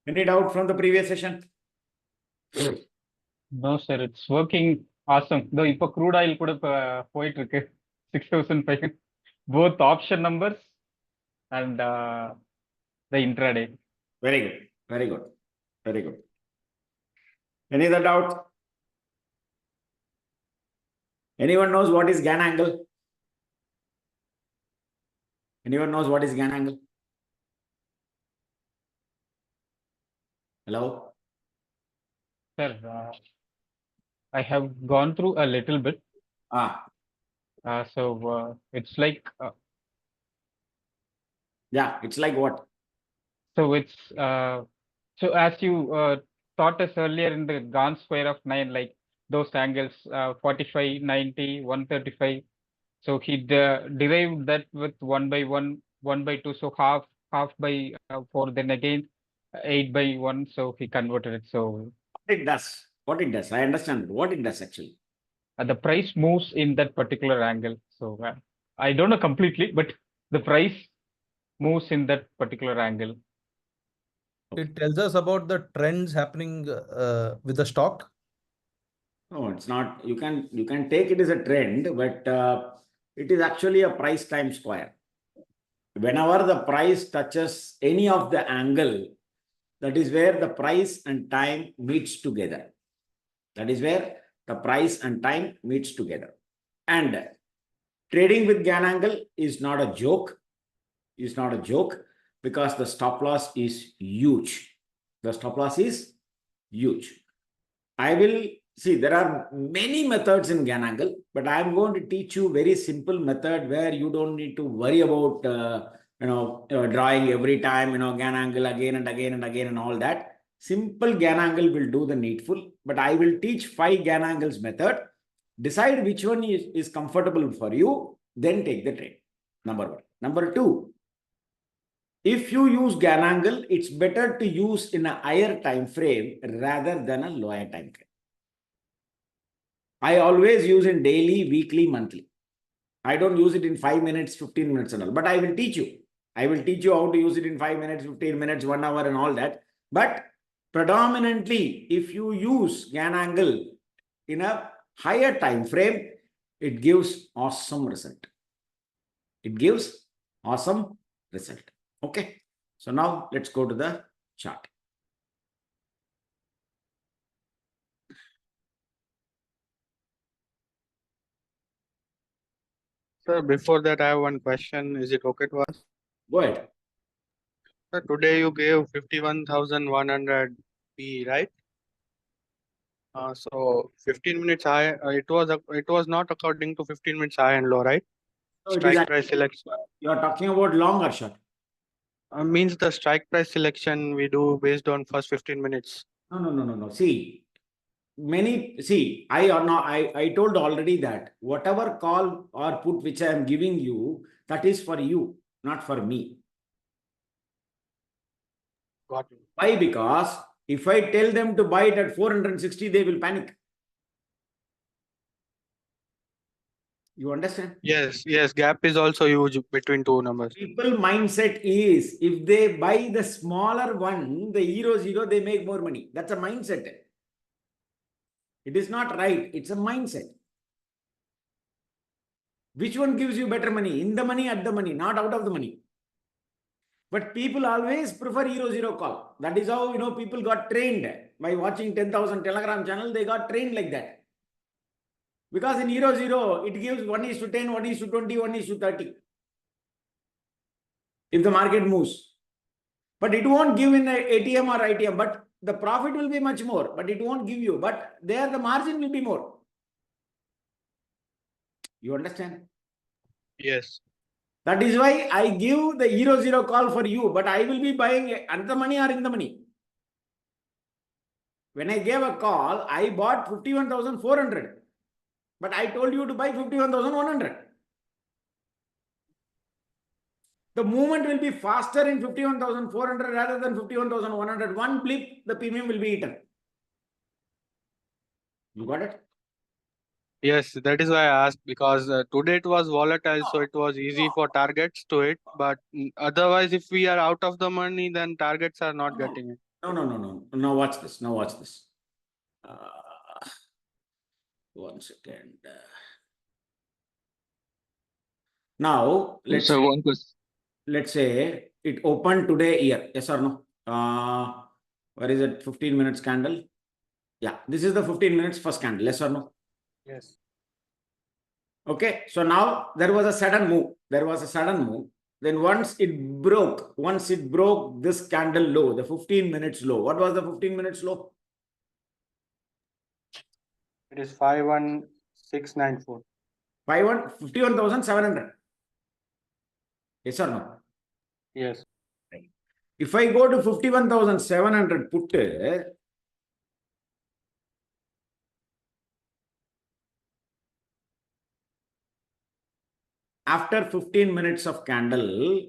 Any doubt from the previous session? No, sir, it's working awesome. Though if crude oil could have போயிட்டு 6,500 both option numbers and the intraday. Very good. Very good. Very good. Any other doubt? Anyone knows what is Gann angle? Anyone knows what is Gann angle? Hello? Sir, I have gone through a little bit. So it's like yeah, it's like what? So it's so as you taught us earlier in the Gann square of 9, like those angles 45, 90, 135. So he derived that with 1 by 1, 1 by 2. So half by 4, then again 8 by 1. So he converted it. So what it does, I understand what it does actually. The price moves in that particular angle. So I don't know completely, but the price moves in that particular angle. It tells us about the trends happening with the stock. No, it's not. You can take it as a trend, but it is actually a price time square. Whenever the price touches any of the angle, that is where the price and time meets together. That is where the price and time meets together. And trading with Gann angle is not a joke. Is not a joke because the stop loss is huge. The stop loss is huge. I will see there are many methods in Gann angle, but I am going to teach you very simple method where you don't need to worry about drawing every time Gann angle again and again and again and all that. Simple Gann angle will do the needful, but I will teach 5 Gann angles method. Decide which one is comfortable for you, then take the trade. Number 1. Number 2, if you use Gann angle, it's better to use in a higher time frame rather than a lower time frame. I always use in daily, weekly, monthly. I don't use it in 5 minutes, 15 minutes and all, but I will teach you. I will teach you how to use it in 5 minutes, 15 minutes, 1 hour and all that. But predominantly, if you use Gann angle in a higher time frame, it gives awesome result. It gives awesome result. Okay. So now let's go to the chart. Sir, before that, I have one question. Is it okay to ask? Go ahead. Sir, today you gave 51,100 P, right? So 15 minutes high. It was not according to 15 minutes high and low, right? So strike price selection. You are talking about long or short? Means the strike price selection we do based on first 15 minutes. No. See, I told already that whatever call or put which I am giving you, that is for you, not for me. Got it. Why? Because if I tell them to buy it at 460, they will panic. You understand? Yes. Gap is also huge between two numbers. People mindset is if they buy the smaller one, the 0, they make more money. That's a mindset. It is not right. It's a mindset. Which one gives you better money? In the money, at the money, not out of the money. But people always prefer 0 call. That is how people got trained by watching 10,000 Telegram channel. They got trained like that. Because in 0, it gives 1:10, 1:20, 1:30. If the market moves. But it won't give in ATM or ITM. But the profit will be much more. But it won't give you. But there the margin will be more. You understand? Yes. That is why I give the 0 call for you. But I will be buying at the money or in the money. When I gave a call, I bought 51,400. But I told you to buy 51,100. The movement will be faster in 51,400 rather than 51,100. One blip, the premium will be eaten. You got it? Yes, that is why I asked, because today it was volatile, so it was easy for targets to hit. But otherwise, if we are out of the money, then targets are not getting it. No. Now watch this. Now watch this. 1 second. Now So one question. let's say it opened today here. Yes or no? Where is it? 15 minutes candle. Yeah, this is the 15 minutes first candle. Yes or no? Yes. Okay. So now there was a sudden move. Then once it broke this candle low, the 15 minutes low. What was the 15 minutes low? It is 51694. 51,700. Yes or no? Yes. If I go to 51,700 put, after 15 minutes of candle,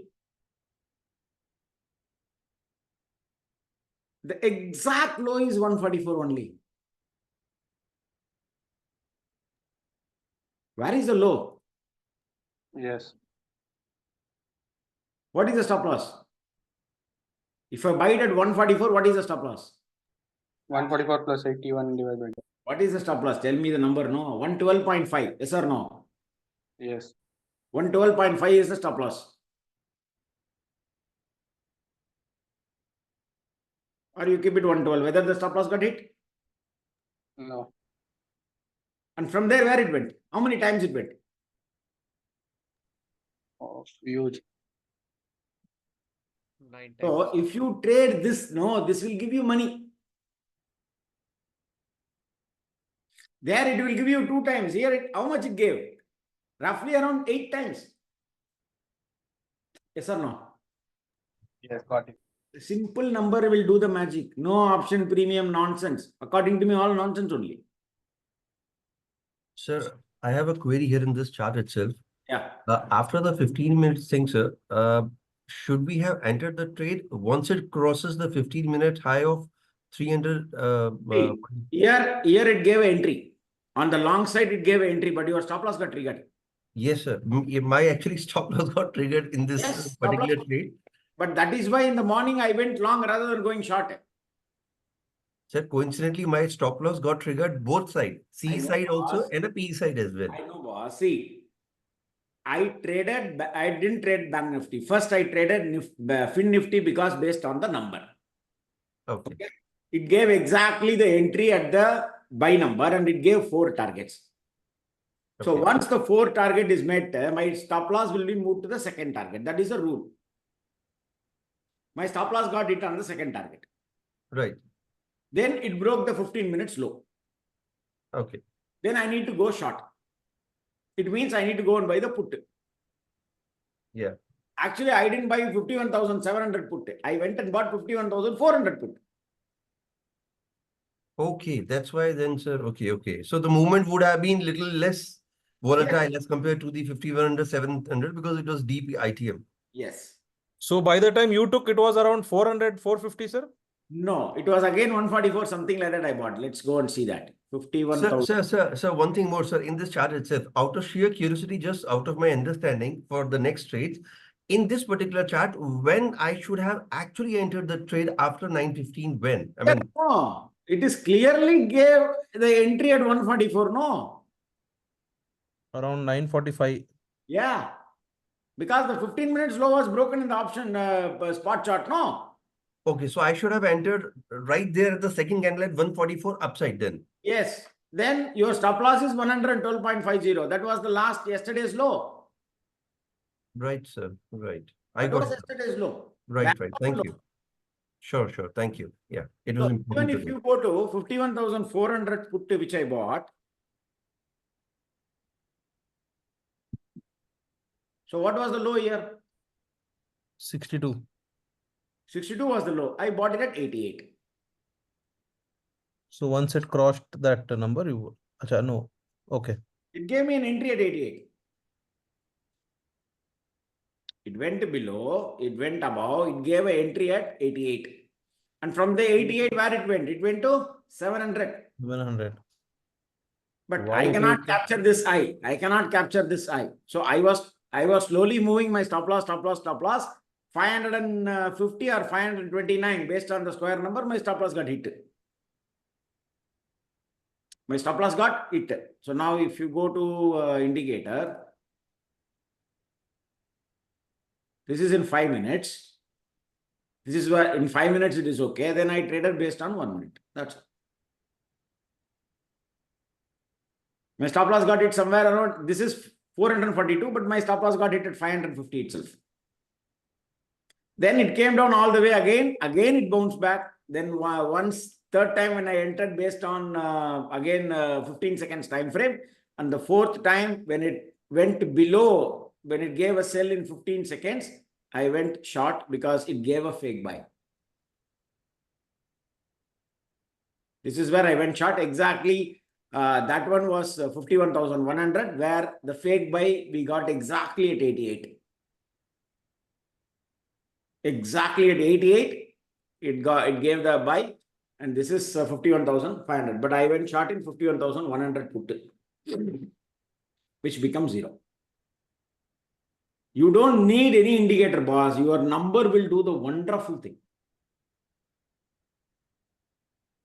the exact low is 144 only. Where is the low? Yes. What is the stop loss? If I buy it at 144, what is the stop loss? 144 plus 81 divided by 2. What is the stop loss? Tell me the number. No, 112.5. Yes or no? Yes. 112.5 is the stop loss. Or you keep it 112, whether the stop loss got hit. No. And from there, where it went? How many times it went? Oh, huge. 9 times. So if you trade this, no, this will give you money. There it will give you 2 times. Here, how much it gave? Roughly around 8 times. Yes or no? Yes, got it. A simple number will do the magic. No option premium nonsense. According to me, all nonsense only. Sir, I have a query here in this chart itself. Yeah. After the 15 minutes thing, sir, should we have entered the trade once it crosses the 15-minute high of 300? Here it gave an entry. On the long side, it gave an entry, but your stop loss got triggered. Yes, sir. My actually stop loss got triggered in this Yes, stop particular loss. trade. But that is why in the morning I went long rather than going short. Sir, coincidentally, my stop loss got triggered both sides, I C know, side also boss. and a P side as well. I know, boss. See, I didn't trade Bank Nifty. First, I traded Fin Nifty because based on the number. Okay. It gave exactly the entry at the buy number and it gave 4 targets. So Okay. once the 4 target is met, my stop loss will be moved to the second target. That is the rule. My stop loss got hit on the second target. Right. Then it broke the 15 minutes low. Okay. Then I need to go short. It means I need to go and buy the put. Yeah. Actually, I didn't buy 51,700 put. I went and bought 51,400 put. Okay, that's why then, sir. Okay. So the movement would have been little less volatile as compared to the 5100, 700 because it was deep ITM. Yes. So by the time you took, it was around 400, 450, sir? No, it was again 144, something like that I bought. Let's go and see that. 51,000. Sir, one thing more, sir. In this chart itself, out of sheer curiosity, just out of my understanding for the next trades, in this particular chart, when I should have actually entered the trade after 9:15, when? I mean, No, it is clearly gave the entry at 144. No. Around 9:45. Yeah. Because the 15 minutes low was broken in the option spot chart. No. okay, so I should have entered right there at the second candle at 144 upside then. Yes. Then your stop loss is 112.50. That was the last yesterday's low. Right, sir. Right. I That got was it. yesterday's low. Right. That Thank low. you. Sure. Thank you. Yeah, it was So important even to if know. you go to 51,400 put which I bought. So what was the low here? 62. 62 was the low. I bought it at 88. So once it crossed that number, you... Acha, no. Okay. It gave me an entry at 88. It went below, it went above, it gave an entry at 88. And from the 88, where it went? It went to 700. 700. But Why I it cannot is- capture this I cannot capture this I. So I was slowly moving my stop loss. 550 or 529 based on the square number, my stop loss got hit. My stop loss got hit. So now if you go to indicator, this is in 5 minutes. This is where in 5 minutes it is okay. Then I traded based on 1 minute. That's all. My stop loss got hit somewhere around, this is 442, but my stop loss got hit at 550 itself. Then it came down all the way again it bounced back. Then once, third time when I entered based on 15 seconds time frame, and the fourth time when it went below, when it gave a sell in 15 seconds, I went short because it gave a fake buy. This is where I went short exactly. That one was 51,100, where the fake buy we got exactly at 88. Exactly at 88, it gave the buy, and this is 51,500. But I went short in 51,100 put, which becomes 0. You don't need any indicator, boss. Your number will do the wonderful thing.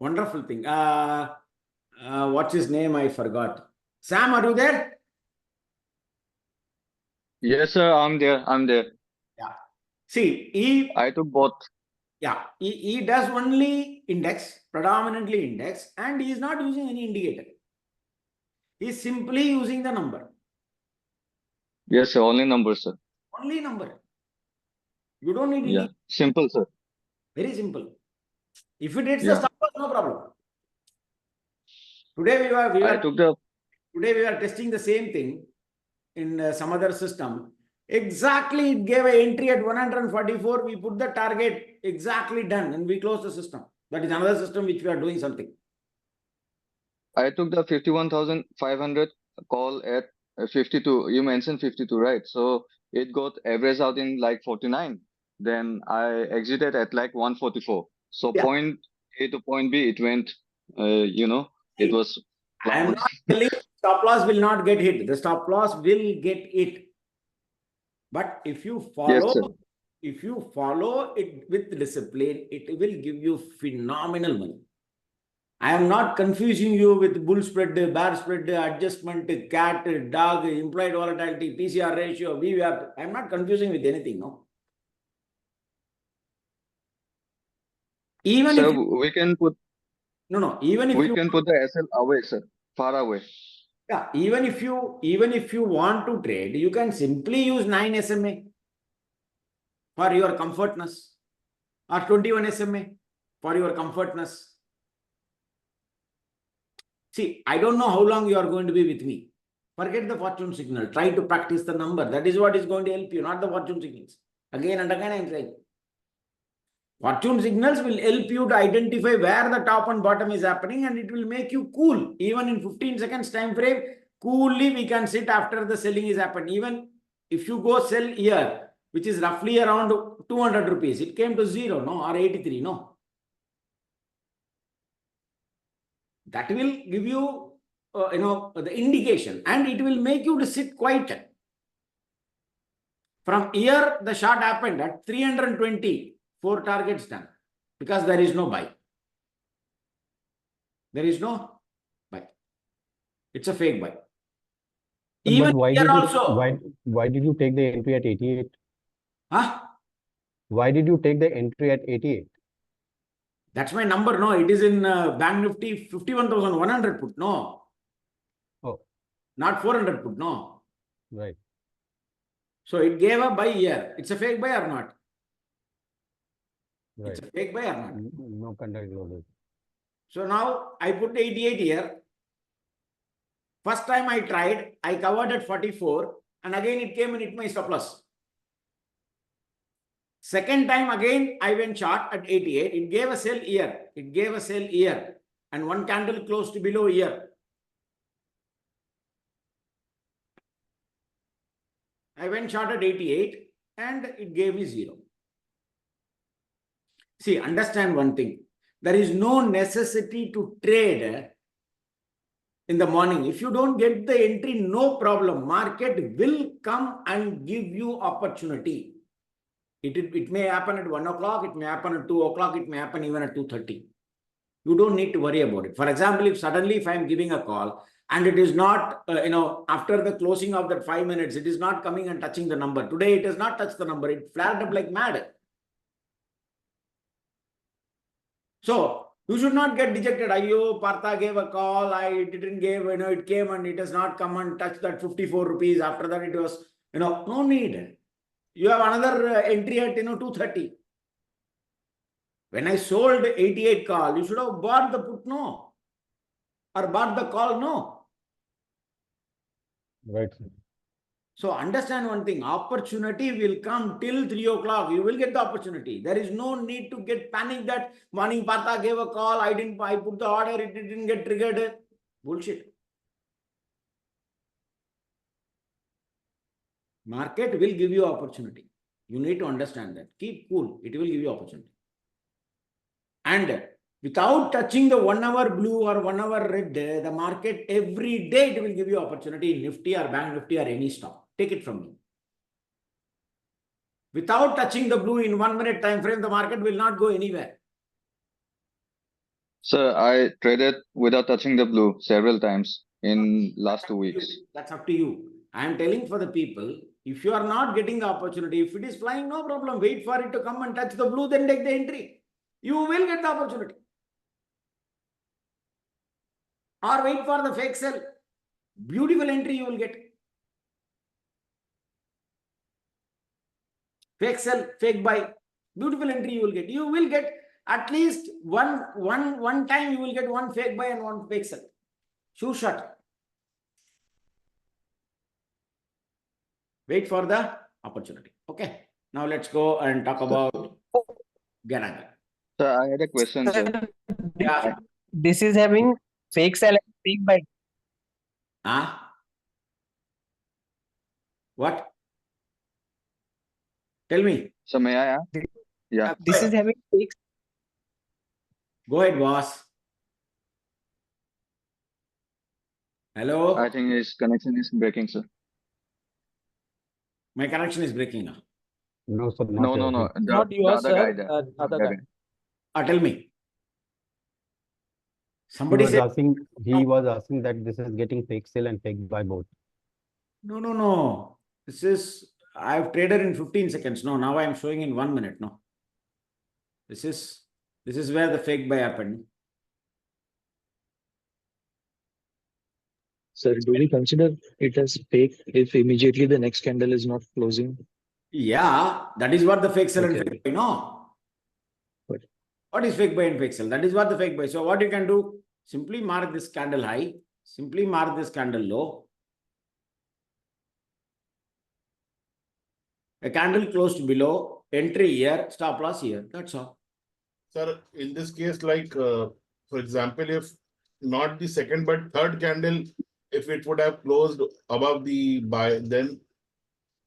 Wonderful thing. What's his name? I forgot. Sam, are you there? Yes, sir. I'm there. Yeah. See, I took both. yeah, he does only index, predominantly index, and he is not using any indicator. He is simply using the number. Yes, sir. Only numbers, sir. Only number. You don't need Yeah. indicator. Simple, sir. Very simple. If it hits the Yeah. stop loss, no problem. Today today we are testing the same thing in some other system. Exactly, it gave an entry at 144. We put the target exactly done, and we close the system. That is another system which we are doing something. I took the 51,500 call at 52. You mentioned 52, right? So it got average out in like 49. Then I exited at like 144. So Yeah. point A to point B, it went, it was I am clouds. not telling stop loss will not get hit. The stop loss will get hit. But if you Yes, sir. follow it with discipline, it will give you phenomenal money. I am not confusing you with bull spread, bear spread, adjustment, cat, dog, implied volatility, PCR ratio, VWAP. I am not confusing with anything, no. Even Sir, if you, we can put even if you can put the SL away, sir. Far away. yeah, even if you want to trade, you can simply use 9 SMA for your comfortness, or 21 SMA for your comfortness. See, I don't know how long you are going to be with me. Forget the fortune signal. Try to practice the number. That is what is going to help you, not the fortune signals. Again and again I am saying. Fortune signals will help you to identify where the top and bottom is happening, and it will make you cool. Even in 15 seconds time frame, coolly we can sit after the selling is happened. Even if you go sell here, which is roughly around 200 rupees, it came to 0, no, or 83, no. That will give you, the indication, and it will make you to sit quiet. From here, the short happened at 320, 4 targets done, because there is no buy. There is no buy. It's a fake buy. Even But why here did you also. why did you take the entry at 88? Huh? Why did you take the entry at 88? That's my number. No, it is in Bank Nifty 51,100 put. No. Oh. Not 400 put. No. Right. So it gave a buy here. It's a fake buy or not? Right. It's a fake buy or not? No contact loaded. So now I put 88 here. First time I tried, I covered at 44, and again it came and hit my stop loss. Second time again I went short at 88. It gave a sell here. It gave a sell here, and one candle closed below here. I went short at 88 and it gave me 0. See, understand one thing. There is no necessity to trade in the morning. If you don't get the entry, no problem. Market will come and give you opportunity. It may happen at 1 o'clock, it may happen at 2 o'clock, it may happen even at 2:30. You don't need to worry about it. For example, if suddenly I'm giving a call and it is not, after the closing of that 5 minutes, it is not coming and touching the number. Today, it has not touched the number. It flared up like mad. So you should not get dejected. Ayo, Partha gave a call. I didn't give, it came and it has not come and touched that 54 rupees. After that, it was, no need. You have another entry at, 2:30. When I sold 88 call, you should have bought the put, no? Or bought the call, no? Right, sir. So understand one thing, opportunity will come till 3 o'clock. You will get the opportunity. There is no need to get panic that morning Partha gave a call. I put the order, it didn't get triggered. Bullshit. Market will give you opportunity. You need to understand that. Keep cool. It will give you opportunity. And without touching the 1 hour blue or 1 hour red, the market every day it will give you opportunity in Nifty or Bank Nifty or any stock. Take it from me. Without touching the blue in 1 minute time frame, the market will not go anywhere. Sir, I traded without touching the blue several times in last 2 weeks. That's up to you. I am telling for the people, if you are not getting the opportunity, if it is flying, no problem. Wait for it to come and touch the blue, then take the entry. You will get the opportunity. Or wait for the fake sell. Beautiful entry you will get. Fake sell, fake buy. Beautiful entry you will get. You will get at least one time you will get one fake buy and one fake sell. Sure shot. Wait for the opportunity. Okay. Now let's go and talk about Gananga. Sir, I had a question, sir. Yeah. This is having fake sell and fake buy. What? Tell me. So may I ask? Yeah. This is having fake. Go ahead, boss. Hello? I think his connection is breaking, sir. My connection is breaking now. No, sir. No, yours. no. Not The yours, other guy sir. there. Other Other guy. guy. Tell me. He Somebody was said, asking. He was asking that this is getting fake sell and fake buy both. no. This is, I've traded in 15 seconds. No, now I'm showing in 1 minute. No. This is where the fake buy happened. Sir, do we consider it as fake if immediately the next candle is not closing? Yeah, that is what the fake sell and Okay. fake buy. No. What? What is fake buy and fake sell? That is what the fake buy. So what you can do, simply mark this candle high, simply mark this candle low. A candle closed below, entry here, stop loss here. That's all. Sir, in this case, like, for example, if not the second but third candle, if it would have closed above the buy, then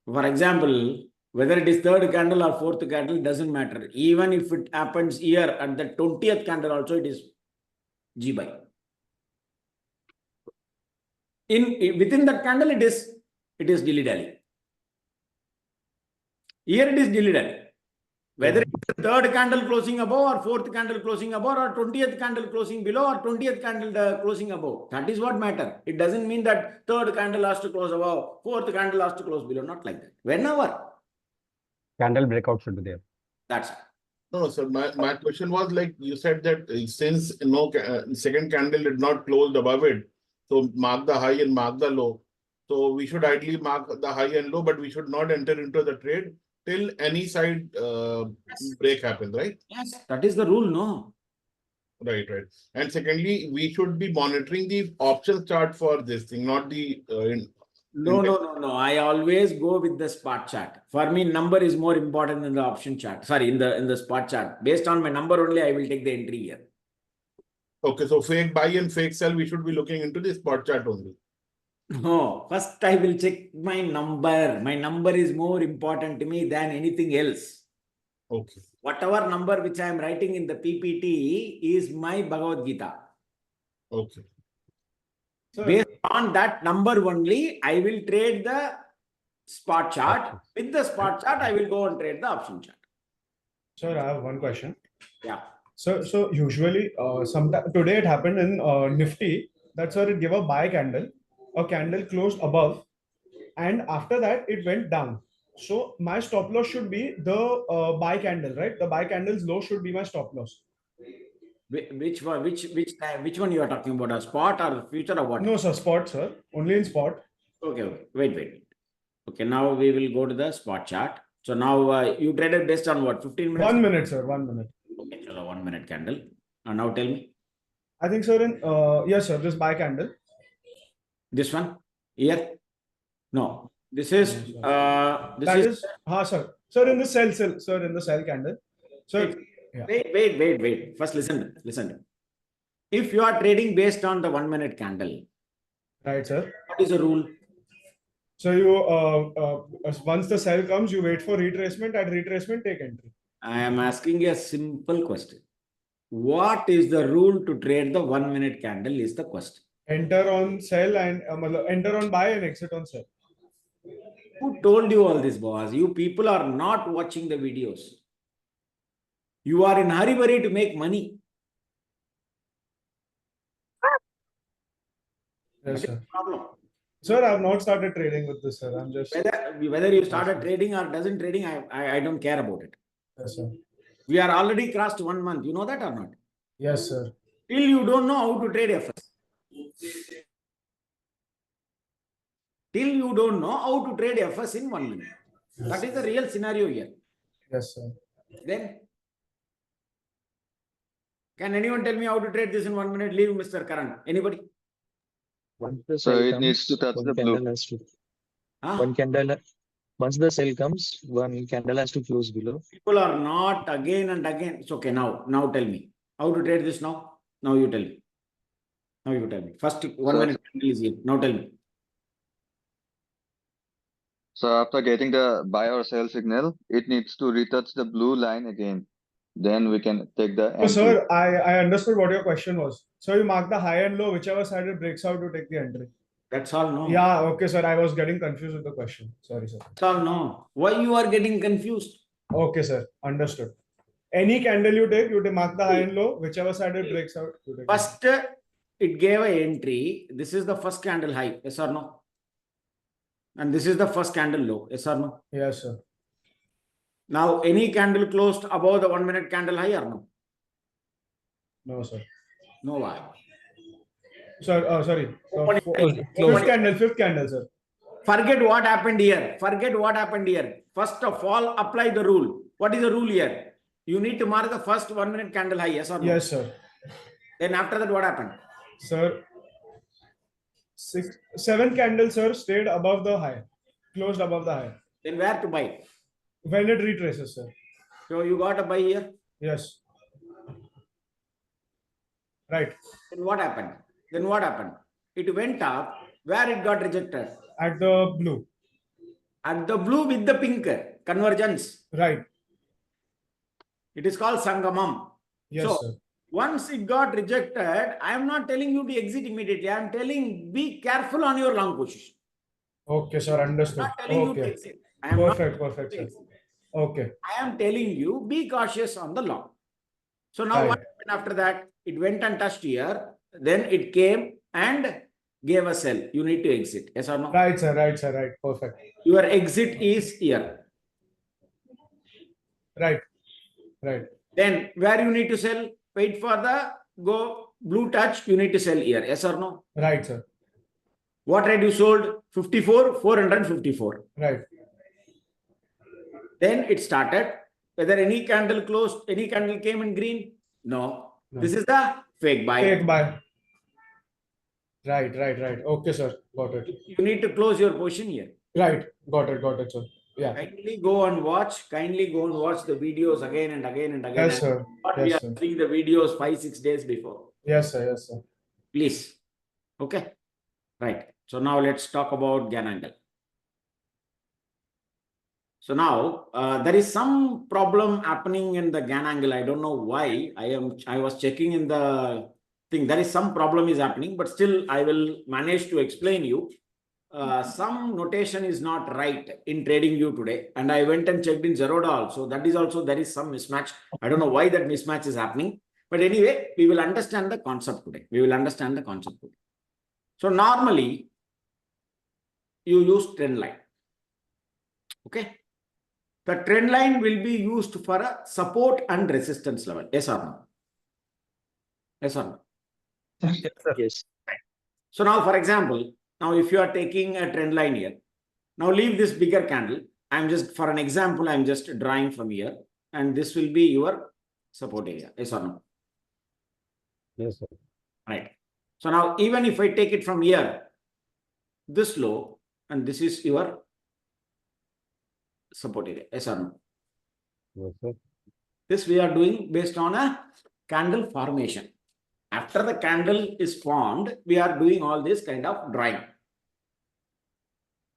For example, whether it is third candle or fourth candle, doesn't matter. Even if it happens here at the 20th candle also, it is G buy. Within that candle, it is dilly-dally. Here it is dilly-dally. Whether it is the third candle closing above or fourth candle closing above or 20th candle closing below or 20th candle closing above. That is what matter. It doesn't mean that third candle has to close above, fourth candle has to close below. Not like that. Whenever. Candle breakout should be there. That's it. no, sir. My question was like you said that since no second candle did not close above it, so mark the high and mark the low. So we should ideally mark the high and low, but we should not enter into the trade till any side break happens, right? Yes, that is the rule, no? Right. And secondly, we should be monitoring the options chart for this thing, not the No. I always go with the spot chart. For me, number is more important than the option chart. Sorry, in the spot chart. Based on my number only, I will take the entry here. Okay, so fake buy and fake sell, we should be looking into the spot chart only. No, first I will check my number. My number is more important to me than anything else. Okay. Whatever number which I am writing in the PPT is my Bhagavad Gita. Okay. Based on that number only, I will trade the spot chart. With the spot chart, I will go and trade the option chart. Sir, I have one question. Yeah. So usually, sometime today it happened in Nifty. That's where it gave a buy candle. A candle closed above, and after that it went down. So my stop loss should be the buy candle, right? The buy candle's low should be my stop loss. Which one? Which one you are talking about? A spot or future or what? No, sir, spot, sir. Only in spot. Okay. Wait. Okay, now we will go to the spot chart. So now you traded based on what? 15 minutes? 1 minute, sir. 1 minute. Okay, chalo, 1 minute candle. And now tell me. I think, sir, in yes, sir, this buy candle. This one? Here? No. This is That is sir. Sir, in the sir, in the sell candle. Sir, wait. First listen. If you are trading based on the 1 minute candle, right, sir. what is the rule? So you once the sell comes, you wait for retracement. At retracement, take entry. I am asking a simple question. What is the rule to trade the 1 minute candle is the question. Enter on sell and enter on buy and exit on sell. Who told you all this, boss? You people are not watching the videos. You are in hurry to make money. Yes, sir. Problem. Sir, I have not started trading with this, sir. I'm just whether you started trading or doesn't trading, I don't care about it. Yes, sir. We are already crossed 1 month. You know that or not? Yes, sir. Still you don't know how to trade FS. Till you don't know how to trade FS in 1 minute. Yes, that is the real scenario here. Yes, sir. Then, can anyone tell me how to trade this in 1 minute? Leave Mr. Karan. Anybody? So it needs to touch the blue. One candle. Once the sell comes, one candle has to close below. People are not again and again. It's okay. Now tell me how to trade this now. Now you tell me. First 1 minute candle is here. Now tell me. So after getting the buy or sell signal, it needs to retouch the blue line again. Then we can take the entry. So, sir, I understood what your question was. So you mark the high and low, whichever side it breaks out to take the entry. That's all, no? Yeah, okay, sir. I was getting confused with the question. Sorry, sir. That's all, no. Why you are getting confused? Okay, sir. Understood. Any candle you take mark the high and low, whichever side it breaks out. First, it gave an entry. This is the first candle high. Yes or no? And this is the first candle low. Yes or no? Yes, sir. Now, any candle closed above the 1 minute candle high or no? No, sir. No, why? Sir, sorry. Fifth candle, sir. Forget what happened here. First of all, apply the rule. What is the rule here? You need to mark the first 1 minute candle high. Yes or no? Yes, sir. Then after that, what happened? Sir, 7 candles, sir, stayed above the high. Closed above the high. Then where to buy? When it retraces, sir. So you got a buy here? Yes. Right. Then what happened? It went up. Where it got rejected? At the blue. At the blue with the pink. Convergence. Right. It is called Sangamam. Yes, so, sir. Once it got rejected, I am not telling you to exit immediately. I am telling be careful on your long position. Okay, sir. Understood. I'm not telling you to exit. Perfect, sir. Okay. I am telling you be cautious on the long. So now what happened after that? It went and touched here. Then it came and gave a sell. You need to exit. Yes or no? Right, sir. Right. Perfect. Your exit is here. Right. Then where you need to sell? Wait for the blue touch. You need to sell here. Yes or no? Right, sir. What rate you sold? 54, 454. Right. Then it started. Whether any candle closed, any candle came in green? No. This is the fake buy. Fake buy. Right. Okay, sir. Got it. You need to close your position here. Right. Got it, sir. Yeah. Kindly go and watch the videos again and again. Yes, sir. We are seeing the videos 5-6 days before. Yes, sir. Please. Okay. Right. So now let's talk about Gann angle. So now there is some problem happening in the Gann angle. I don't know why. I was checking in the thing. There is some problem is happening, but still I will manage to explain you. some notation is not right in trading view today, and I went and checked in Zerodha also. That is also, there is some mismatch. I don't know why that mismatch is happening. But anyway, we will understand the concept today. We will understand the concept today. So normally, you use trend line. Okay. The trend line will be used for a support and resistance level. Yes or no? Yes or no? Yes, sir. Yes. So now, for example, now if you are taking a trend line here, now leave this bigger candle. I'm just, for an example, I'm just drawing from here, and this will be your support area. Yes or no? Yes, sir. Right. So now, even if I take it from here, this low, and this is your support area. Yes or no? Yes, sir. This we are doing based on a candle formation. After the candle is formed, we are doing all this kind of drawing.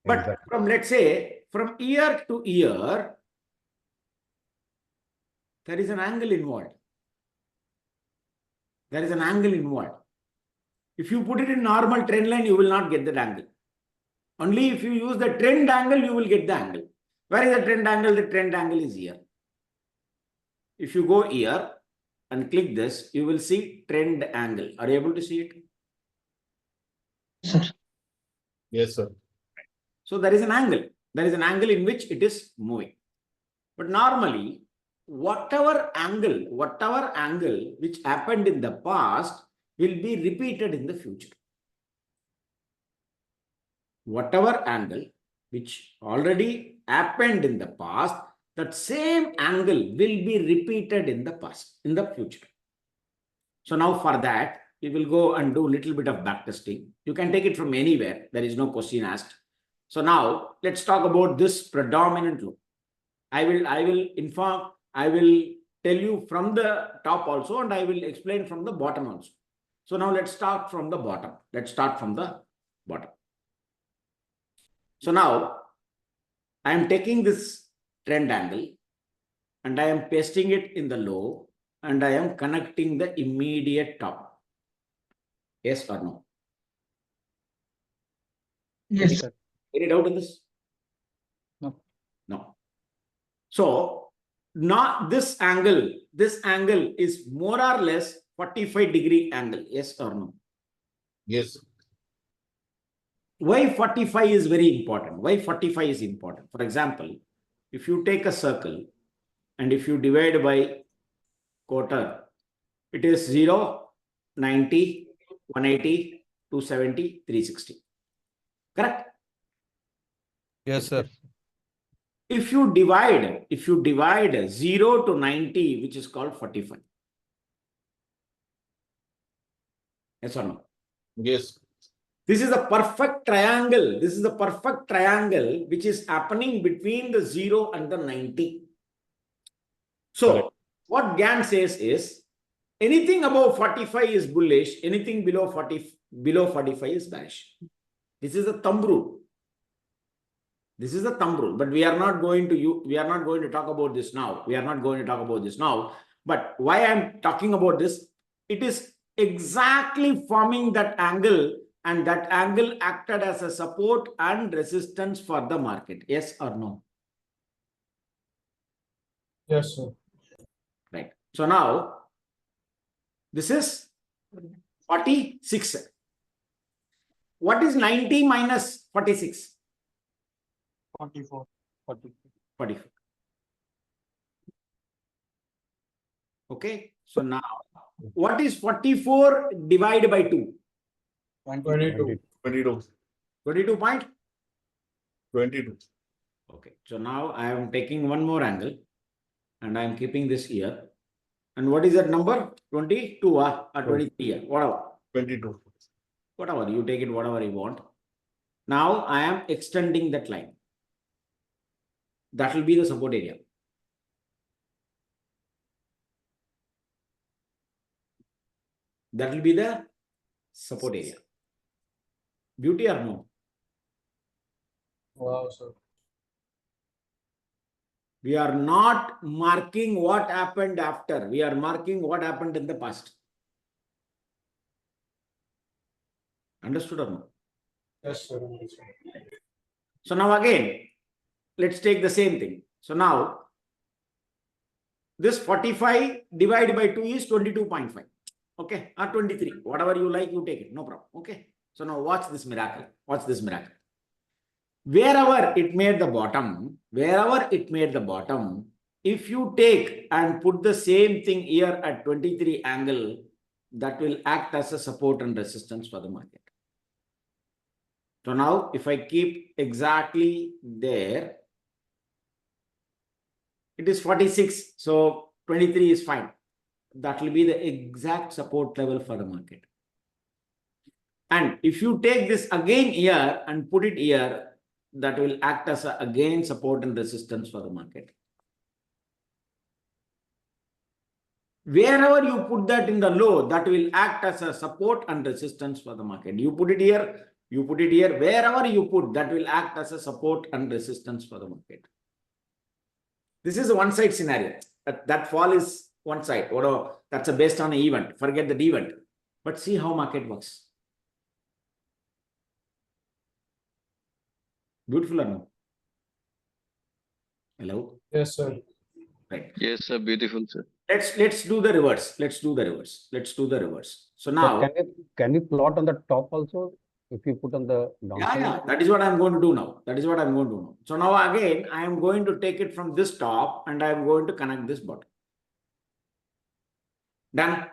But Exactly. from, let's say, from year to year, there is an angle involved. There is an angle involved. If you put it in normal trend line, you will not get that angle. Only if you use the trend angle, you will get the angle. Where is the trend angle? The trend angle is here. If you go here and click this, you will see trend angle. Are you able to see it? Sir. Yes, sir. So there is an angle. There is an angle in which it is moving. But normally, whatever angle which happened in the past will be repeated in the future. Whatever angle which already happened in the past, that same angle will be repeated in the past, in the future. So now for that, we will go and do a little bit of backtesting. You can take it from anywhere. There is no question asked. So now let's talk about this predominant low. I will tell you from the top also, and I will explain from the bottom also. So now let's start from the bottom. Let's start from the bottom. So now I am taking this trend angle and I am pasting it in the low, and I am connecting the immediate top. Yes or no? Yes, sir. Any doubt in this? No. No. So now this angle is more or less 45-degree angle. Yes or no? Yes. Why 45 is very important? Why 45 is important? For example, if you take a circle and if you divide by quarter, it is 0, 90, 180, 270, 360. Correct? Yes, sir. If you divide 0 to 90, which is called 45. Yes or no? Yes. This is the perfect triangle. This is the perfect triangle which is happening between the 0 and the 90. So, Correct. what GAN says is, anything above 45 is bullish, anything below 45 is bearish. This is the thumb rule. This is the thumb rule, but we are not going to talk about this now. But why I'm talking about this, it is exactly forming that angle, and that angle acted as a support and resistance for the market. Yes or no? Yes, sir. Right. So now, this is 46. What is 90 minus 46? 44. 44. Okay. So now, what is 44 divided by 2? 22. 22. 22 point? 22. Okay. So now I am taking one more angle and I am keeping this here. And what is that number? 22 or 23? Whatever. 22. Whatever. You take it whatever you want. Now I am extending that line. That will be the support area. That will be the support area. Beauty or no? Wow, sir. We are not marking what happened after. We are marking what happened in the past. Understood or no? Yes, sir. So now again, let's take the same thing. So now this 45 divided by 2 is 22.5. Okay, or 23, whatever you like, you take it, no problem. Okay, so now watch this miracle. Watch this miracle. Wherever it made the bottom, if you take and put the same thing here at 23 angle, that will act as a support and resistance for the market. So now if I keep exactly there, it is 46. So 23 is fine. That will be the exact support level for the market. And if you take this again here and put it here, that will act as a, again support and resistance for the market. Wherever you put that in the low, that will act as a support and resistance for the market. You put it here, you put it here, wherever you put, that will act as a support and resistance for the market. This is a one-side scenario. That fall is one side, or that's a based on an event. Forget the event. But see how market works. Beautiful or no? Hello? Yes, sir. Right. Yes, sir. Beautiful, sir. Let's do the reverse. Let's do the reverse. So now, can we plot on the top also if you put on the downside? yeah, that is what I'm going to do now. So now again, I am going to take it from this top and I am going to connect this bottom. Done.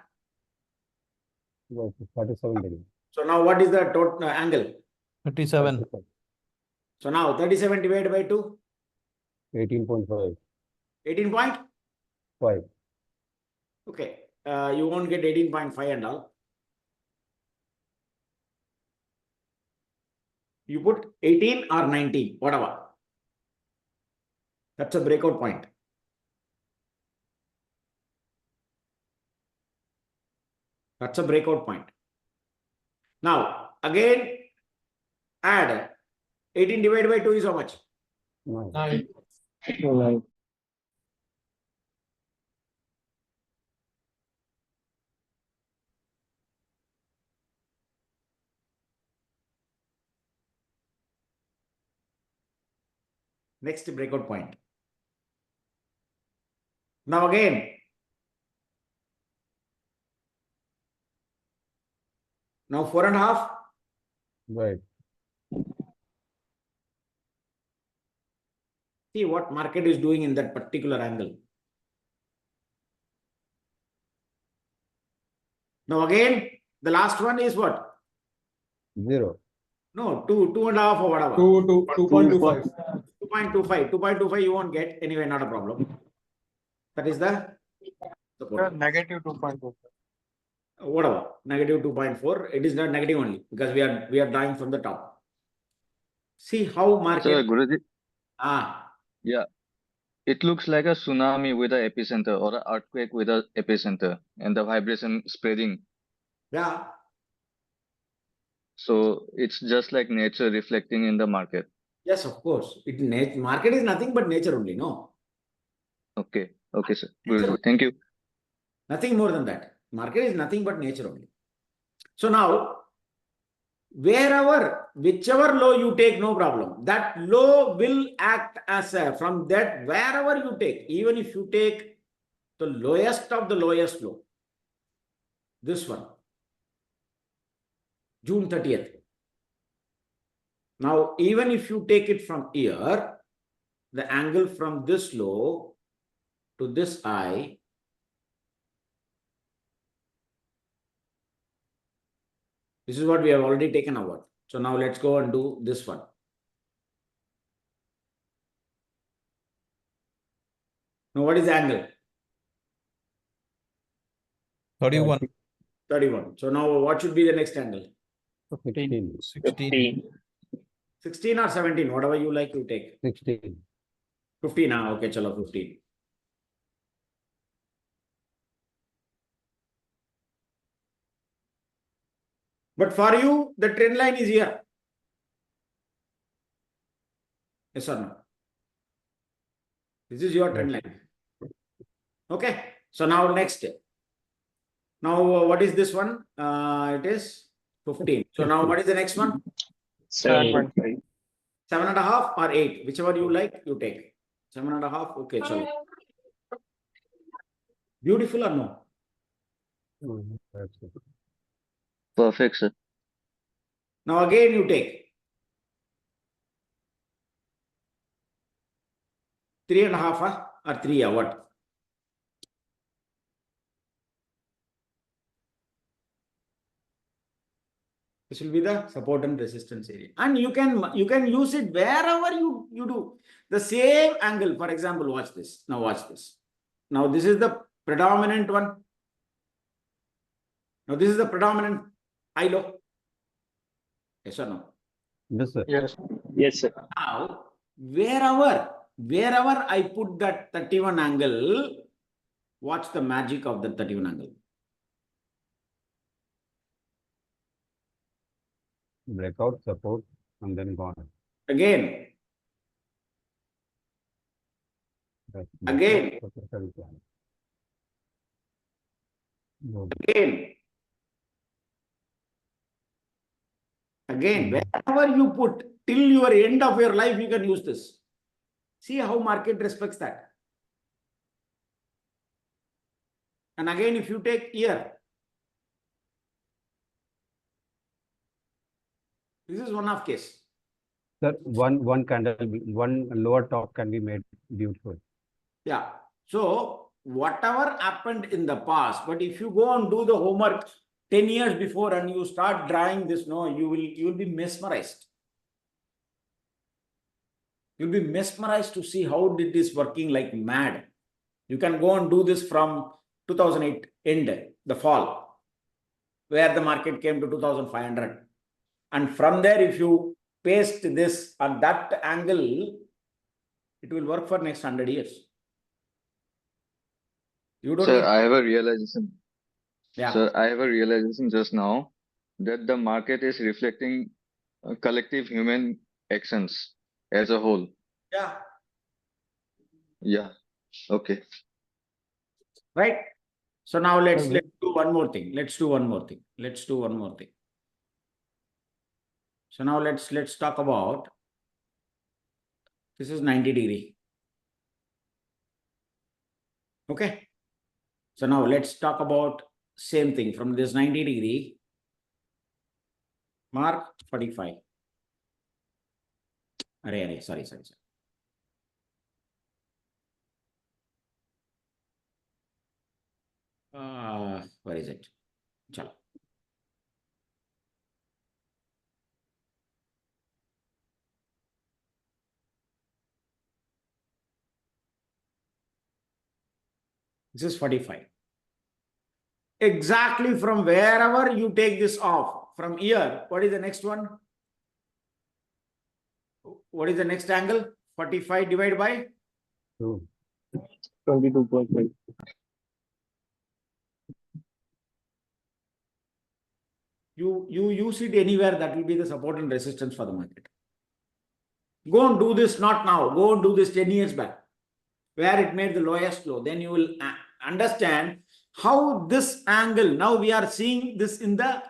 47 degrees. So now what is the total angle? 37. So now 37 divided by 2? 18.5. 18.5? Okay. You won't get 18.5 and all. You put 18 or 19, whatever. That's a breakout point. That's a breakout point. Now, again, add 18 divided by 2 is how much? 9. Next breakout point. Now again, now 4.5. Right. See what market is doing in that particular angle. Now again, the last one is what? 0. No, 2.5 or whatever. 2.25. 2.25 you won't get anyway, not a problem. That is the support. Negative 2.2. Whatever, negative 2.4. It is not negative only because we are drawing from the top. See how market. Sir, Guruji. Ah, Yeah. It looks like a tsunami with an epicenter or an earthquake with an epicenter and the vibration spreading. yeah. So it's just like nature reflecting in the market. Yes, of course. Market is nothing but nature only, no? Okay. Okay, sir. Nature Guruji, thank you. Nothing more than that. Market is nothing but nature only. So now, whichever low you take, no problem. That low will act as a, from that, wherever you take, even if you take the lowest of the lowest low, this one, June 30th. Now, even if you take it from here, the angle from this low to this high, this is what we have already taken over. So now let's go and do this one. Now what is the angle? 31. 31. So now what should be the next angle? 16. 16. 16 or 17, whatever you like, you take. 16. 15 now, okay, chalo 15. But for you, the trend line is here. Yes or no? This is your trend line. Okay. So now next. Now what is this one? It is 15. So now what is the next one? 7.5. 7.5 or 8, whichever you like, you take. 7.5, okay, chalo. Beautiful or no? That's it. Perfect, sir. Now again you take 3.5 or 3, what? This will be the support and resistance area. And you can use it wherever you do. The same angle, for example, watch this. Now watch this. Now this is the predominant one. Now this is the predominant high low. Yes or no? Yes, sir. Yes. Yes, sir. Now, wherever I put that 31 angle, watch the magic of the 31 angle. Breakout, support, and then gone. Again, That's Again. breakout, support, and gone. Good. again, wherever you put till your end of your life, you can use this. See how market respects that. And again, if you take year, this is one of case. Sir, one candle, one lower top can be made beautiful. Yeah. So whatever happened in the past, but if you go and do the homework 10 years before and you start drawing this, no, you will be mesmerized. You'll be mesmerized to see how did this working like mad. You can go and do this from 2008 end, the fall, where the market came to 2,500. And from there, if you paste this at that angle, it will work for next 100 years. You don't Sir, need. I have a realization. Yeah. Sir, I have a realization just now that the market is reflecting collective human actions as a whole. Yeah. Yeah. Okay. Right. So now let's Sir, do one more thing. Let's do one more thing. So now let's talk about, this is 90-degree. Okay. So now let's talk about same thing from this 90-degree. Mark 45. Sorry. Where is it? Chalo. This is 45. Exactly from wherever you take this off, from here, what is the next one? What is the next angle? 45 divided by? 2. 22.5. You use it anywhere, that will be the support and resistance for the market. Go and do this, not now. Go and do this 10 years back, where it made the lowest low. Then you will understand how this angle, now we are seeing this in the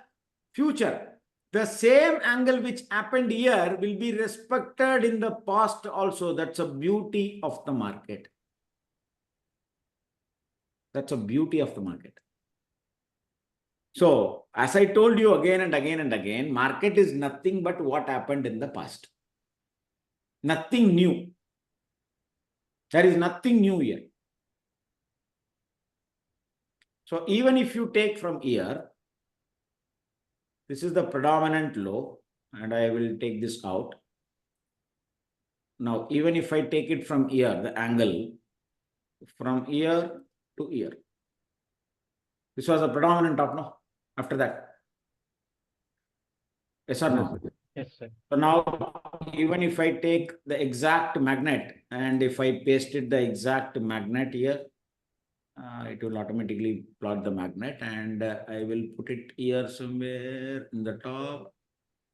future. The same angle which happened here will be respected in the past also. That's a beauty of the market. That's a beauty of the market. So, as I told you again and again and again, market is nothing but what happened in the past. Nothing new. There is nothing new here. So, even if you take from here, this is the predominant low, and I will take this out. Now, even if I take it from here, the angle from here to here, this was a predominant top, no? After that. Yes or no? Yes, sir. So now, even if I take the exact magnet and if I paste it the exact magnet here, it will automatically plot the magnet, and I will put it here somewhere in the top.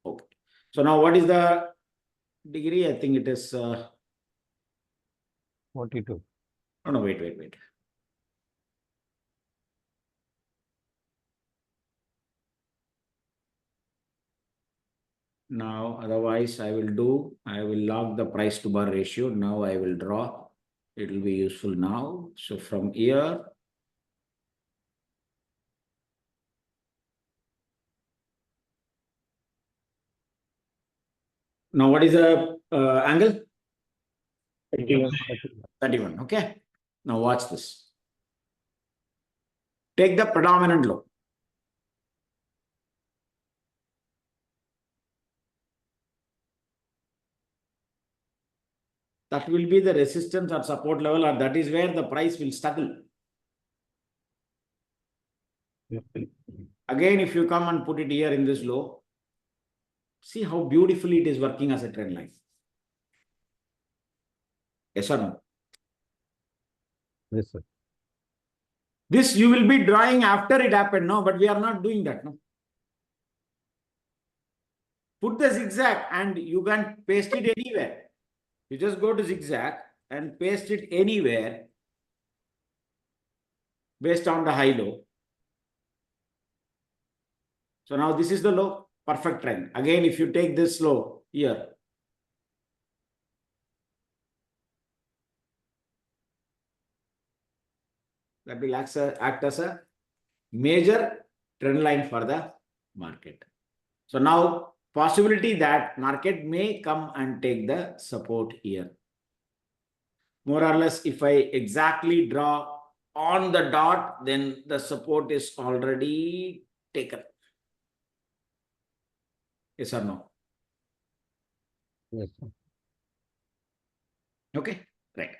Okay. So now what is the degree? I think it is 42. Oh no, wait. Now, otherwise I will log the price to bar ratio. Now I will draw. It will be useful now. So from here, now what is the angle? 21. 31. Okay. Now watch this. Take the predominant low. That will be the resistance or support level, or that is where the price will struggle. Again, if you come and put it here in this low, see how beautifully it is working as a trend line. Yes or no? Yes, sir. This you will be drawing after it happened, no, but we are not doing that, no. Put the zigzag and you can paste it anywhere. You just go to zigzag and paste it anywhere based on the high low. So now this is the low, perfect trend. Again, if you take this low here, that will act as a major trend line for the market. So now possibility that market may come and take the support here. More or less, if I exactly draw on the dot, then the support is already taken. Yes or no? Yes, sir. Okay, right.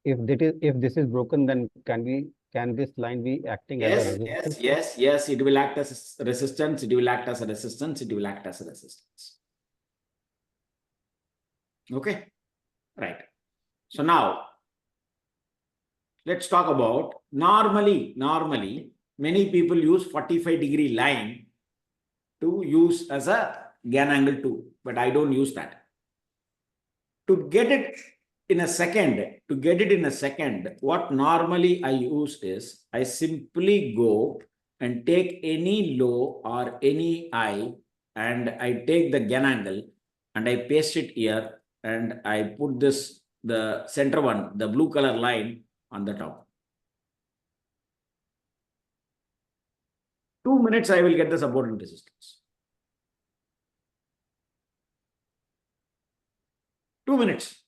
If this is broken, then can this line be acting as a resistance? Yes. It will act as a resistance. It will act as a resistance. It will act as a resistance. Okay, right. So now let's talk about normally many people use 45-degree line to use as a Gann angle too, but I don't use that. To get it in a second, what normally I use is I simply go and take any low or any high and I take the Gann angle and I paste it here and I put this, the center one, the blue color line on the top. 2 minutes, I will get the support and resistance. 2 minutes.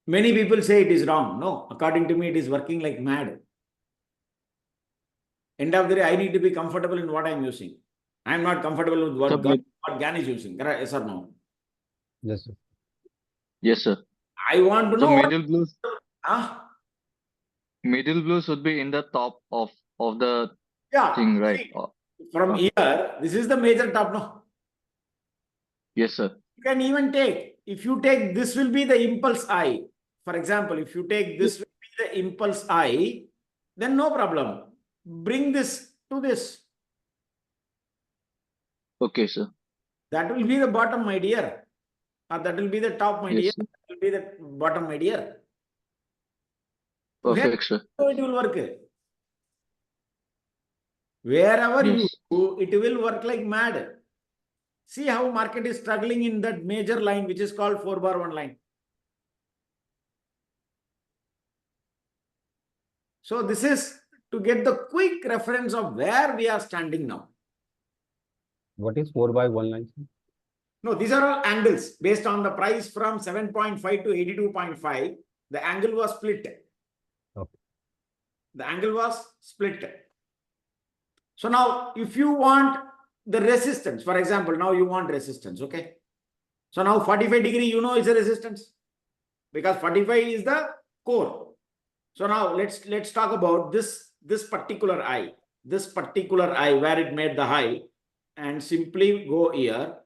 Many people say it is wrong. No, according to me, it is working like mad. End of the day, I need to be comfortable in what I'm using. I'm not comfortable with what Gann is using. Yes or no? Yes, sir. Yes, sir. I want to So know. middle blue should be in the top of the thing, right? See, from here, this is the major top, no? Yes, sir. You can even take, if you take, this will be the impulse I. For example, if you take this will be the impulse I, then no problem. Bring this to this. Okay, sir. That will be the bottom, my dear. Or that will be the top, my dear. Yes, sir. That will be the bottom, my dear. Perfect, sir. So it will work. Wherever you Yes. go, it will work like mad. See how market is struggling in that major line, which is called 4-bar-1 line. So this is to get the quick reference of where we are standing now. What is 4/1 line, sir? No, these are all angles based on the price from 7.5 to 82.5. The angle was split. Okay. The angle was split. So now if you want the resistance, for example, now you want resistance, okay? So now 45-degree, you know, is a resistance because 45 is the core. So now let's talk about this particular eye, where it made the high, and simply go here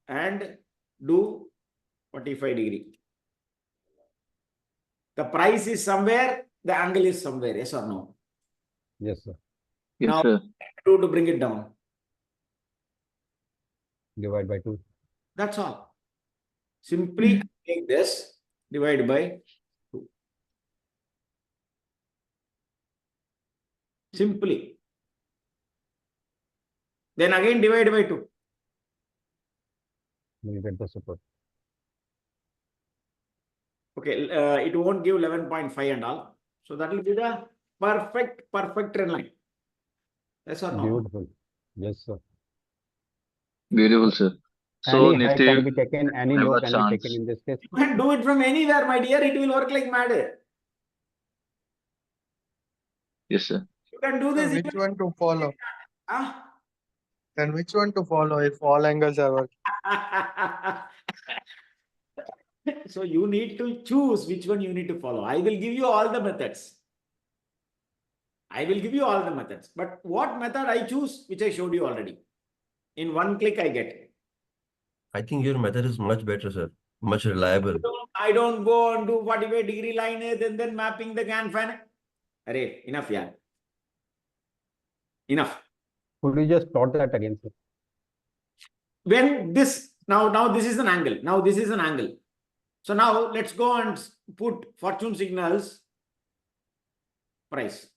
and do 45-degree. The price is somewhere, the angle is somewhere, yes or no? Yes, sir. Yes, now, sir. do to bring it down. Divide by 2. That's all. Simply take this, divide by 2. Simply. Then again divide by 2. We'll get the support. Okay, it won't give 11.5 and all. So that will be the perfect trend line. Yes or no? Beautiful. Yes, sir. Beautiful, sir. So Any high Nifty can be taken, any have low a can be chance. taken in this case. You can do it from anywhere, my dear. It will work like mad. Yes, sir. You can do this. Which one to follow? Ah. Then which one to follow if all angles are working? So you need to choose which one you need to follow. I will give you all the methods. But what method I choose, which I showed you already. In one click, I get. I think your method is much better, sir. Much reliable. I don't go and do 45-degree line and then mapping the GAN fan. Array, enough, yeah. Enough. Could you just plot that again, sir? When this, now this is an angle. Now this is an angle. So now let's go and put fortune signals price.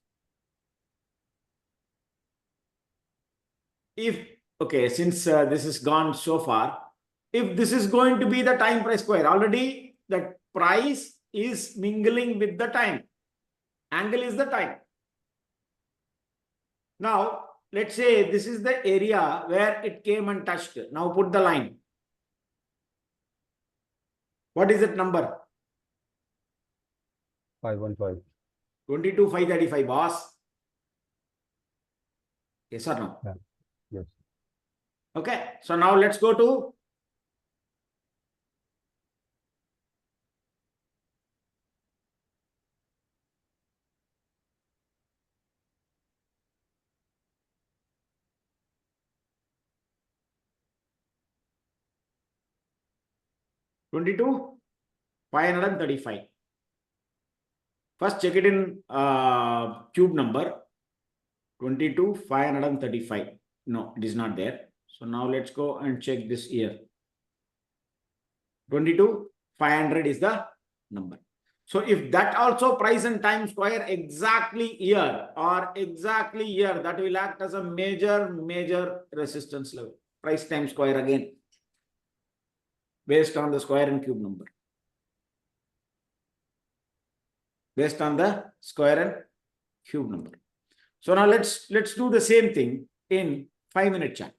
If, okay, since this is gone so far, if this is going to be the time price square, already the price is mingling with the time. Angle is the time. Now, let's say this is the area where it came and touched. Now put the line. What is that number? 515. 22,535, boss. Yes or no? Yeah. Yes. Okay. So now let's go to $22,535. First, check it in cube number. 22,535. No, it is not there. So now let's go and check this here. 22,500 is the number. So if that also price and time square exactly here or exactly here, that will act as a major resistance level. Price time square again, based on the square and cube number. Based on the square and cube number. So now let's do the same thing in 5-minute chart.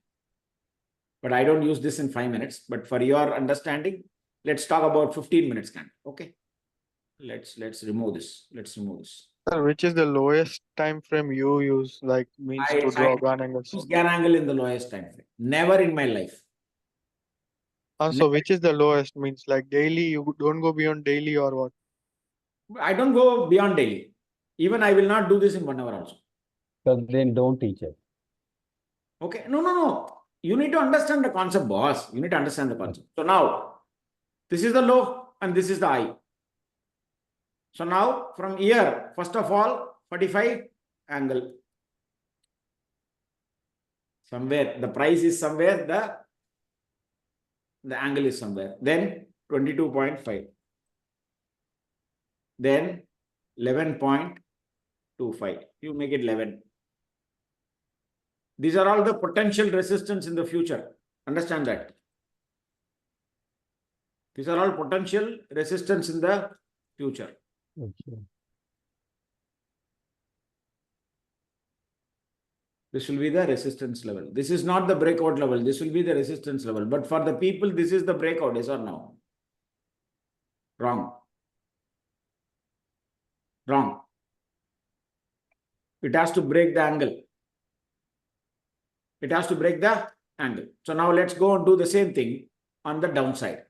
But I don't use this in 5 minutes. But for your understanding, let's talk about 15 minutes candle. Okay. Let's remove this. Sir, which is the lowest time frame you use, like means to draw GAN angles? Use GAN angle in the lowest time frame. Never in my life. So which is the lowest means like daily? You don't go beyond daily or what? I don't go beyond daily. Even I will not do this in 1 hour also. So then don't teach it. Okay. No. You need to understand the concept, boss. You need to understand the concept. So now, this is the low and this is the high. So now from here, first of all, 45 angle. Somewhere, the price is somewhere, the angle is somewhere. Then 22.5. Then 11.25. You make it 11. These are all the potential resistance in the future. Understand that. These are all potential resistance in the future. Okay. This will be the resistance level. This is not the breakout level. This will be the resistance level. But for the people, this is the breakout, yes or no? Wrong. Wrong. It has to break the angle. It has to break the angle. So now let's go and do the same thing on the downside.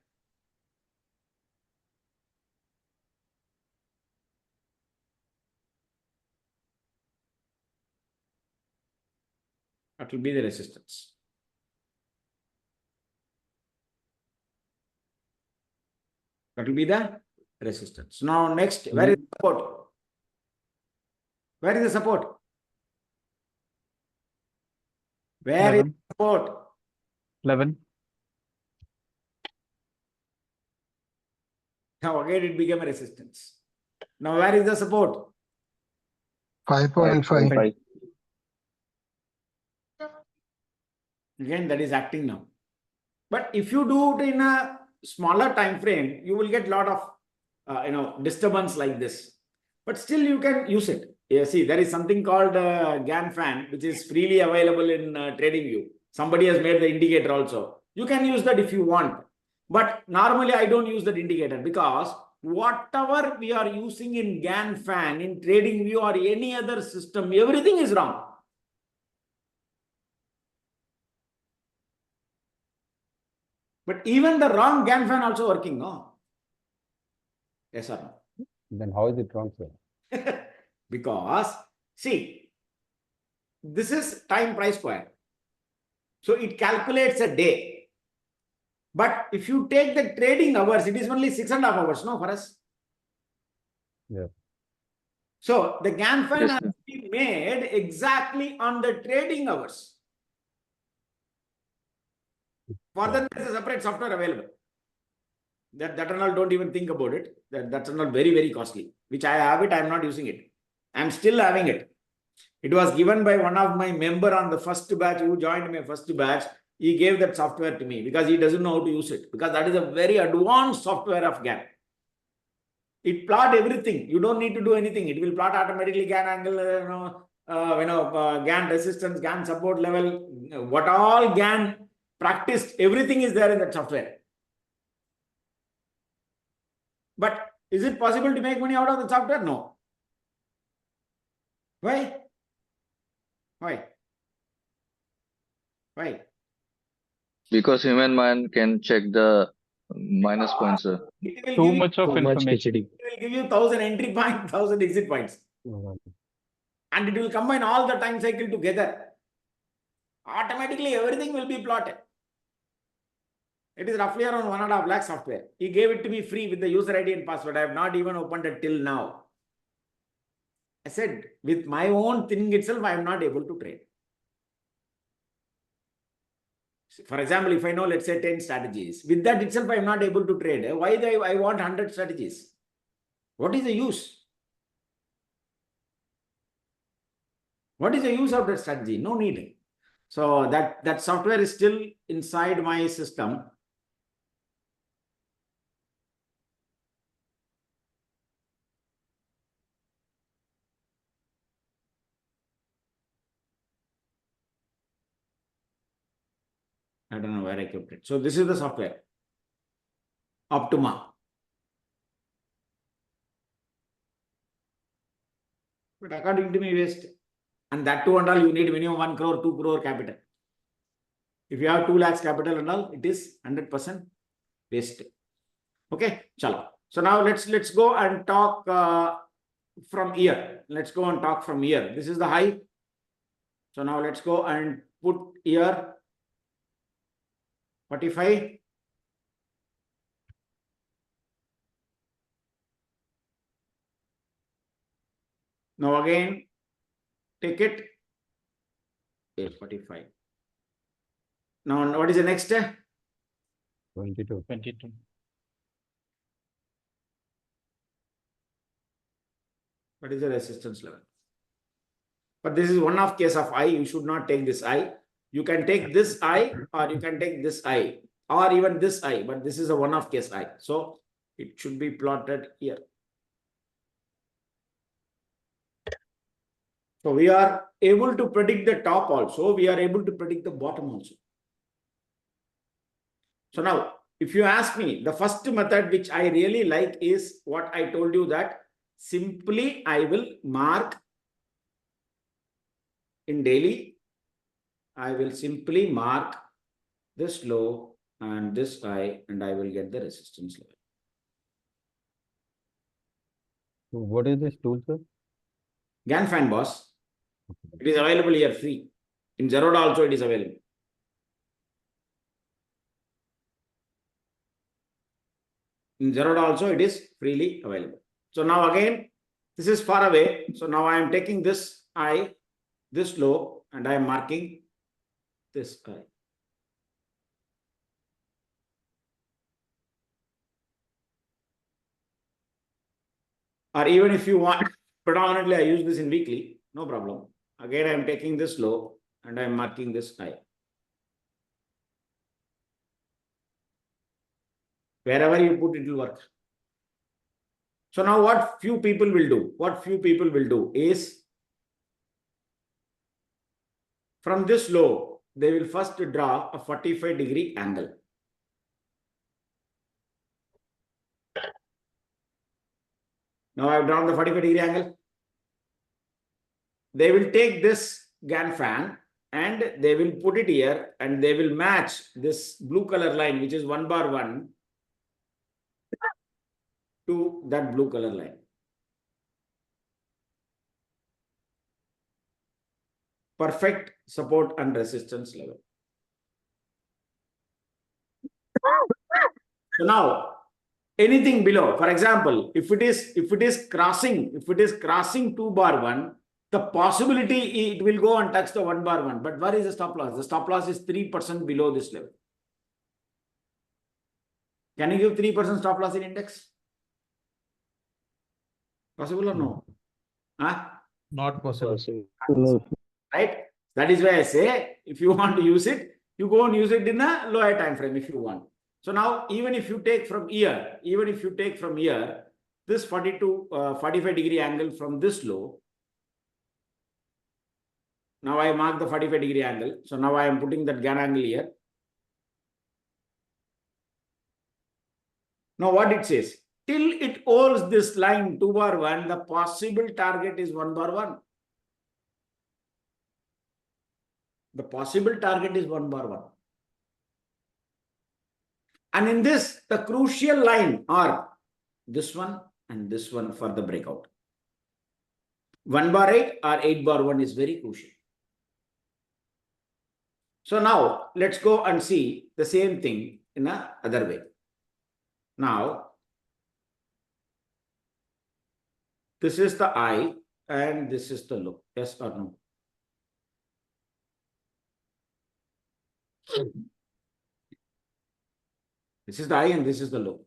That will be the resistance. That will be the resistance. Now next, where is the support? Where is the support? Where is 11. the support? 11. Now again it became a resistance. Now where is the support? 5.5. Again, that is acting now. But if you do it in a smaller time frame, you will get a lot of disturbance like this. But still, you can use it. Yeah, see, there is something called GAN fan, which is freely available in TradingView. Somebody has made the indicator also. You can use that if you want. But normally, I don't use that indicator because whatever we are using in GAN fan, in TradingView or any other system, everything is wrong. But even the wrong GAN fan also working, no? Yes or no? Then how is it wrong, sir? Because, see, this is time price square. So it calculates a day. But if you take the trading hours, it is only 6.5 hours, no, for us. Yeah. So the GAN fan Yes, has sir. been made exactly on the trading hours. For that, there is a separate software available. That and all, don't even think about it. That's not very, very costly. Which I have it, I am not using it. I am still having it. It was given by one of my member on the first batch who joined my first batch. He gave that software to me because he doesn't know how to use it. Because that is a very advanced software of GAN. It plot everything. You don't need to do anything. It will plot automatically GAN angle, GAN resistance, GAN support level, what all GAN practiced, everything is there in that software. But is it possible to make money out of the software? No. Why? Why? Why? Because human mind can check the minus points, sir. It will Too give you, much of Too much information. HD. it will give you 1,000 entry points, 1,000 exit points. And it will combine all the time cycle together. Automatically, everything will be plotted. It is roughly around 1.5 lakh software. He gave it to me free with the user ID and password. I have not even opened it till now. I said, with my own thing itself, I am not able to trade. For example, if I know, let's say 10 strategies, with that itself, I am not able to trade. Why I want 100 strategies? What is the use? What is the use of that strategy? No need. So that software is still inside my system. I don't know where I kept it. So this is the software. Optima. But according to me, waste. And that too and all, you need minimum 1 crore, 2 crore capital. If you have 2 lakhs capital and all, it is 100% waste. Okay, chalo. So now let's go and talk from here. Let's go and talk from here. This is the high. So now let's go and put here 45. Now again, take it. Okay, 45. Now what is the next? 22. 22. What is the resistance level? But this is one of case of I. You should not take this I. You can take this I, or you can take this I, or even this I, but this is a one-off case I. So it should be plotted here. So we are able to predict the top also. We are able to predict the bottom also. So now, if you ask me, the first method which I really like is what I told you, that simply I will mark in daily. I will simply mark this low and this high, and I will get the resistance level. So what is this tool, sir? GAN fan, boss. It is available here free. In Zerodha also it is available. In Zerodha also it is freely available. So now again, this is far away. So now I am taking this high, this low, and I am marking this high. Or even if you want, predominantly I use this in weekly, no problem. Again, I am taking this low and I am marking this high. Wherever you put, it will work. So now what few people will do is, from this low, they will first draw a 45-degree angle. Now I have drawn the 45-degree angle. They will take this GAN fan and they will put it here and they will match this blue color line, which is 1 bar 1, to that blue color line. Perfect support and resistance level. So now anything below, for example, if it is crossing 2 bar 1, the possibility it will go and touch the 1 bar 1. But where is the stop loss? The stop loss is 3% below this level. Can you give 3% stop loss in index? Possible or no? Huh? Not possible. Right? That is why I say, if you want to use it, you go and use it in a lower time frame if you want. So now, even if you take from here, this 45-degree angle from this low, now I mark the 45-degree angle. So now I am putting that GAN angle here. Now what it says, till it holds this line 2 bar 1, the possible target is 1 bar 1. The possible target is 1 bar 1. And in this, the crucial line are this one and this one for the breakout. 1 bar 8 or 8 bar 1 is very crucial. So now let's go and see the same thing in another way. Now, this is the high and this is the low. Yes or no? This is the high and this is the low.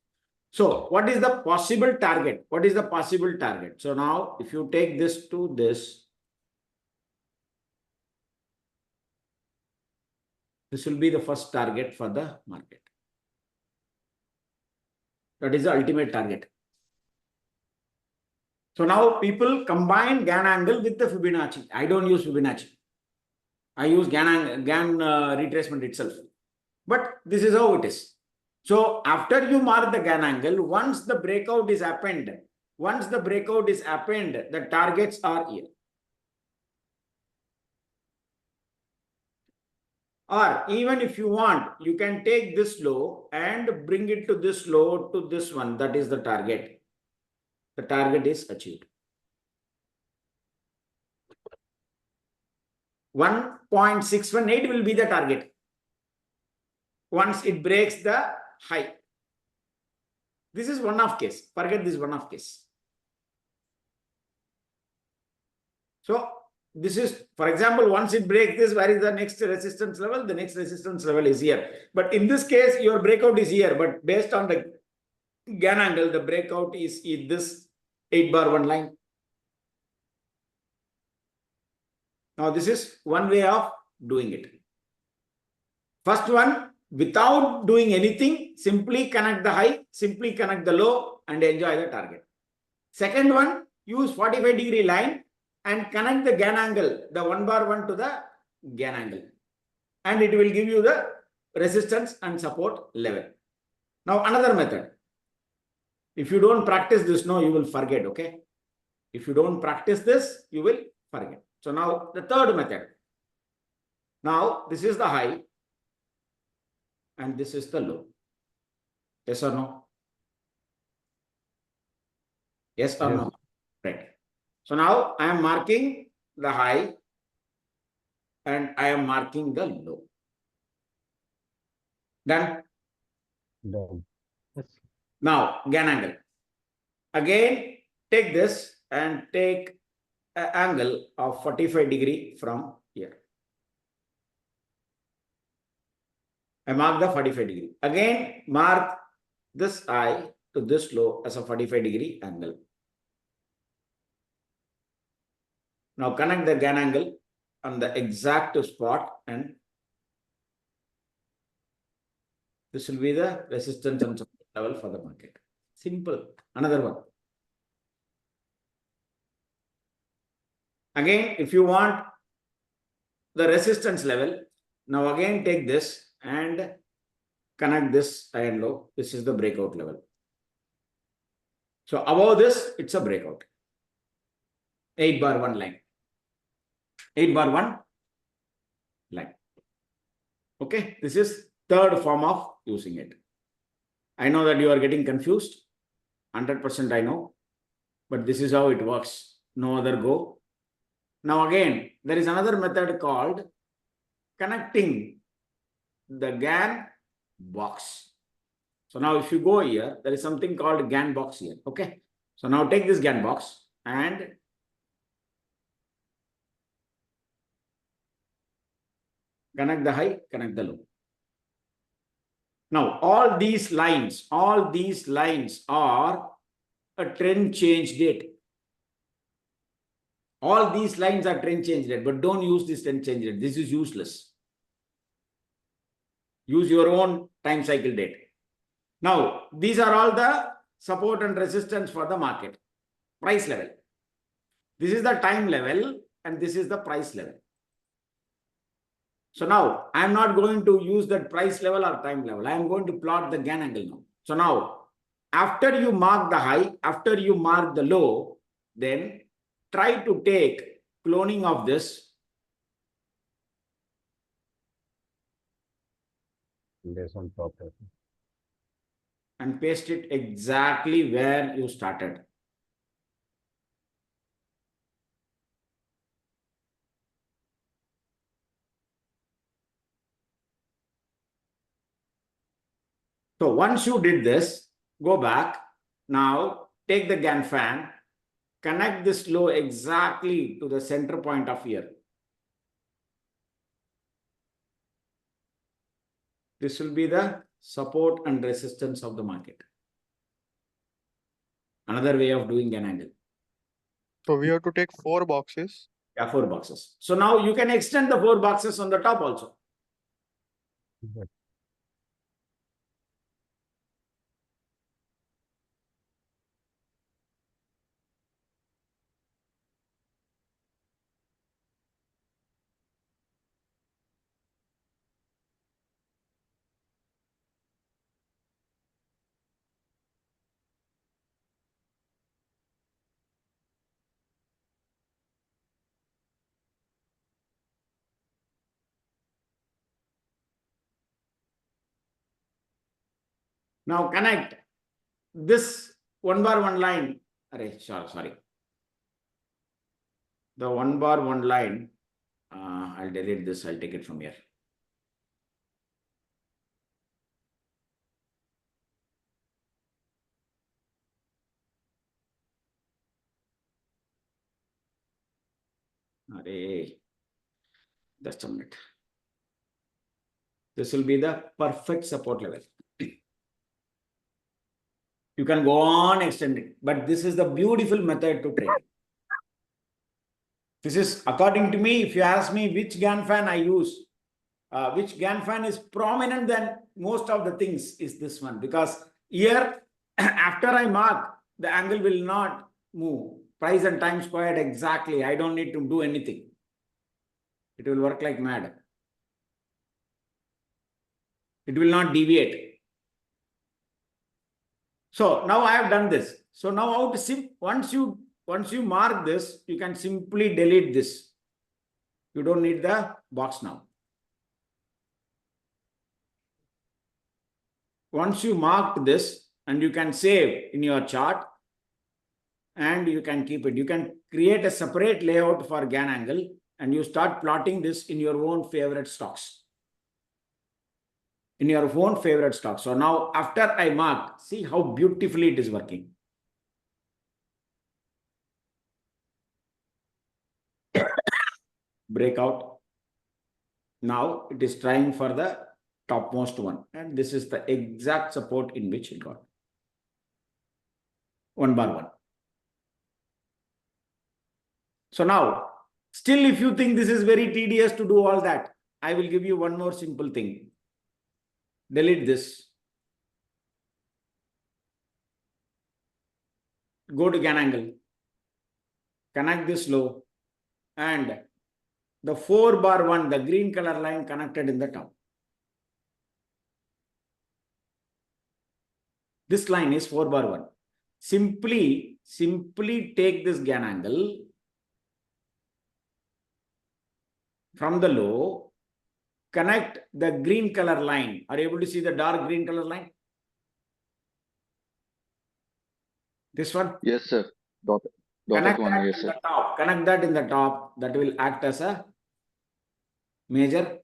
So what is the possible target? What is the possible target? So now if you take this to this, this will be the first target for the market. That is the ultimate target. So now people combine GAN angle with the Fibonacci. I don't use Fibonacci. I use GAN retracement itself. But this is how it is. So after you mark the GAN angle, once the breakout is happened, the targets are here. Or even if you want, you can take this low and bring it to this low to this one. That is the target. The target is achieved. 1.618 will be the target. Once it breaks the high. This is one-off case. Forget this one-off case. So this is, for example, once it breaks this, where is the next resistance level? The next resistance level is here. But in this case, your breakout is here. But based on the GAN angle, the breakout is in this 8 bar 1 line. Now, this is one way of doing it. First one, without doing anything, simply connect the high, simply connect the low and enjoy the target. Second one, use 45-degree line and connect the GAN angle, the 1 bar 1 to the GAN angle. And it will give you the resistance and support level. Now, another method. If you don't practice this, no, you will forget, okay? If you don't practice this, you will forget. So now, the third method. Now, this is the high and this is the low. Yes or no? Yes or no? Right. So now I am marking the high and I am marking the low. Done? Done. Yes. Now, GAN angle. Again, take this and take an angle of 45-degree from here. I mark the 45-degree. Again, mark this high to this low as a 45-degree angle. Now connect the GAN angle on the exact spot and this will be the resistance and support. level for the market. Simple. Another one. Again, if you want the resistance level, now again take this and connect this high and low. This is the breakout level. So above this, it's a breakout. 8 bar 1 line. 8 bar 1 line. Okay, this is third form of using it. I know that you are getting confused. 100% I know. But this is how it works. No other go. Now again, there is another method called connecting the GAN box. So now if you go here, there is something called GAN box here. Okay. So now take this GAN box and connect the high, connect the low. Now all these lines are a trend change date. All these lines are trend change date, but don't use this trend change date. This is useless. Use your own time cycle date. Now, these are all the support and resistance for the market. Price level. This is the time level and this is the price level. So now, I am not going to use that price level or time level. I am going to plot the GAN angle now. So now, after you mark the high, after you mark the low, then try to take cloning of this. Based on top. And paste it exactly where you started. So once you did this, go back. Now take the GAN fan, connect this low exactly to the center point of here. This will be the support and resistance of the market. Another way of doing an angle. So we have to take 4 boxes. Yeah, 4 boxes. So now you can extend the 4 boxes on the top also. Now connect this 1 bar 1 line. Sorry. The 1 bar 1 line. I'll delete this. I'll take it from here. Just a minute. This will be the perfect support level. You can go on extending, but this is the beautiful method to trade. This is, according to me, if you ask me which GAN fan I use, which GAN fan is prominent than most of the things is this one, because here, after I mark, the angle will not move. Price and time squared exactly. I don't need to do anything. It will work like mad. It will not deviate. So now I have done this. So now how to once you mark this, you can simply delete this. You don't need the box now. Once you marked this, and you can save in your chart, and you can keep it. You can create a separate layout for GAN angle, and you start plotting this in your own favorite stocks. In your own favorite stock. So now after I marked, see how beautifully it is working. Breakout. Now it is trying for the topmost one. And this is the exact support in which it got. 1 bar 1. So now, still if you think this is very tedious to do all that, I will give you one more simple thing. Delete this. go to Gann angle, connect this low, and the 4 bar 1, the green color line connected in the top. This line is 4 bar 1. Simply take this Gann angle from the low, connect the green color line. Are you able to see the dark green color line? This one? Yes, sir. Dotted Connect one. that Yes, in sir. the top. Connect that in the top. That will act as a major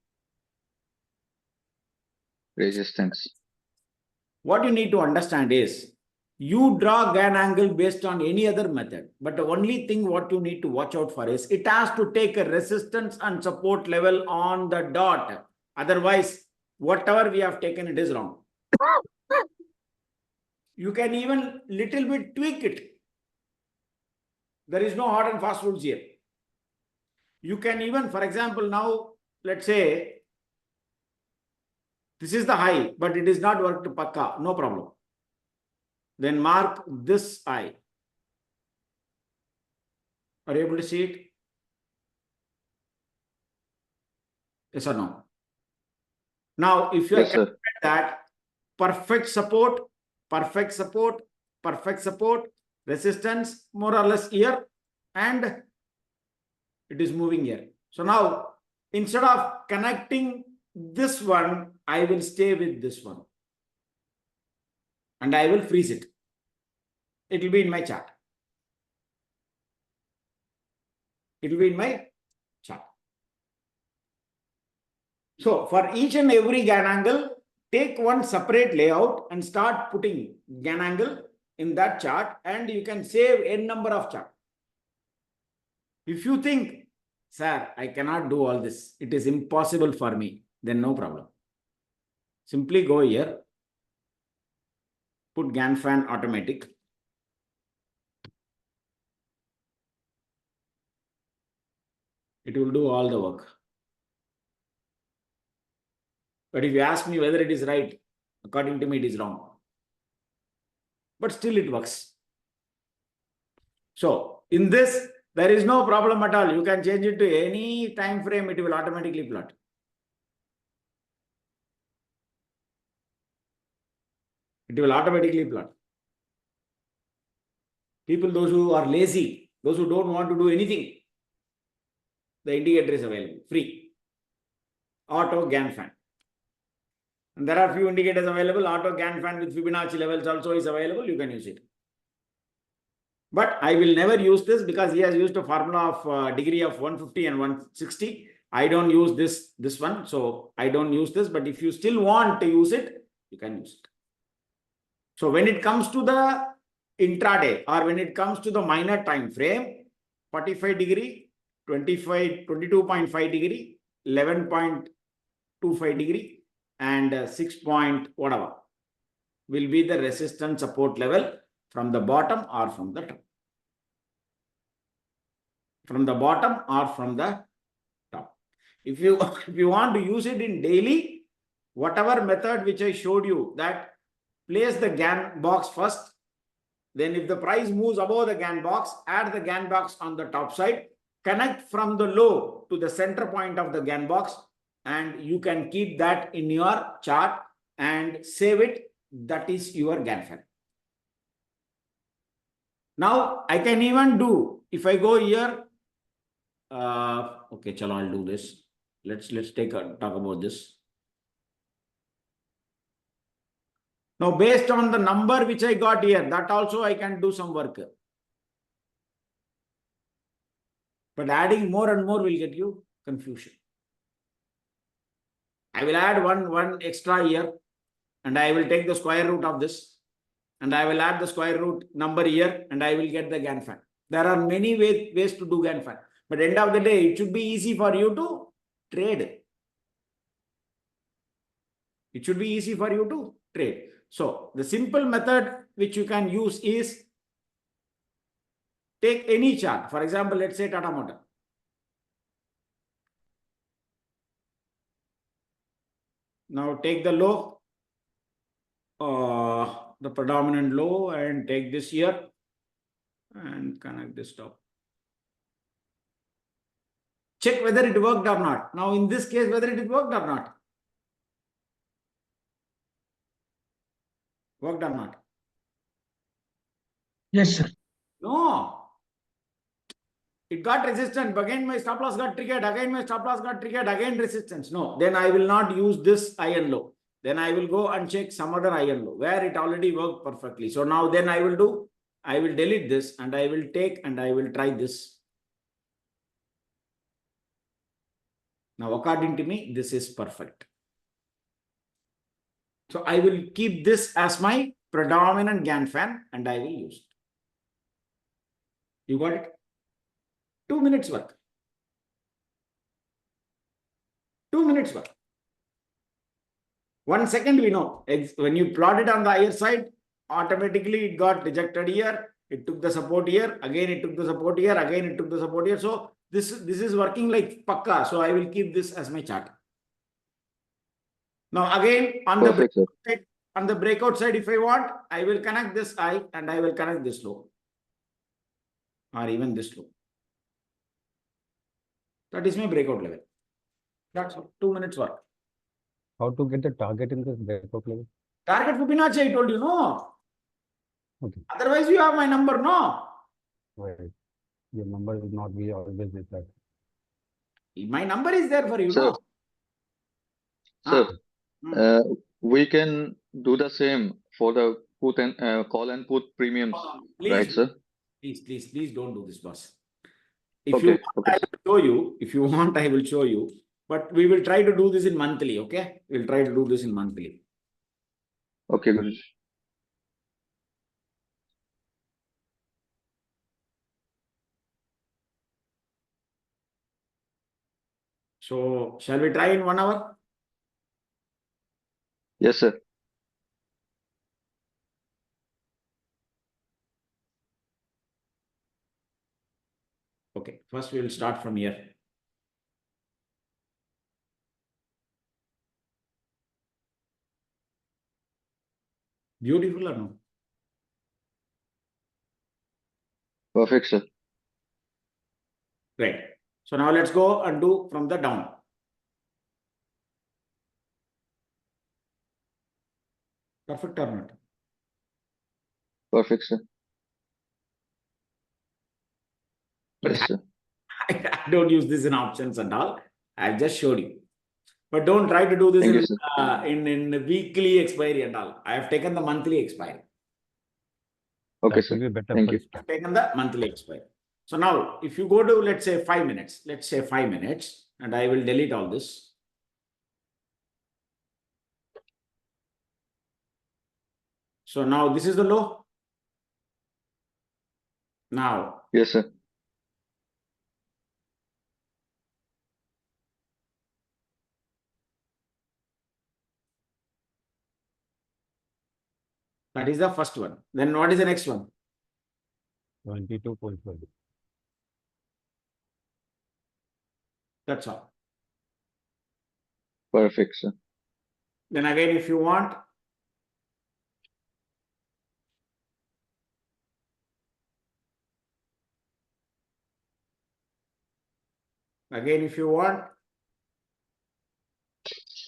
Resistance. What you need to understand is, you draw Gann angle based on any other method, but the only thing what you need to watch out for is, it has to take a resistance and support level on the dot. Otherwise, whatever we have taken, it is wrong. You can even little bit tweak it. There is no hard and fast rules here. You can even, for example, now, let's say, this is the high, but it is not worked to pakka, no problem. Then mark this eye. Are you able to see it? Yes or no? Now, if you Yes, are sir. that perfect support, perfect support, perfect support, resistance more or less here, and it is moving here. So now, instead of connecting this one, I will stay with this one. And I will freeze it. It will be in my chart. It will be in my chart. So for each and every Gann angle, take one separate layout and start putting Gann angle in that chart, and you can save n number of charts. If you think, sir, I cannot do all this, it is impossible for me, then no problem. Simply go here, put Gann fan automatic. It will do all the work. But if you ask me whether it is right, according to me, it is wrong. But still it works. So in this, there is no problem at all. You can change it to any time frame, it will automatically plot. It will automatically plot. People, those who are lazy, those who don't want to do anything, the indicator is available, free. Auto Gann fan. And there are few indicators available. Auto Gann fan with Fibonacci levels also is available. You can use it. But I will never use this because he has used a formula of degree of 150 and 160. I don't use this one. So I don't use this. But if you still want to use it, you can use it. So when it comes to the intraday, or when it comes to the minor time frame, 45 degree, 22.5 degree, 11.25 degree, and 6 point whatever will be the resistance support level from the bottom or from the top. From the bottom or from the top. If you want to use it in daily, whatever method which I showed you, that place the Gann box first. Then if the price moves above the Gann box, add the Gann box on the top side, connect from the low to the center point of the Gann box, and you can keep that in your chart and save it. That is your Gann fan. Now I can even do, if I go here, okay, chalo, I'll do this. Let's talk about this. Now, based on the number which I got here, that also I can do some work. But adding more and more will get you confusion. I will add one extra here, and I will take the square root of this, and I will add the square root number here, and I will get the Gann fan. There are many ways to do Gann fan. But end of the day, it should be easy for you to trade. It should be easy for you to trade. So the simple method which you can use is, take any chart. For example, let's say Tata Motor. Now take the low, the predominant low, and take this here. and connect this top. Check whether it worked or not. Now, in this case, whether it worked or not. Worked or not? Yes, sir. No. It got resistance. Again, my stop loss got triggered. Again, my stop loss got triggered. Again, resistance. No. Then I will not use this high and low. Then I will go and check some other high and low where it already worked perfectly. So now then I will delete this and I will take and I will try this. Now, according to me, this is perfect. So I will keep this as my predominant Gann fan and I will use it. You got it? 2 minutes work. 2 minutes work. 1 second we know. When you plot it on the higher side, automatically it got rejected here. It took the support here. Again, it took the support here. Again, it took the support here. So this is working like pakka. So I will keep this as my chart. Now again, on the breakout side, if I want, I will connect this high and I will connect this low. Or even this low. That is my breakout level. That's all. 2 minutes work. How to get the target in this breakout level? Target Fibonacci, I told you, no. Okay. Otherwise, you have my number, no. Right. Your number will not be always with that. My number is there for you, Sir, no. sir, we can do the same for the put and call and put premiums, Please, right, sir? Please don't do this, boss. If Okay, you want, okay, I will show you. If you want, I will show you. But we will try to do this in monthly, okay? We'll try to do this in monthly. okay, good. So, shall we try in 1 hour? Yes, sir. Okay, first we will start from here. Beautiful or no? Perfect, sir. Great. So now let's go and do from the down. Perfect or not? Perfect, sir. But Yes, sir. I don't use this in options and all. I've just showed you. But don't try to do this Thank you, sir. in weekly expiry and all. I have taken the monthly expiry. Okay, That will sir. be better Thank for you. start. I've taken the monthly expiry. So now, if you go to, let's say 5 minutes, and I will delete all this. So now this is the low. Now, Yes, sir. that is the first one. Then what is the next one? 22.5. That's all. Perfect, sir. Then again, if you want,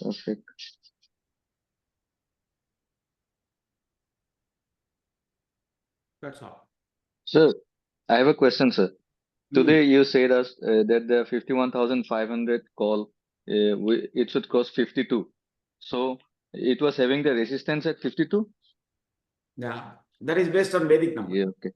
Perfect. that's all. Sir, I have a question, sir. Hmm. Today you said us that the 51,500 call, it should cost 52. So it was having the resistance at 52? Yeah, that is based on Vedic number. Yeah, okay.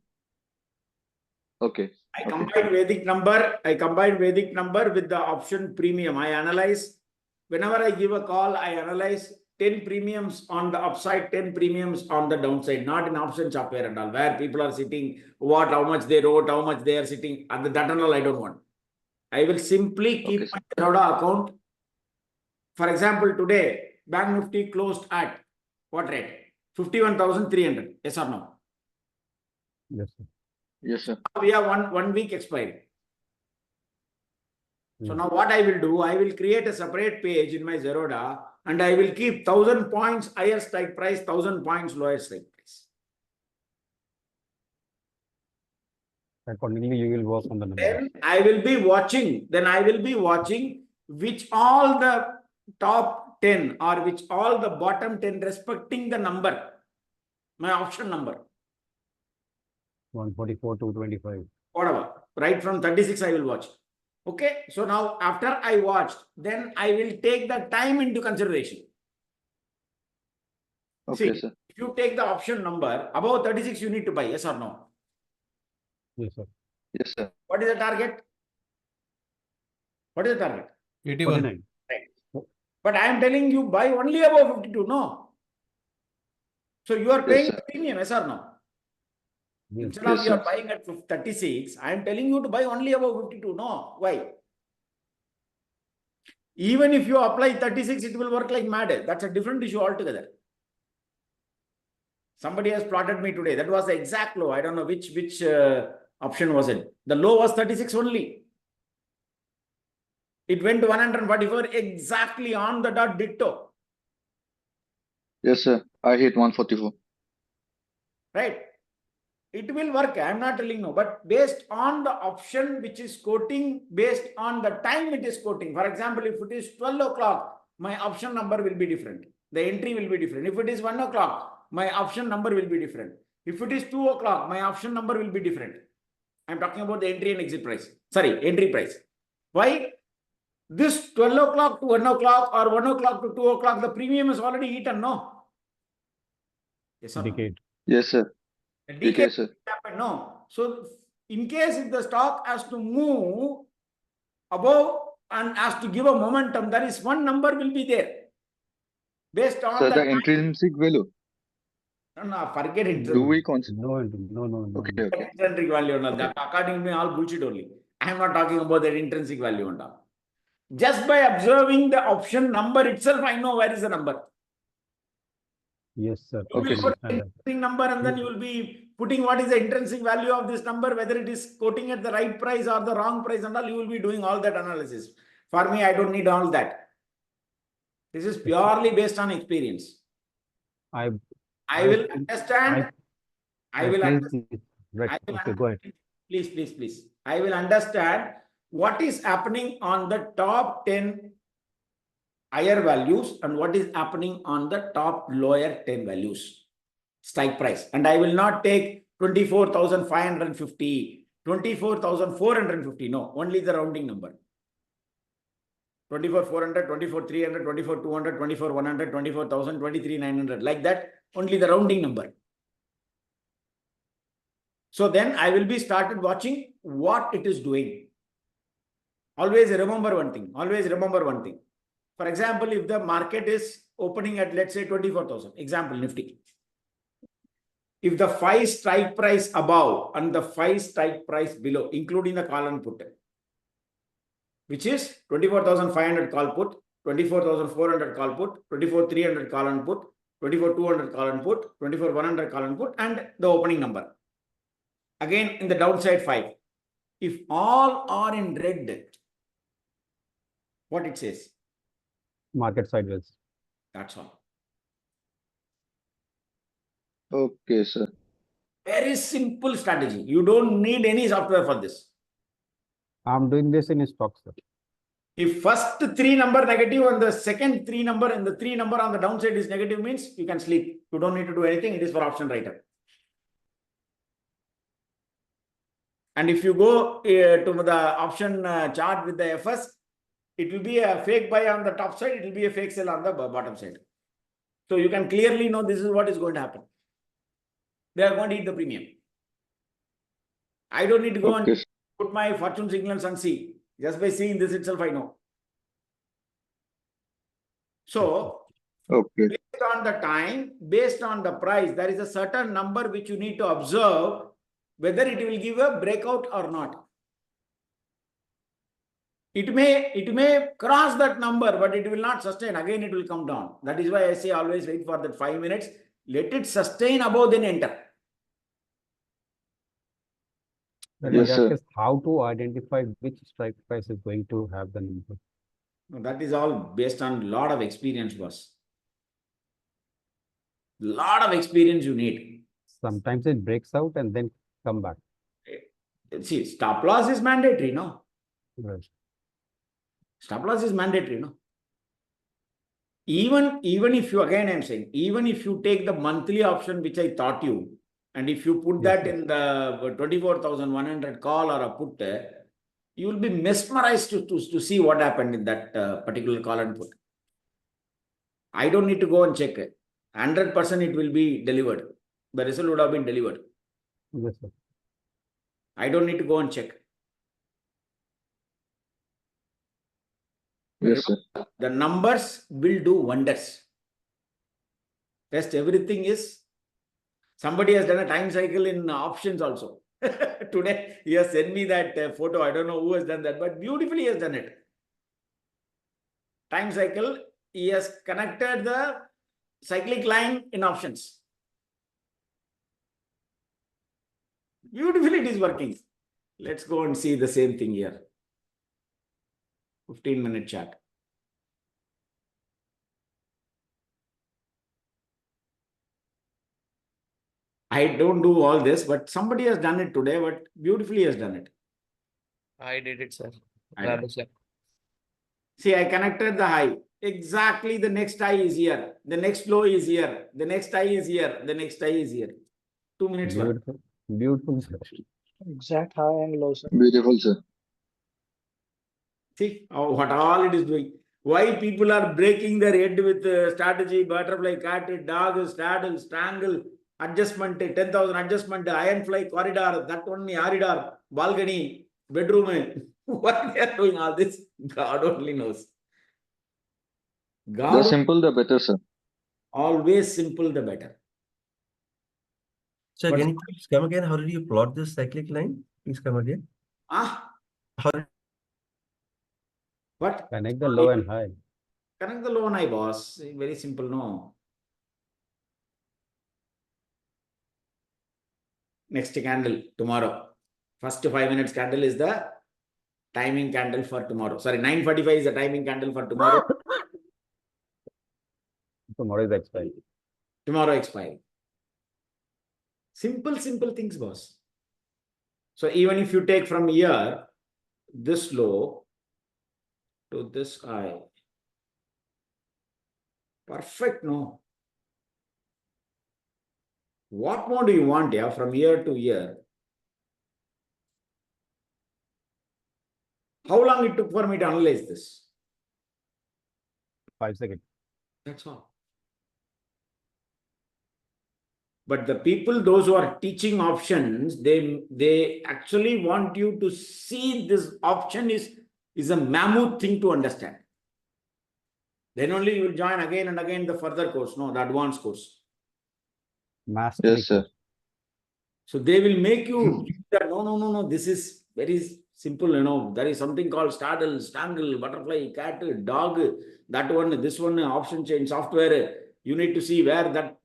Okay. I Okay. combine Vedic number with the option premium. I analyze, whenever I give a call, I analyze 10 premiums on the upside, 10 premiums on the downside, not in option software and all, where people are sitting, how much they wrote, how much they are sitting, and that and all I don't want. I will simply keep Okay, sir. my Zerodha account. For example, today, Bank Nifty closed at what rate? 51,300. Yes or no? Yes, sir. Yes, sir. We have one week expiry. So Yes. now what I will do, I will create a separate page in my Zerodha and I will keep 1,000 points higher strike price, 1,000 points lower strike price. Accordingly, you will work on the number. Then I will be watching. Then I will be watching which all the top 10 or which all the bottom 10 respecting the number, my option number. 144, 225. Whatever. Right from 36, I will watch. Okay. So now after I watched, then I will take the time into consideration. Okay, See, sir. if you take the option number above 36, you need to buy, yes or no? Yes, sir. Yes, sir. What is the target? What is the target? 81. 49. Right. But I am telling you buy only above 52, no? So you are Yes, paying sir. the premium, yes or no? Yes. Instead of Yes, you are sir. buying at 36, I am telling you to buy only above 52, no? Why? Even if you apply 36, it will work like mad. That's a different issue altogether. Somebody has plotted me today. That was the exact low. I don't know which option was it. The low was 36 only. It went to 144 exactly on the dot ditto. Yes, sir. I hit 144. Right? It will work. I'm not telling no, but based on the option which is quoting, based on the time it is quoting. For example, if it is 12 o'clock, my option number will be different. The entry will be different. If it is 1 o'clock, my option number will be different. If it is 2 o'clock, my option number will be different. I'm talking about the entry and exit price. Sorry, entry price. Why? This 12 o'clock to 1 o'clock or 1 o'clock to 2 o'clock, the premium is already eaten, no? Yes or no? Decade. Yes, sir. The Okay, decay sir. happened, no. So in case if the stock has to move above and has to give a momentum, there is one number will be there. Based on Sir, the the time. intrinsic value. No, forget it. Do we consider? No. Okay, okay. Intrinsic value, no. That according to me, all bullshit only. I am not talking about the intrinsic value and all. Just by observing the option number itself, I know where is the number. Yes, sir. You Okay, will sir. put the intrinsic number and then you will be putting what is the intrinsic value of this number, whether it is quoting at the right price or the wrong price and all, you will be doing all that analysis. For me, I don't need all that. This is purely based on experience. I will understand. I will understand. Right. Okay, go ahead. Please. I will understand what is happening on the top 10 higher values and what is happening on the top lower 10 values. Strike price. And I will not take 24,550, 24,450. No, only the rounding number. 24,400, 24,300, 24,200, 24,100, 24,000, 23,900. Like that, only the rounding number. So then I will be started watching what it is doing. Always remember one thing. For example, if the market is opening at, let's say, 24,000, example, Nifty. If the 5 strike price above and the 5 strike price below, including the call and put, which is 24,500 call put, 24,400 call put, 24,300 call and put, 24,200 call and put, 24,100 call and put, and the opening number. Again, in the downside 5. If all are in red, what it says? Market sideways. That's all. Okay, sir. Very simple strategy. You don't need any software for this. I'm doing this in stocks, sir. If first 3 number negative and the second 3 number and the 3 number on the downside is negative, means you can sleep. You don't need to do anything. It is for option writer. And if you go to the option chart with the FS, it will be a fake buy on the top side. It will be a fake sell on the bottom side. So you can clearly know this is what is going to happen. They are going to eat the premium. I don't need to go and put my fortune signals and see. Just by seeing this itself, I know. So, based on the time, based on the price, there is a certain number which you need to observe whether it will give a breakout or not. It may cross that number, but it will not sustain. Again, it will come down. That is why I say always wait for that 5 minutes. Let it sustain above, then enter. Yes, sir. How to identify which strike price is going to have the number? That is all based on a lot of experience, boss. Lot of experience you need. Sometimes it breaks out and then come back. See, stop loss is mandatory, no? Right. Stop loss is mandatory, no? Even if you, again I'm saying, even if you take the monthly option which I taught you, and if you put Yes, that in the 24,100 call or a put, you will be mesmerized to see what happened in that particular call and put. I don't need to go and check it. 100% it will be delivered. The result would have been delivered. Yes, sir. I don't need to go and check. Yes, sir. The numbers will do wonders. Rest everything is, somebody has done a time cycle in options also. Today, he has sent me that photo. I don't know who has done that, but beautifully he has done it. Time cycle, he has connected the cyclic line in options. Beautifully it is working. Let's go and see the same thing here. 15-minute chart. I don't do all this, but somebody has done it today, but beautifully has done it. I did it, sir. I Radha, did. sir. See, I connected the high. Exactly the next high is here. The next low is here. The next high is here. The next high is here. 2 minutes work. Beautiful. Beautiful, sir. Exact high and low, sir. Beautiful, sir. See what all it is doing. Why people are breaking their head with strategy, butterfly, cat, dog, straddle, strangle, adjustment, 10,000 adjustment, iron fly, corridor, that one, corridor, balcony, bedroom. Why they are doing all this? God only knows. The God, simple, the better, sir. always simple, the better. Sir, But- can you please come again? How did you plot this cyclic line? Please come again. How did What? Connect the low and high. Connect the low and high, boss. Very simple, no. Next candle tomorrow. First 5 minutes candle is the timing candle for tomorrow. Sorry, 9:45 is the timing candle for tomorrow. Tomorrow is expiry. Tomorrow expiry. Simple things, boss. So even if you take from here, this low to this high, perfect, no? What more do you want, yeah, from year to year? How long it took for me to analyze this? 5 seconds. That's all. But the people, those who are teaching options, they actually want you to see this option is a mammoth thing to understand. Then only you will join again and again the further course, no, the advanced course. Mastery. Yes, sir. So they will make you that no, this is very simple, you know. There is something called straddle, strangle, butterfly, cat, dog, that one, this one, option chain software. You need to see where that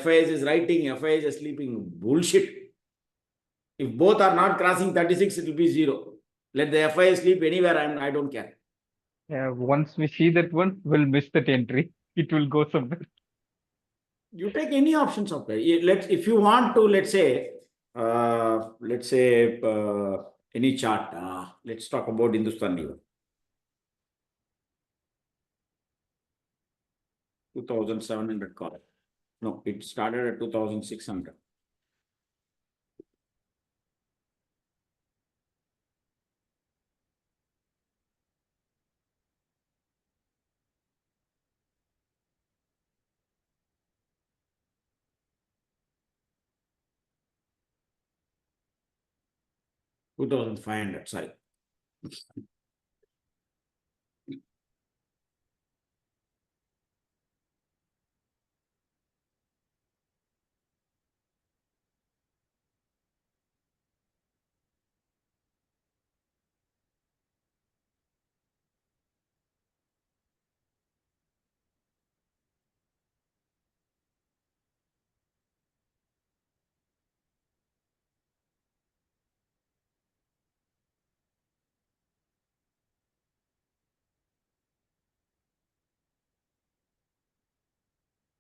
FIS is writing, FIS is sleeping. Bullshit. If both are not crossing 36, it will be 0. Let the FIS sleep anywhere, I don't care. Yeah, once we see that one, we'll miss that entry. It will go somewhere. You take any option software. If you want to, let's say any chart. Let's talk about Hindustan Lever. 2,700 call. No, it started at 2,600. $2,500, sorry.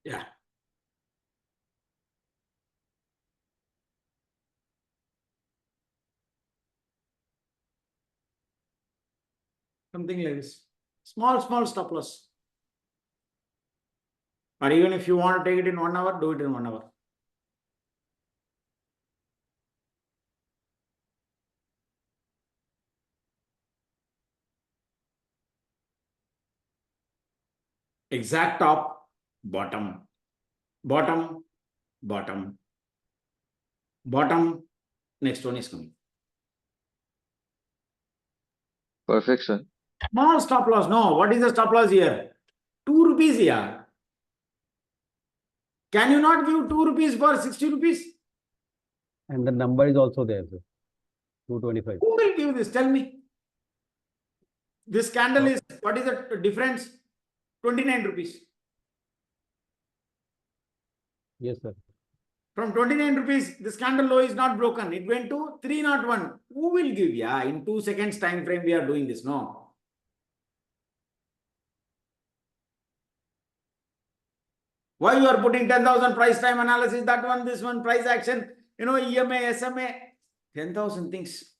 Yeah. Something like this. Small stop loss. Or even if you want to take it in 1 hour, do it in 1 hour. Exact top, bottom, bottom, bottom, bottom. Next one is coming. Perfect, sir. Small stop loss. No, what is the stop loss here? 2 rupees here. Can you not give 2 rupees for 60 rupees? And the number is also there, sir. 225. Who will give this? Tell me. This candle is, what is the difference? 29 rupees. Yes, sir. From 29 rupees, this candle low is not broken. It went to 301. Who will give? Yeah, in 2 seconds time frame, we are doing this. No. Why you are putting 10,000 price time analysis, that one, this one, price action, EMA, SMA, 10,000 things.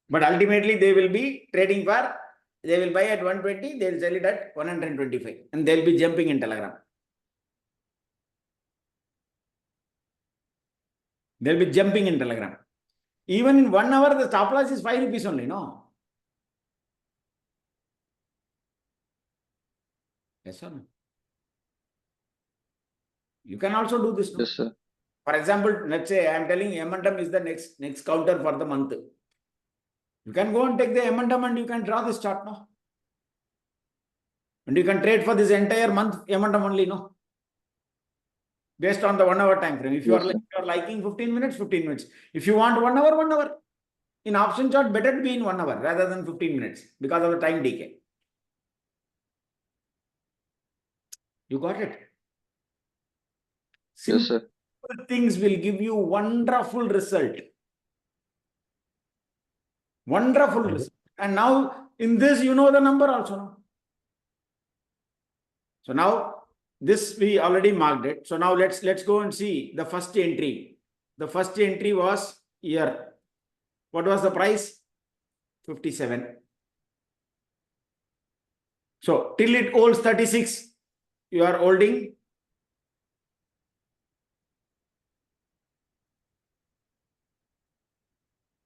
But ultimately, they will be trading for, they will buy at 120, they will sell it at 125. And they will be jumping in Telegram. They will be jumping in Telegram. Even in 1 hour, the stop loss is 5 rupees only, no? Yes or no? You can also do this. No? Yes, sir. For example, let's say I am telling M&M is the next counter for the month. You can go and take the M&M and you can draw this chart now. And you can trade for this entire month M&M only, no? Based on the 1 hour time frame. If you Yes, are liking 15 minutes, 15 minutes. If you want 1 hour, 1 hour. In option chart, better to be in 1 hour rather than 15 minutes because of the time decay. You got it? Yes, sir. Simple things will give you wonderful result. Wonderful result. And now in this, you know the number also. No? So now this we already marked it. So now let's go and see the first entry. The first entry was here. What was the price? 57. So till it holds 36, you are holding.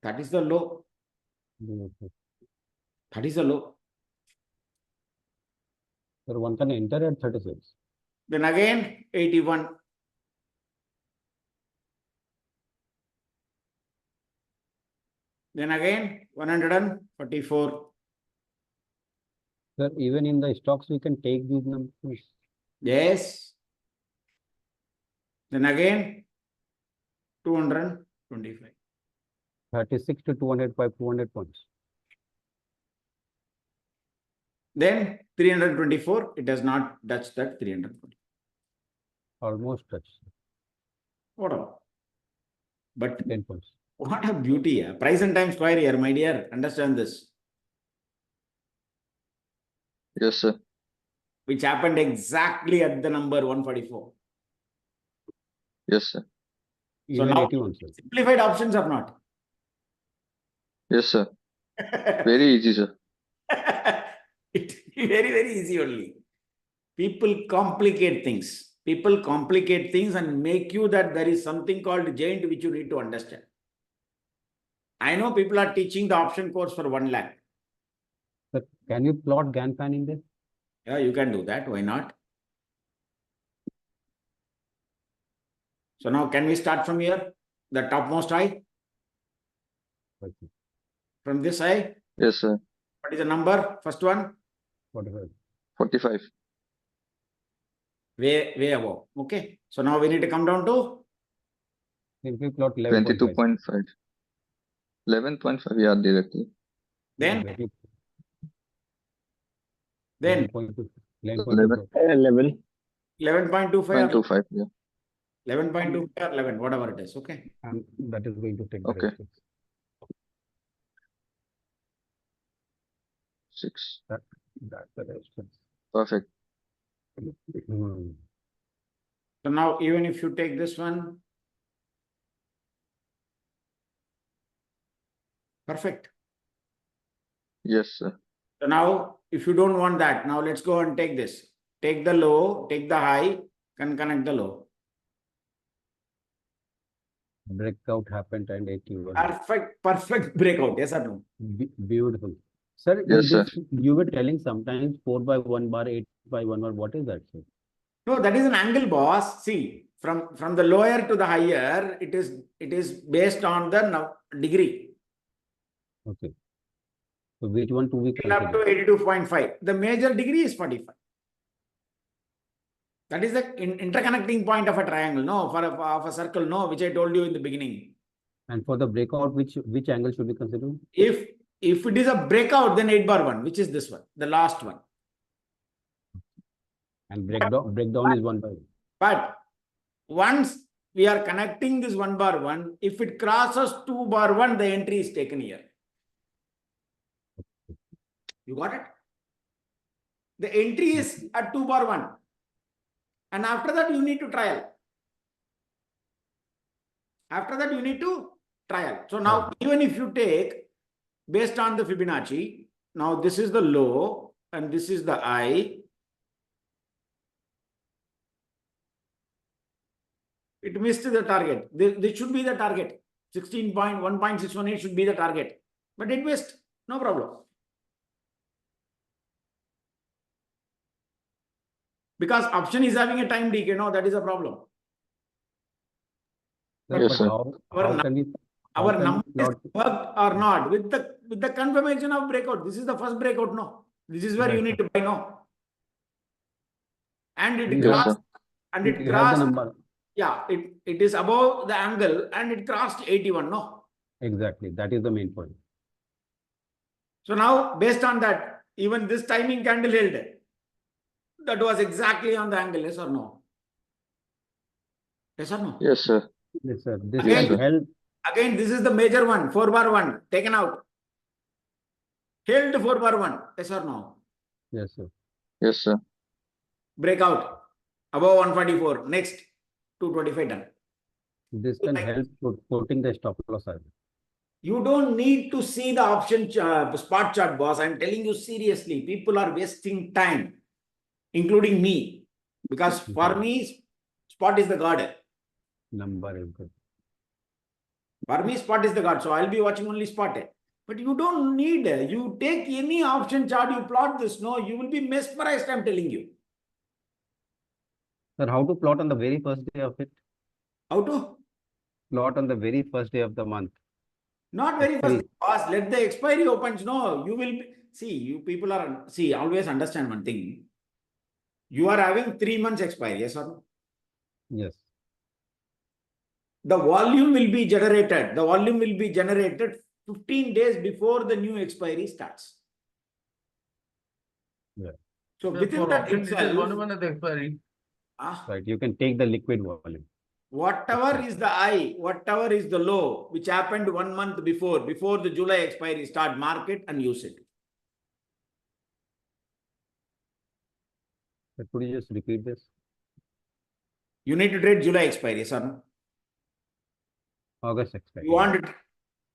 That is the low. That is the low. Sir, one can enter at 36. Then again 81. Then again 144. Sir, even in the stocks, we can take these numbers. Yes. Then again 225. 36 to 205, 200 points. Then 324, it does not touch that 320. Almost touch. Whatever. But 10 points. what a beauty. Yeah. Price and time square here, my dear. Understand this. Yes, sir. Which happened exactly at the number 144. Yes, sir. So Even now 81, sir. simplified options are not. Yes, sir. Very easy, sir. It's very, very easy only. People complicate things. People complicate things and make you that there is something called giant which you need to understand. I know people are teaching the option course for 1 lakh. Sir, can you plot Ganpan in this? Yeah, you can do that. Why not? So now can we start from here? The topmost high? Okay. From this high? Yes, sir. What is the number? First one? 45. 45. Way above. Okay. So now we need to come down to Simply plot 11.5. 22.5. 11.5, yeah, directly. then 11.2. 11. 11. 11.25 or 0.25, yeah. 11.25 or 11, whatever it is. Okay. And that is going to take Okay. the resistance. 6. That's the resistance. Perfect. So now even if you take this one, perfect. Yes, sir. So now, if you don't want that, now let's go and take this. Take the low, take the high, and connect the low. Breakout happened and 81. Perfect breakout. Yes or no? Beautiful. Sir, in Yes, sir. this, you were telling sometimes 4 by 1 bar, 8 by 1 bar. What is that, sir? No, that is an angle, boss. See, from the lower to the higher, it is based on the degree. Okay. So which one to be Up to considered? 82.5. The major degree is 45. That is the interconnecting point of a triangle, no, of a circle, no, which I told you in the beginning. And for the breakout, which angle should be considered? If it is a breakout, then 8 bar 1, which is this one, the last one. And breakdown is 1 by 1. But once we are connecting this 1 bar 1, if it crosses 2 bar 1, the entry is taken here. You got it? The entry is at 2 bar 1. And after that, you need to trial. After that, you need to trial. So now, even if you take, based on the Fibonacci, now this is the low and this is the high. It missed the target. This should be the target. 1.618 should be the target. But it missed. No problem. Because option is having a time decay. No, that is a problem. Yes, sir. Our number is worked or not with the confirmation of breakout. This is the first breakout. No, this is where you need to buy. No, and it crossed. And it crossed. Yeah, it is above the angle and it crossed 81. No, exactly. That is the main point. So now, based on that, even this timing candle held. That was exactly on the angle. Yes or no? Yes or no? Yes, sir. Yes, sir. This Again, can help. Again, this is the major one, 4 bar 1, taken out. Held 4 bar 1, yes or no? Yes, sir. Yes, sir. Breakout, above 144, next, 225 done. This can help putting the stop loss. You don't need to see the option spot chart, boss. I'm telling you seriously, people are wasting time, including me, because for me, spot is the god. Number is good. For me, spot is the god. So I'll be watching only spot. But you don't need, you take any option chart, you plot this. No, you will be mesmerized, I'm telling you. Sir, how to plot on the very first day of it? How to? Plot on the very first day of the month. Not very first, boss. Let the expiry opens. No, you will be, see, you people are, see, always understand one thing. You are having 3 months expiry, yes or no? Yes. The volume will be generated. The volume will be generated 15 days before the new expiry starts. Yeah. So within that itself, the expiry. Right. You can take the liquid volume. Whatever is the high, whatever is the low, which happened 1 month before the July expiry, start market and use it. But could you just repeat this? You need to trade July expiry, yes or no? August expiry. You want it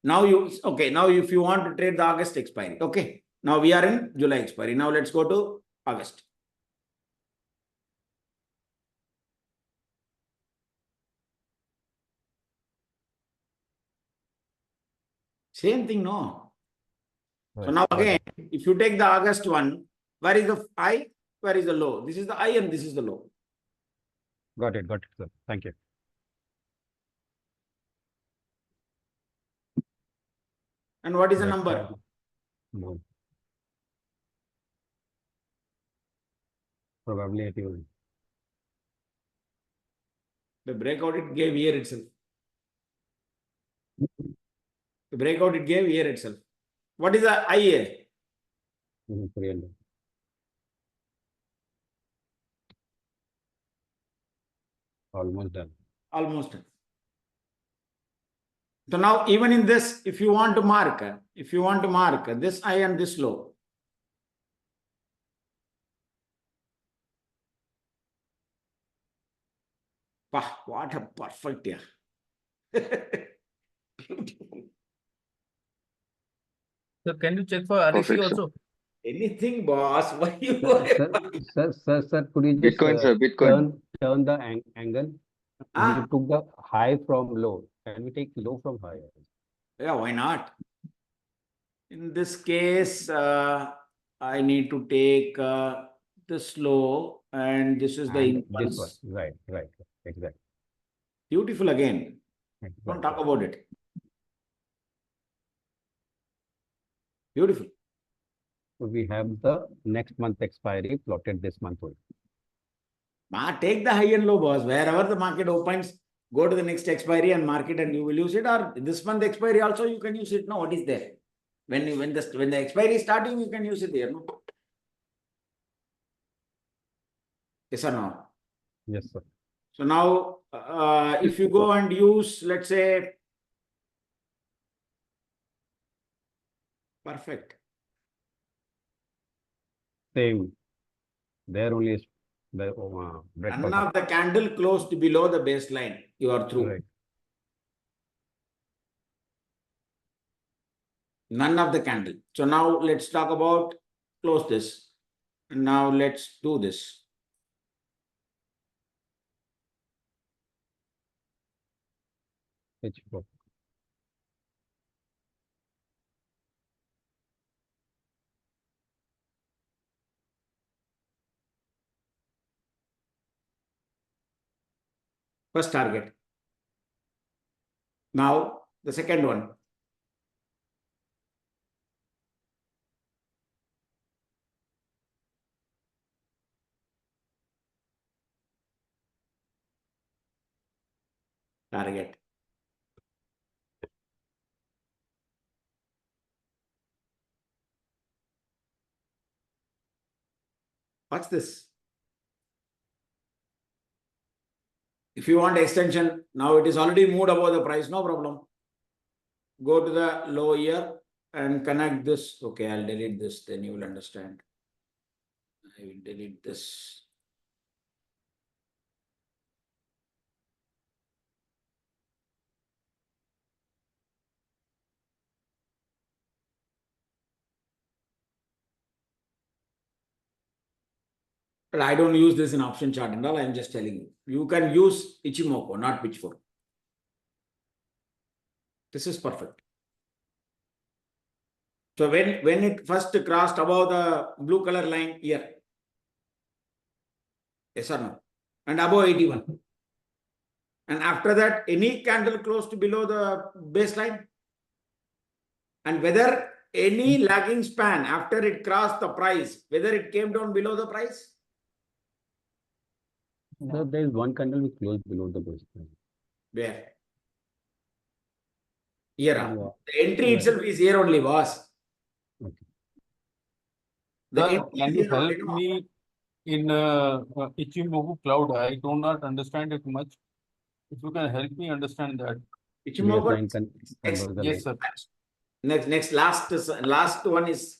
now? Now if you want to trade the August expiry, okay. Now we are in July expiry. Now let's go to August. Same thing, no? Right. So now again, if you take the August one, where is the high? Where is the low? This is the high and this is the low. Got it, sir. Thank you. And what is the number? No. Probably 81. The breakout it gave here itself. The breakout it gave here itself. What is the IA? 300. Almost done. Almost done. So now even in this, if you want to mark this high and this low. Wow, what a perfect year. Beautiful. So can you check for RSC Perfect, sir. also? Anything, boss. Why you Sir, could you just Bitcoin, sir. Bitcoin. turn the angle? You took the high from low. Can we take low from high? Yeah, why not? In this case, I need to take this low, and this is the And impulse. this one, right, exactly. Beautiful again. Don't talk about it. Beautiful. So we have the next month expiry plotted this month only. Take the high and low, boss. Wherever the market opens, go to the next expiry and mark it, and you will use it. Or this month expiry also, you can use it. No, what is there? When the expiry is starting, you can use it there. No? Yes or no? Yes, sir. So now, if you go and use, let's say, perfect. Same. There only is the None of the candle closed below the baseline. You are through. Right. None of the candle. So now let's talk about close this. Now let's do this. First target. Now the second one. Target. What's this? If you want extension, now it is already moved above the price, no problem. Go to the low here and connect this. Okay, I'll delete this, then you will understand. I will delete this. But I don't use this in option chart and all. I'm just telling you. You can use Ichimoku, not pitchfork. This is perfect. So when it first crossed above the blue color line here, yes or no? And above 81. And after that, any candle closed below the baseline? And whether any lagging span after it crossed the price, whether it came down below the price? So there is one candle which closed below the baseline. Where? Here. The entry itself is here only, boss. Okay. The Can you help me in Ichimoku cloud? I do not understand it much. If you can help me understand that. Ichimoku. Yes, sir. Next, last one is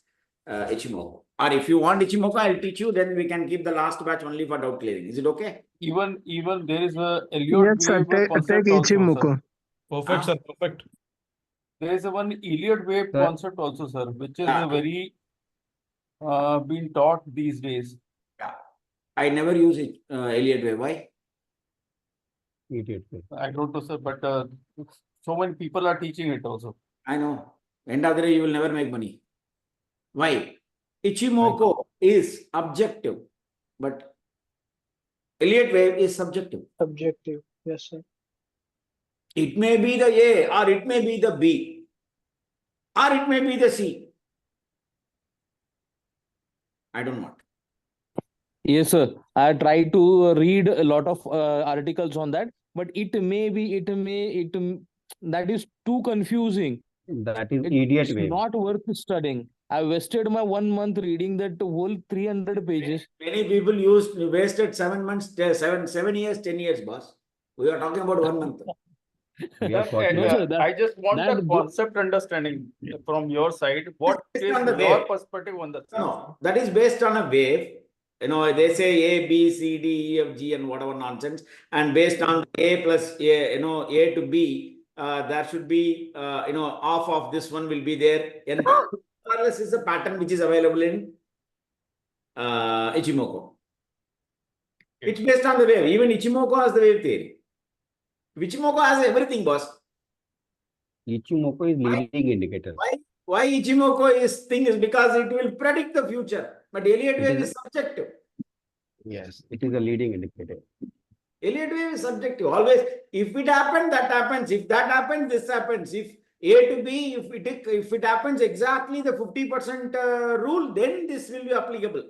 Ichimoku. Or if you want Ichimoku, I'll teach you. Then we can keep the last batch only for doubt clearing. Is it okay? Even there is a Elliott Yes, sir. wave concept Take also, Ichimoku. sir. Perfect, sir. Perfect. There is a one Elliott wave Sir. concept also, sir, which is a very being taught these days. Yeah. I never use it, Elliott wave. Why? I don't know, sir, but so many people are teaching it also. I know. End of the day, you will never make money. Why? Ichimoku is objective, but Elliott wave is subjective. Subjective. Yes, sir. It may be the A, or it may be the B, or it may be the C. I don't want. Yes, sir. I try to read a lot of articles on that, but that is too confusing. That is idiot It's wave. not worth studying. I wasted my 1 month reading that whole 300 pages. Many people wasted 7 months, 7 years, 10 years, boss. We are talking about 1 month. I just want the concept understanding from your side. What is your perspective on that? No, that is based on a wave. You know, they say A, B, C, D, E, F, G, and whatever nonsense. And based on A plus A, you know, A to B, there should be, you know, half of this one will be there. And or less is the pattern which is available in Ichimoku. It's based on the wave. Even Ichimoku has the wave theory. Ichimoku has everything, boss. Ichimoku is leading indicator. Why Ichimoku is because it will predict the future. But Elliott wave is subjective. Yes, it is a leading indicator. Elliott wave is subjective. Always, if it happens, that happens. If that happens, this happens. If A to B, if it happens exactly the 50% rule, then this will be applicable.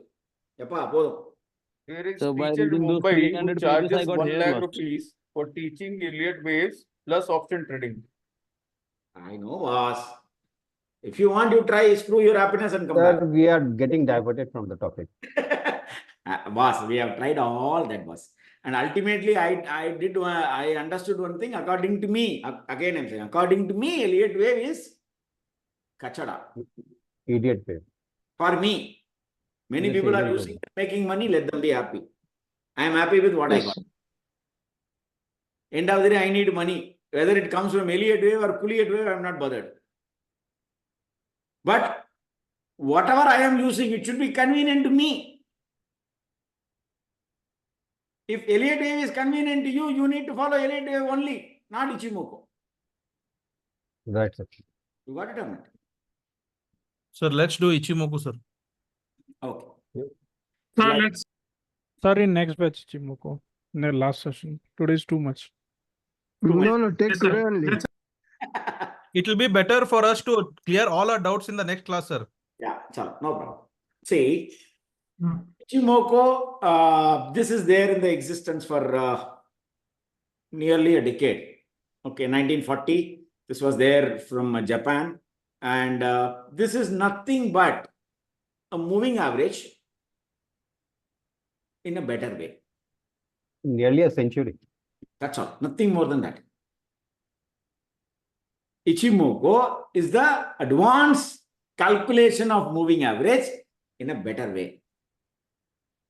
Yappa, podum. Here is So by teacher in reading those Mumbai 300 who pages, I charges got 1 hair lakh loss. rupees for teaching Elliott waves plus option trading. I know, boss. If you want, you try, screw your happiness and come Sir, back. we are getting diverted from the topic. Boss, we have tried all that, boss. And ultimately, I understood one thing. According to me, again I'm saying, according to me, Elliott wave is kachada. Idiot wave. For me, many Yes, people are idiot using wave. making money. Let them be happy. I am happy with what I Yes. got. End of the day, I need money. Whether it comes from Elliott wave or Elliott wave, I'm not bothered. But whatever I am using, it should be convenient to me. If Elliott wave is convenient to you, you need to follow Elliott wave only, not Ichimoku. Right, sir. You got it or not? Sir, let's do Ichimoku, sir. Okay. Sir, Like- let's. Sir, in next batch, Chimoko. In the last session. Today is too much. No, take today only. It will be better for us to clear all our doubts in the next class, sir. Yeah, no problem. See, Ichimoku, this is there in the existence for nearly a decade. Okay, 1940, this was there from Japan. And this is nothing but a moving average in a better way. Nearly a century. That's all, nothing more than that. Ichimoku is the advanced calculation of moving average in a better way.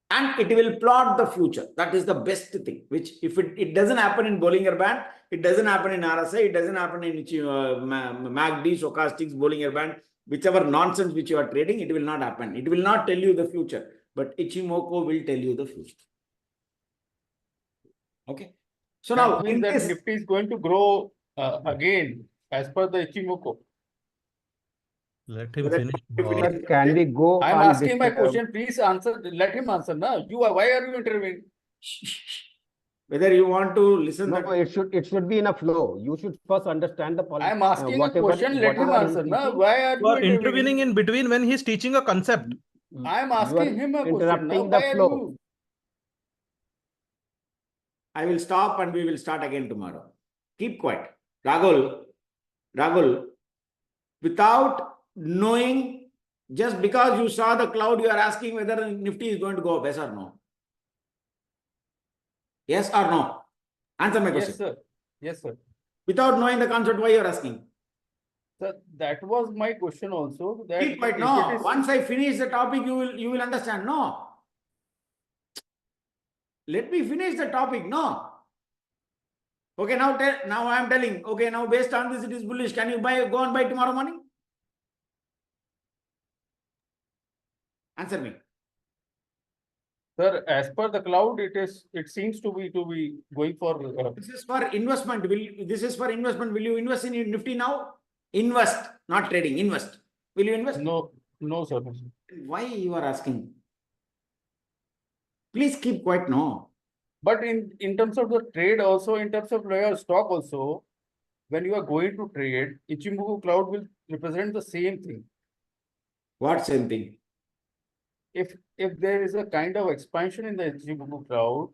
And it will plot the future. That is the best thing, which if it doesn't happen in Bollinger Band, it doesn't happen in RSI, it doesn't happen in MACD, stochastics, Bollinger Band, whichever nonsense which you are trading, it will not happen. It will not tell you the future, but Ichimoku will tell you the future. Okay. So That now, means in that this, Nifty is going to grow again as per the Ichimoku. Let him Whether- finish. Sir, can we go I'm on asking this, my question. Please answer. Let him answer. Now, why are you intervening? whether you want to listen No, that it should be in a flow. You should first understand the policy. I'm asking a question. Let him answer. Now, why are You you are intervening in between when he's teaching a concept. I'm asking him a question. Now, interrupting the why are flow. you? I will stop and we will start again tomorrow. Keep quiet. Rahul, without knowing, just because you saw the cloud, you are asking whether Nifty is going to go up, yes or no? Yes or no? Answer my question. Yes, sir. Yes, sir. Without knowing the concept, why you are asking? Sir, that was my question also. That Keep quiet. if No, it is- once I finish the topic, you will understand. No. Let me finish the topic. No. Okay, now I am telling. Okay, now based on this, it is bullish. Can you go and buy tomorrow morning? Answer me. Sir, as per the cloud, it seems to be going for. This is for investment. This is for investment. Will you invest in Nifty now? Invest, not trading. Invest. Will you invest? No, sir. Why you are asking? Please keep quiet. No. But in terms of the trade, also in terms of your stock, also, when you are going to trade, Ichimoku cloud will represent the same thing. What same thing? If there is a kind of expansion in the Ichimoku cloud,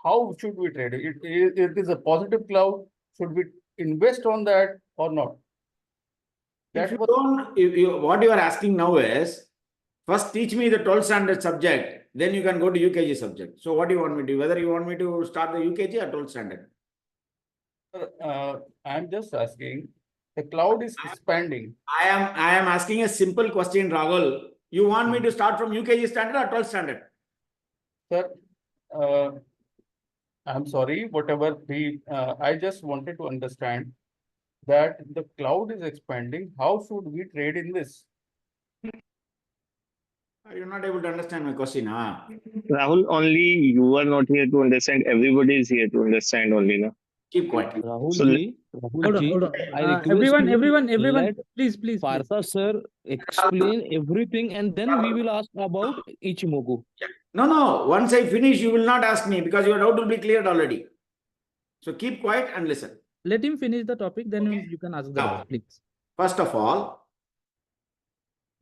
how should we trade it? It is a positive cloud. Should we invest on that or not? If you don't, what you are asking now is, first teach me the 12th standard subject, then you can go to UKG subject. So what do you want me to do? Whether you want me to start the UKG or 12th standard? I'm just asking, the cloud is expanding. I am asking a simple question, Rahul. You want me to start from UKG standard or 12th standard? Sir, I'm sorry, whatever I just wanted to understand that the cloud is expanding. How should we trade in this? You're not able to understand my question, huh? Rahul, only you are not here to understand. Everybody is here to understand only, na? Keep quiet. Rahul So ji, Rahul ji, I request Everyone, you everyone, let please, please, please. Partha sir explain everything and then we will ask about Ichimoku. No. Once I finish, you will not ask me because your doubt will be cleared already. So keep quiet and listen. Let him finish the topic, then you can ask the Now, doubt, please. first of all,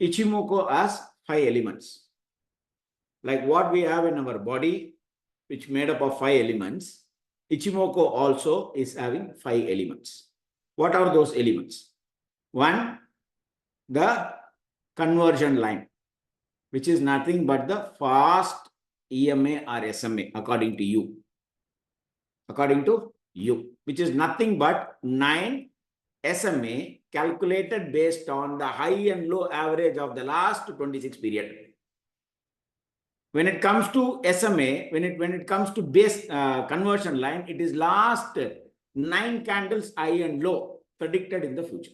Ichimoku has 5 elements. Like what we have in our body, which made up of 5 elements, Ichimoku also is having 5 elements. What are those elements? One, the conversion line, which is nothing but the fast EMA or SMA, according to you. According to you, which is nothing but 9 SMA calculated based on the high and low average of the last 26 period. When it comes to SMA, when it comes to base conversion line, it is last 9 candles high and low predicted in the future.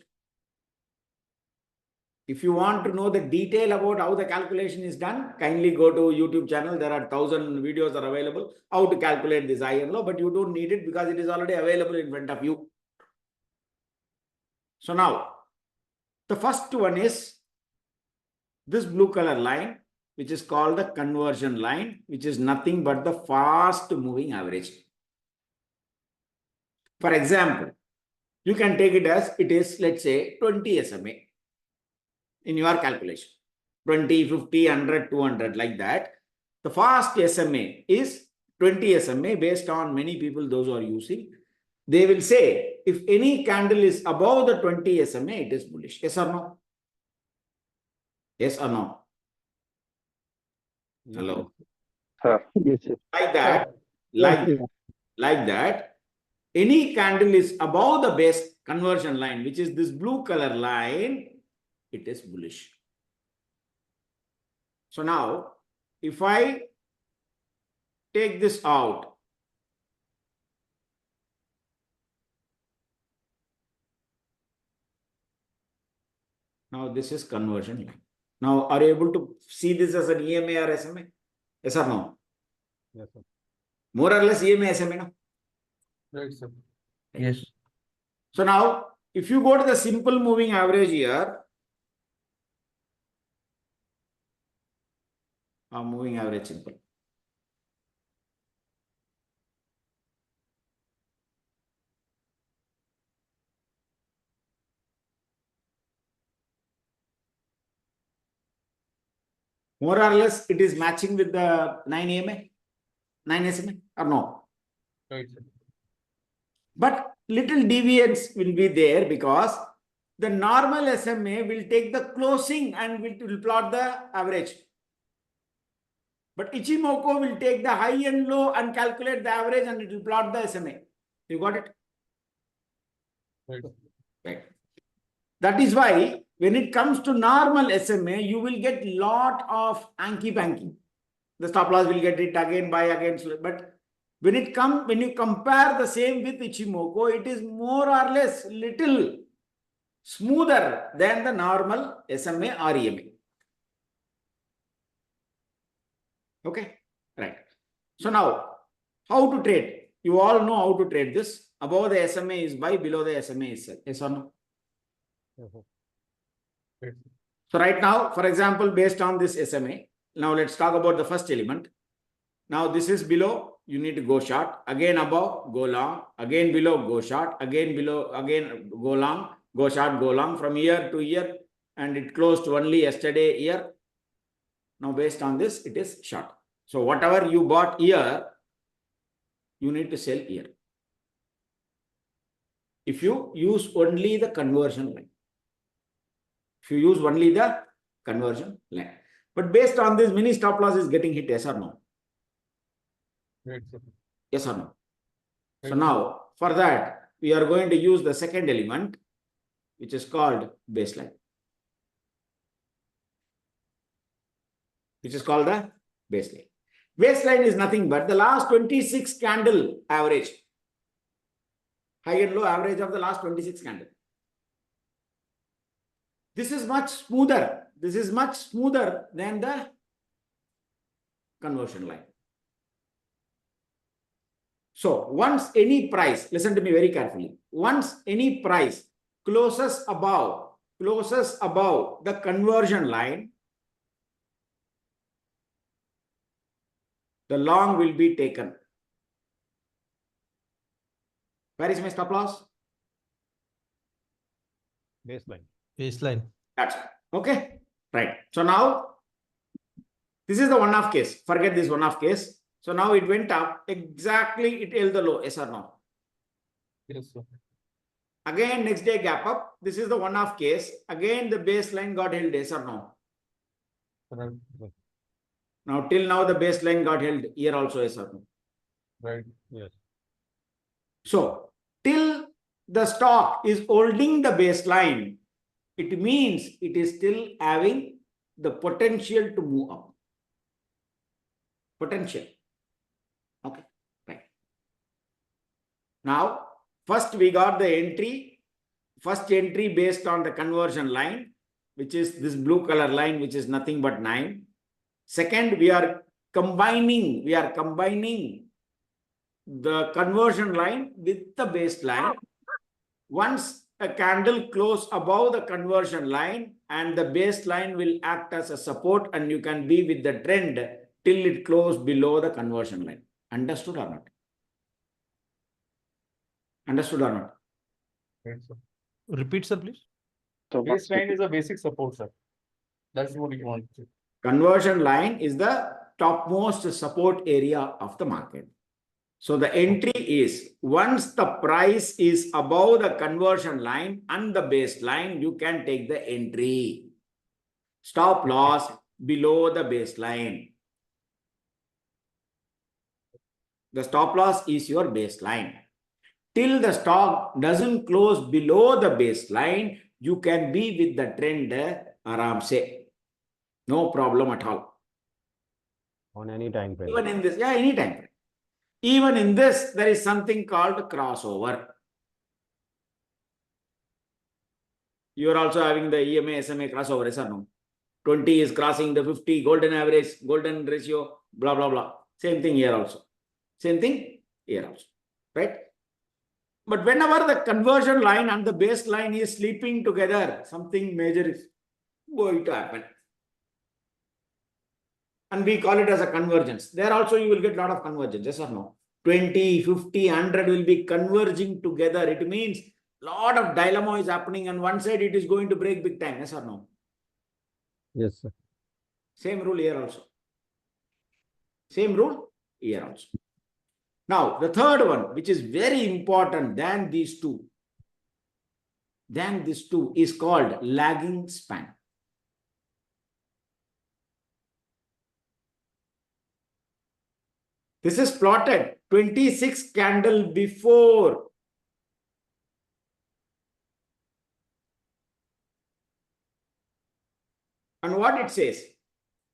If you want to know the detail about how the calculation is done, kindly go to YouTube channel. There are 1,000 videos are available how to calculate this high and low, but you don't need it because it is already available in front of you. So now, the first one is this blue color line, which is called the conversion line, which is nothing but the fast moving average. For example, you can take it as it is, let's say, 20 SMA in your calculation. 20, 50, 100, 200, like that. The fast SMA is 20 SMA based on many people, those who are using. They will say, if any candle is above the 20 SMA, it is bullish. Yes or no? Yes or no? Hello? Yes, sir. Like that, like that, any candle is above the base conversion line, which is this blue color line, it is bullish. So now, if I take this out, now this is conversion line. Now, are you able to see this as an EMA or SMA? Yes or no? Yes, sir. More or less EMA, SMA, no? Right, sir. Yes. So now, if you go to the simple moving average here, moving average simple. More or less, it is matching with the 9 EMA, 9 SMA, or no? Right, sir. But little deviance will be there because the normal SMA will take the closing and will plot the average. But Ichimoku will take the high and low and calculate the average and it will plot the SMA. You got it? Right. Right. That is why when it comes to normal SMA, you will get lot of hanky-panky. The stop loss will get it again, buy again. But when you compare the same with Ichimoku, it is more or less little smoother than the normal SMA or EMA. Okay, right. So now, how to trade? You all know how to trade this. Above the SMA is buy, below the SMA is sell. Yes or no? Right. So right now, for example, based on this SMA, now let's talk about the first element. Now this is below, you need to go short. Again above, go long. Again below, go short. Again below, again go long. Go short, go long from year to year. And it closed only yesterday here. Now based on this, it is short. So whatever you bought here, you need to sell here. If you use only the conversion line. If you use only the conversion line. But based on this, mini stop loss is getting hit, yes or no? Right, sir. Yes or no? So Right. now, for that, we are going to use the second element, which is called baseline. Which is called the baseline. Baseline is nothing but the last 26 candle average. High and low average of the last 26 candle. This is much smoother this is much smoother than the conversion line. So once any price, listen to me very carefully. Once any price closes above the conversion line, the long will be taken. Where is my stop loss? Baseline. Baseline. That's it. Okay. Right. So now this is the one-off case. Forget this one-off case. So now it went up exactly. It held the low. Yes or no? Yes, sir. Again, next day gap up. This is the one-off case. Again, the baseline got held. Yes or no? Right. Now, till now, the baseline got held here also. Yes or no? Right. Yes. So, till the stock is holding the baseline, it means it is still having the potential to move up. Potential. Okay. Right. Now, first we got the entry. First entry based on the conversion line, which is this blue color line, which is nothing but 9. Second, we are combining the conversion line with the baseline. Once a candle close above the conversion line, and the baseline will act as a support, and you can be with the trend till it close below the conversion line. Understood or not? Understood or not? Right, sir. Repeat, sir, please. So baseline is a basic support, sir. That's what you want to. Conversion line is the topmost support area of the market. So the entry is once the price is above the conversion line and the baseline, you can take the entry. Stop loss below the baseline. The stop loss is your baseline. Till the stock doesn't close below the baseline, you can be with the trend aram se. No problem at all. On any time frame. Even in this, yeah, any time frame. Even in this, there is something called crossover. You are also having the EMA, SMA crossover, yes or no? 20 is crossing the 50, golden average, golden ratio, blah, blah, blah. Same thing here also. Same thing here also, right? But whenever the conversion line and the baseline is sleeping together, something major is going to happen. And we call it as a convergence. There also you will get a lot of convergence, yes or no? 20, 50, 100 will be converging together. It means a lot of dilemma is happening, and one side it is going to break big time, yes or no? Yes, sir. Same rule here also. Same rule here also. Now, the third one, which is very important than these two, is called lagging span. This is plotted 26 candle before. And what it says.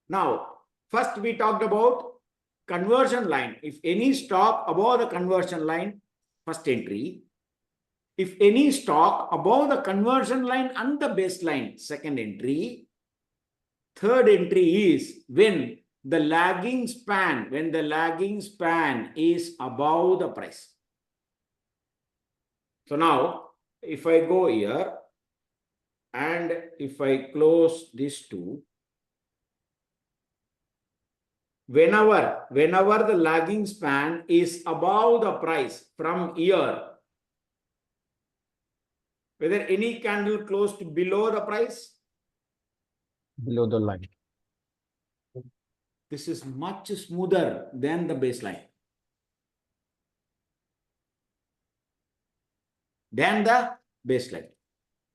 Now, first we talked about conversion line. If any stock above the conversion line, first entry. If any stock above the conversion line and the baseline, second entry. Third entry is when the lagging span, is above the price. So now, if I go here and if I close these two, whenever the lagging span is above the price from here, whether any candle closed below the price, Below the line. this is much smoother than the baseline.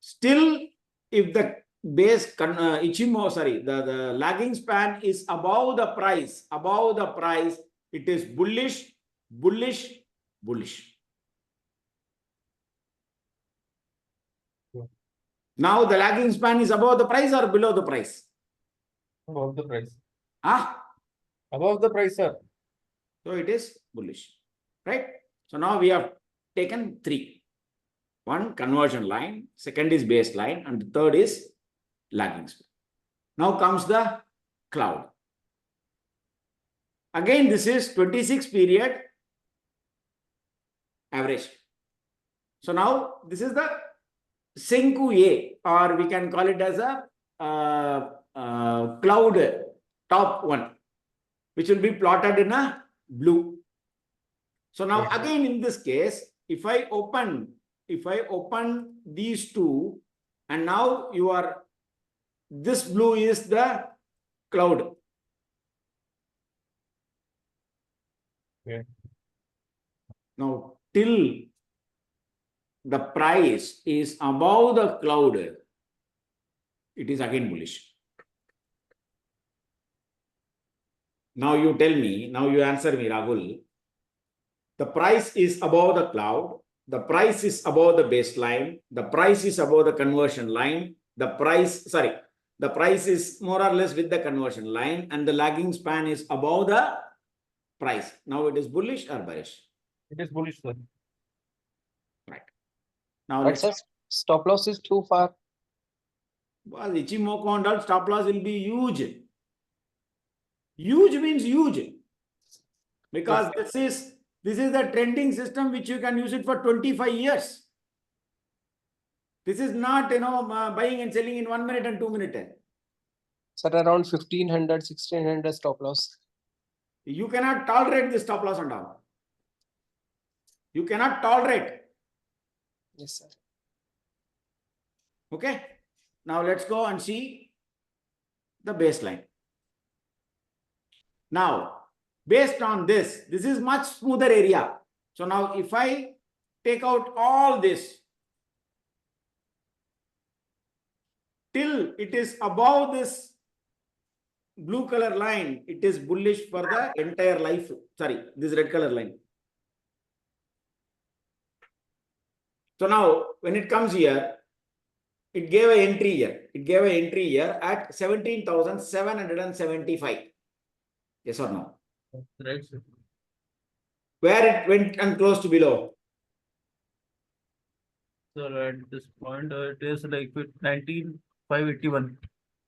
Still, if the the lagging span is above the price, it is bullish, bullish, bullish. Now the lagging span is above the price or below the price? Above the price. Ah? Above the price, sir. So it is bullish, right? So now we have taken 3. One, conversion line, second is baseline, and the third is lagging span. Now comes the cloud. Again, this is 26 period average. So now this is the Senku A, or we can call it as a cloud top one, which will be plotted in a blue. So now again in this case, if I open these two, and now this blue is the cloud. Okay. Now till the price is above the cloud, it is again bullish. Now you tell me, now you answer me, Rahul. The price is above the cloud, the price is above the baseline, the price is above the conversion line, the price is more or less with the conversion line, and the lagging span is above the price. Now it is bullish or bearish? It is bullish, sir. Right. Now But sir, stop loss is too far. Well, Ichimoku and all stop loss will be huge. Huge means huge. Because this is the trending system which you can use it for 25 years. This is not, buying and selling in 1 minute and 2 minutes. Sir, around 1500, 1600 stop loss. You cannot tolerate this stop loss and all. You cannot tolerate. Yes, sir. Okay. Now let's go and see the baseline. Now, based on this is much smoother area. So now if I take out all this till it is above this blue color line, it is bullish for the entire life. Sorry, this red color line. So now when it comes here, it gave an entry here. It gave an entry here at 17,775. Yes or no? Right, sir. Where it went and closed to below? Sir, at this point, it is like 19,581.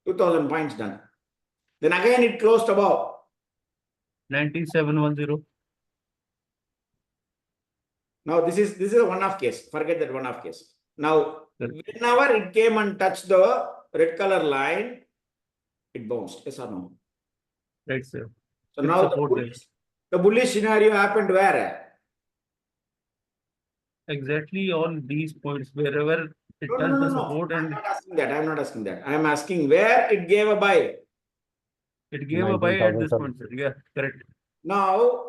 2,000 points done. Then again it closed above. 19,710. Now this is a one-off case. Forget that one-off case. Now, whenever it came and touched the red color line, it bounced. Yes or no? Right, sir. So It's now supported. the bullish scenario happened where? Exactly on these points, wherever it No, does the support I'm and not asking that. I'm not asking that. I'm asking where it gave a buy. it gave a buy at this 19,000. point, sir. Yeah, correct. Now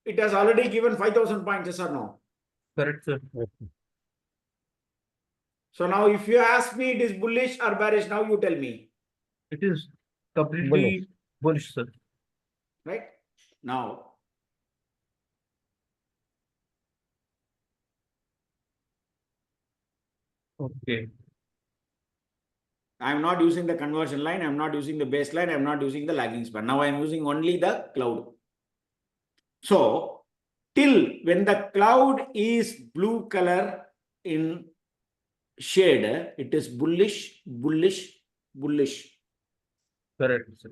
it has already given 5,000 points. Yes or no? Correct, sir. So now if you ask me it is bullish or bearish, now you tell me. It is completely bullish, sir. Right? Now, Okay. I'm not using the conversion line. I'm not using the baseline. I'm not using the lagging span. Now I'm using only the cloud. So till when the cloud is blue color in shade, it is bullish, bullish, bullish. Correct, sir.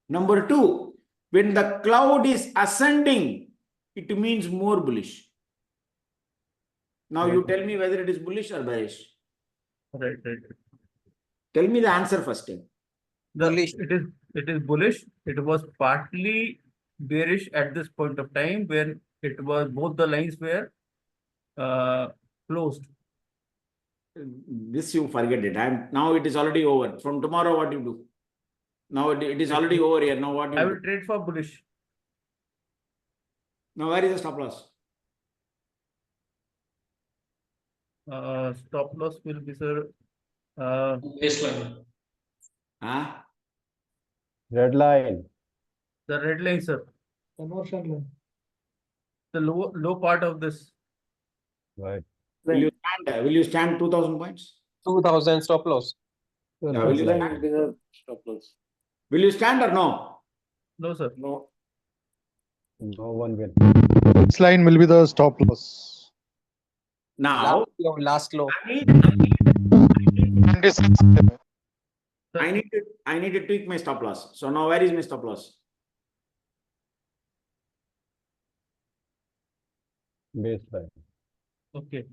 Number two, when the cloud is ascending, it means more bullish. Now you tell me whether it is bullish or bearish. Right. Tell me the answer first. Bullish. It is bullish. It was partly bearish at this point of time where it was both the lines were closed. This you forget it. Now it is already over. From tomorrow, what you do? Now it is already over here. Now what you I do? will trade for bullish. Now where is the stop loss? Stop loss will be, sir. Baseline. Huh? Red line. The red line, sir. Conversion line. The low part of this. Right. Will you stand 2,000 points? 2000 stop loss. Yeah, will you Baseline stand? will be the stop loss. Will you stand or no? No, sir. No. No one will. This line will be the stop loss. Now, Last low. I need to tweak my stop loss. So now where is my stop loss? Baseline. Okay.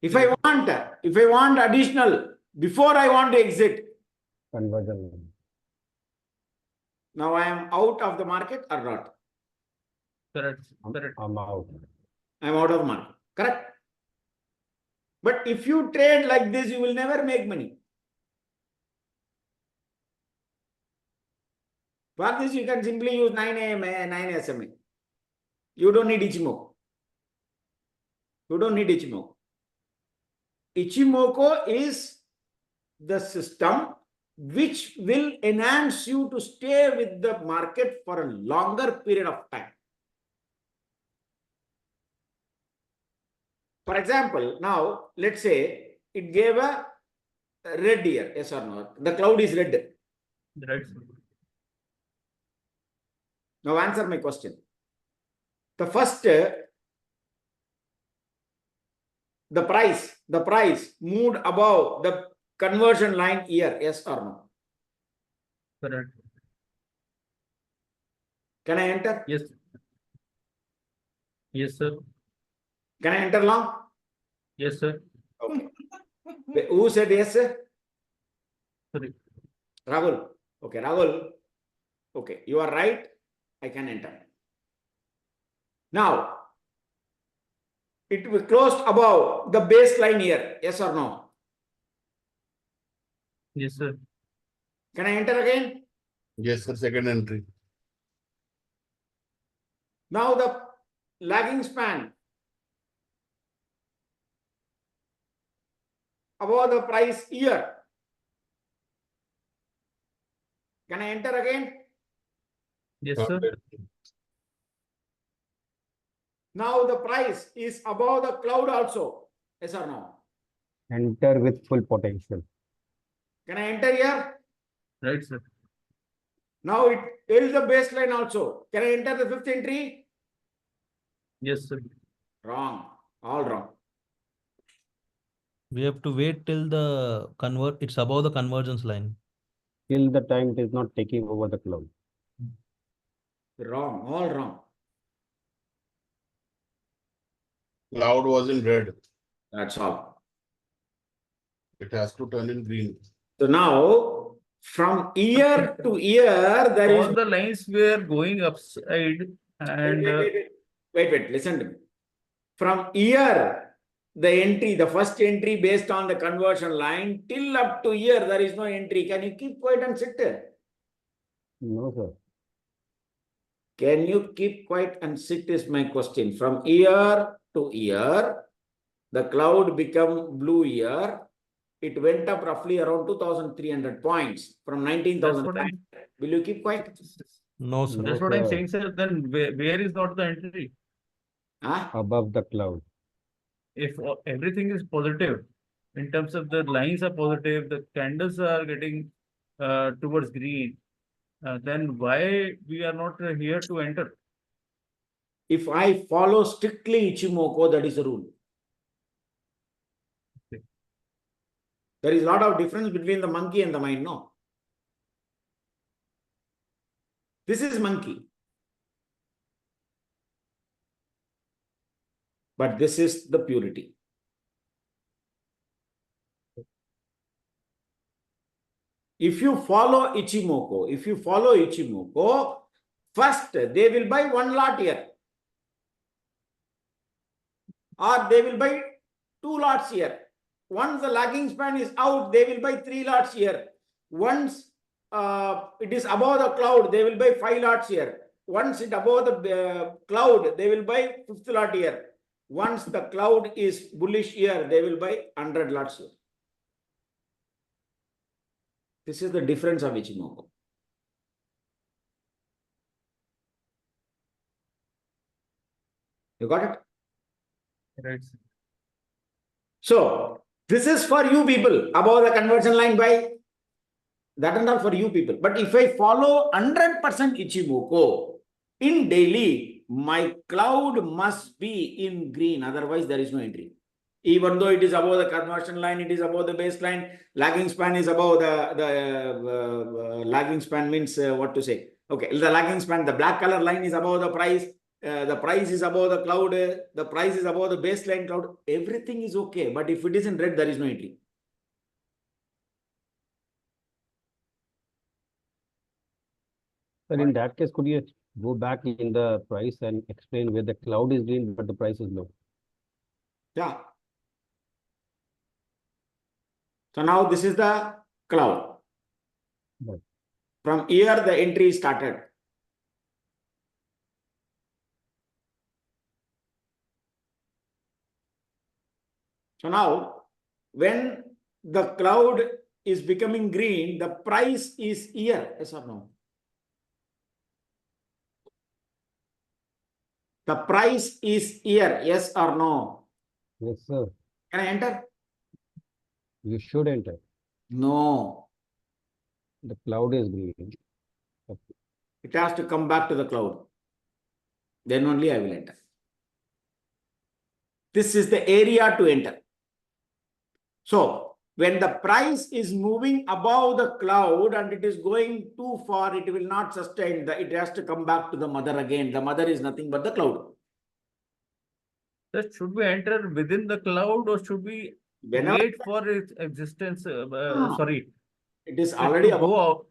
If I want additional before I want to exit, Conversion line. now I am out of the market or not? Correct. I'm out. I am out of the market. Correct. But if you trade like this, you will never make money. For this, you can simply use 9 AMA, 9 SMA. You don't need Ichimoku. You don't need Ichimoku. Ichimoku is the system which will enhance you to stay with the market for a longer period of time. For example, now let's say it gave a red here, yes or no? The cloud is red. Right. Now answer my question. The first, the price moved above the conversion line here, yes or no? Correct. Can I enter? Yes. Yes, sir. Can I enter long? Yes, sir. Okay. Who said yes, sir? Sorry. Rahul. Okay, Rahul. Okay, you are right. I can enter. Now, it will closed above the baseline here. Yes or no? Yes, sir. Can I enter again? Yes, sir. Second entry. Now the lagging span above the price here. Can I enter again? Yes, sir. Now the price is above the cloud also. Yes or no? Enter with full potential. Can I enter here? Right, sir. Now it is the baseline also. Can I enter the fifth entry? Yes, sir. Wrong. All wrong. We have to wait till the it's above the convergence line. Till the time it is not taking over the cloud. Wrong. All wrong. Cloud was in red. That's all. It has to turn in green. So now from year to year, there is All the lines were going upside and wait, listen to me. From year, the first entry based on the conversion line till up to year, there is no entry. Can you keep quiet and sit there? No, sir. Can you keep quiet and sit is my question. From year to year, the cloud become blue year. It went up roughly around 2,300 points from 19,000. Will you keep quiet? No, sir. that's what I'm saying, sir. Then where is not the entry? Huh? Above the cloud. If everything is positive, in terms of the lines are positive, the candles are getting towards green, then why we are not here to enter? If I follow strictly Ichimoku, that is the rule. Okay. There is a lot of difference between the monkey and the mind, no? This is monkey. But this is the purity. If you follow Ichimoku, first they will buy one lot here. Or they will buy 2 lots here. Once the lagging span is out, they will buy 3 lots here. Once it is above the cloud, they will buy 5 lots here. Once it above the cloud, they will buy 5th lot here. Once the cloud is bullish here, they will buy 100 lots here. This is the difference of Ichimoku. You got it? Right. So this is for you people above the conversion line by that and all for you people. But if I follow 100% Ichimoku in daily, my cloud must be in green. Otherwise, there is no entry. Even though it is above the conversion line, it is above the baseline. Lagging span is above the lagging span means what to say? Okay, the lagging span, the black color line is above the price. The price is above the cloud. The price is above the baseline cloud. Everything is okay. But if it is in red, there is no entry. But in that case, could you go back in the price and explain where the cloud is green but the price is low? Yeah. So now this is the cloud. Right. From here, the entry started. So now, when the cloud is becoming green, the price is here, yes or no? The price is here, yes or no? Yes, sir. Can I enter? You should enter. No. The cloud is green. Okay. It has to come back to the cloud. Then only I will enter. This is the area to enter. So, when the price is moving above the cloud and it is going too far, it will not sustain. It has to come back to the mother again. The mother is nothing but the cloud. That should we enter within the cloud or should we wait for its existence? Sorry. It is already above. Go out.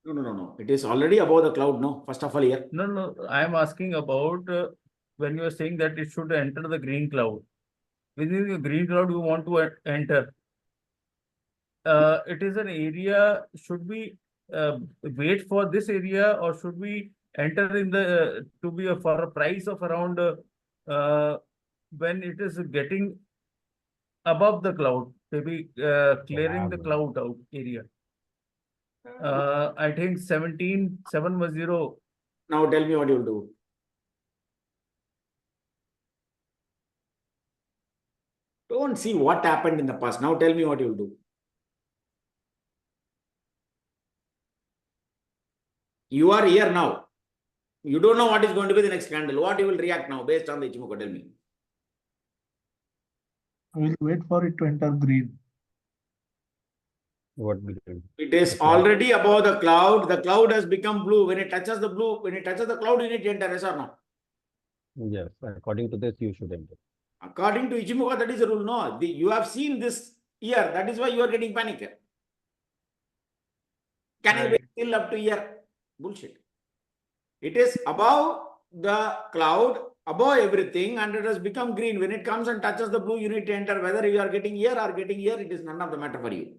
No. It is already above the cloud, no? First of all here. No. I am asking about when you are saying that it should enter the green cloud. Within the green cloud, you want to enter. It is an area. Should we wait for this area or should we enter in the to be for a price of around when it is getting above the cloud, maybe clearing the cloud out area? I think 17,710. Now tell me what you will do. Don't see what happened in the past. Now tell me what you will do. You are here now. You don't know what is going to be the next candle. What you will react now based on the Ichimoku? Tell me. I will wait for it to enter green. What green? It is already above the cloud. The cloud has become blue. When it touches the blue, when it touches the cloud, you need to enter, yes or no? Yes, according to this, you should enter. According to Ichimoku, that is the rule. No, you have seen this here. That is why you are getting panic. Can I wait till up to here? Bullshit. It is above the cloud, above everything, and it has become green. When it comes and touches the blue, you need to enter. Whether you are getting here or getting here, it is none of the matter for you.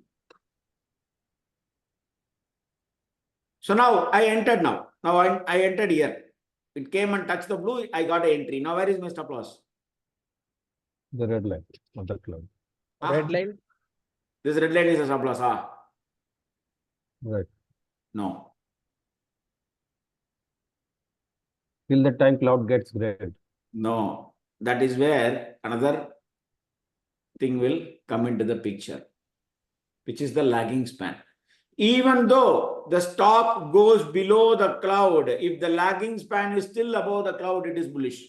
So now I entered now. Now I entered here. It came and touched the blue. I got an entry. Now where is my stop loss? The red line of the cloud. Red line? This red line is a stop loss. Right. No. Till the time cloud gets red. No. That is where another thing will come into the picture, which is the lagging span. Even though the stop goes below the cloud, if the lagging span is still above the cloud, it is bullish.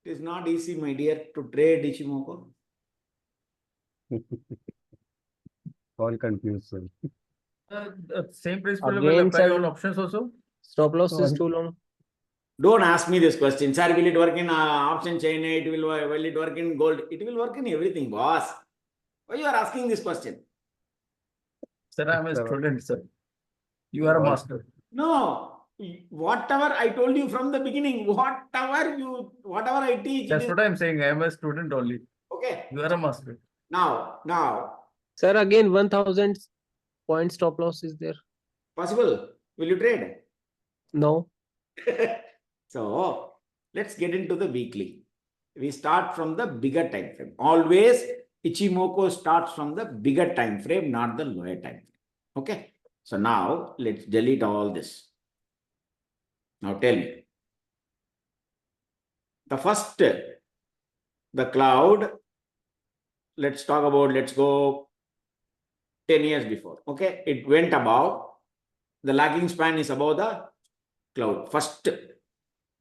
It is not easy, my dear, to trade Ichimoku. All confused, sir. The same principle will apply on options also? Stop loss is too long. Don't ask me this question. Sir, will it work in option chain? Will it work in gold? It will work in everything, boss. Why you are asking this question? Sir, I am a student, sir. You are a master. No. Whatever I told you from the beginning, whatever I teach. That's what I am saying. I am a student only. Okay. You are a master. Now. Sir, again 1,000 point stop loss is there. Possible. Will you trade? No. So let's get into the weekly. We start from the bigger time frame. Always Ichimoku starts from the bigger time frame, not the lower time frame. Okay. So now let's delete all this. Now tell me. The first, the cloud, let's go 10 years before. Okay. It went above. The lagging span is above the cloud. First,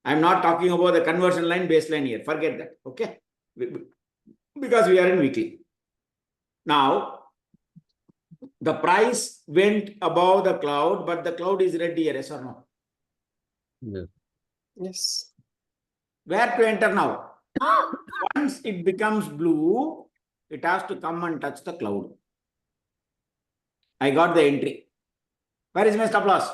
I'm not talking about the conversion line baseline here. Forget that. Okay. Because we are in weekly. Now, the price went above the cloud, but the cloud is red here, yes or no? Yes. Yes. Where to enter now? Once it becomes blue, it has to come and touch the cloud. I got the entry. Where is my stop loss?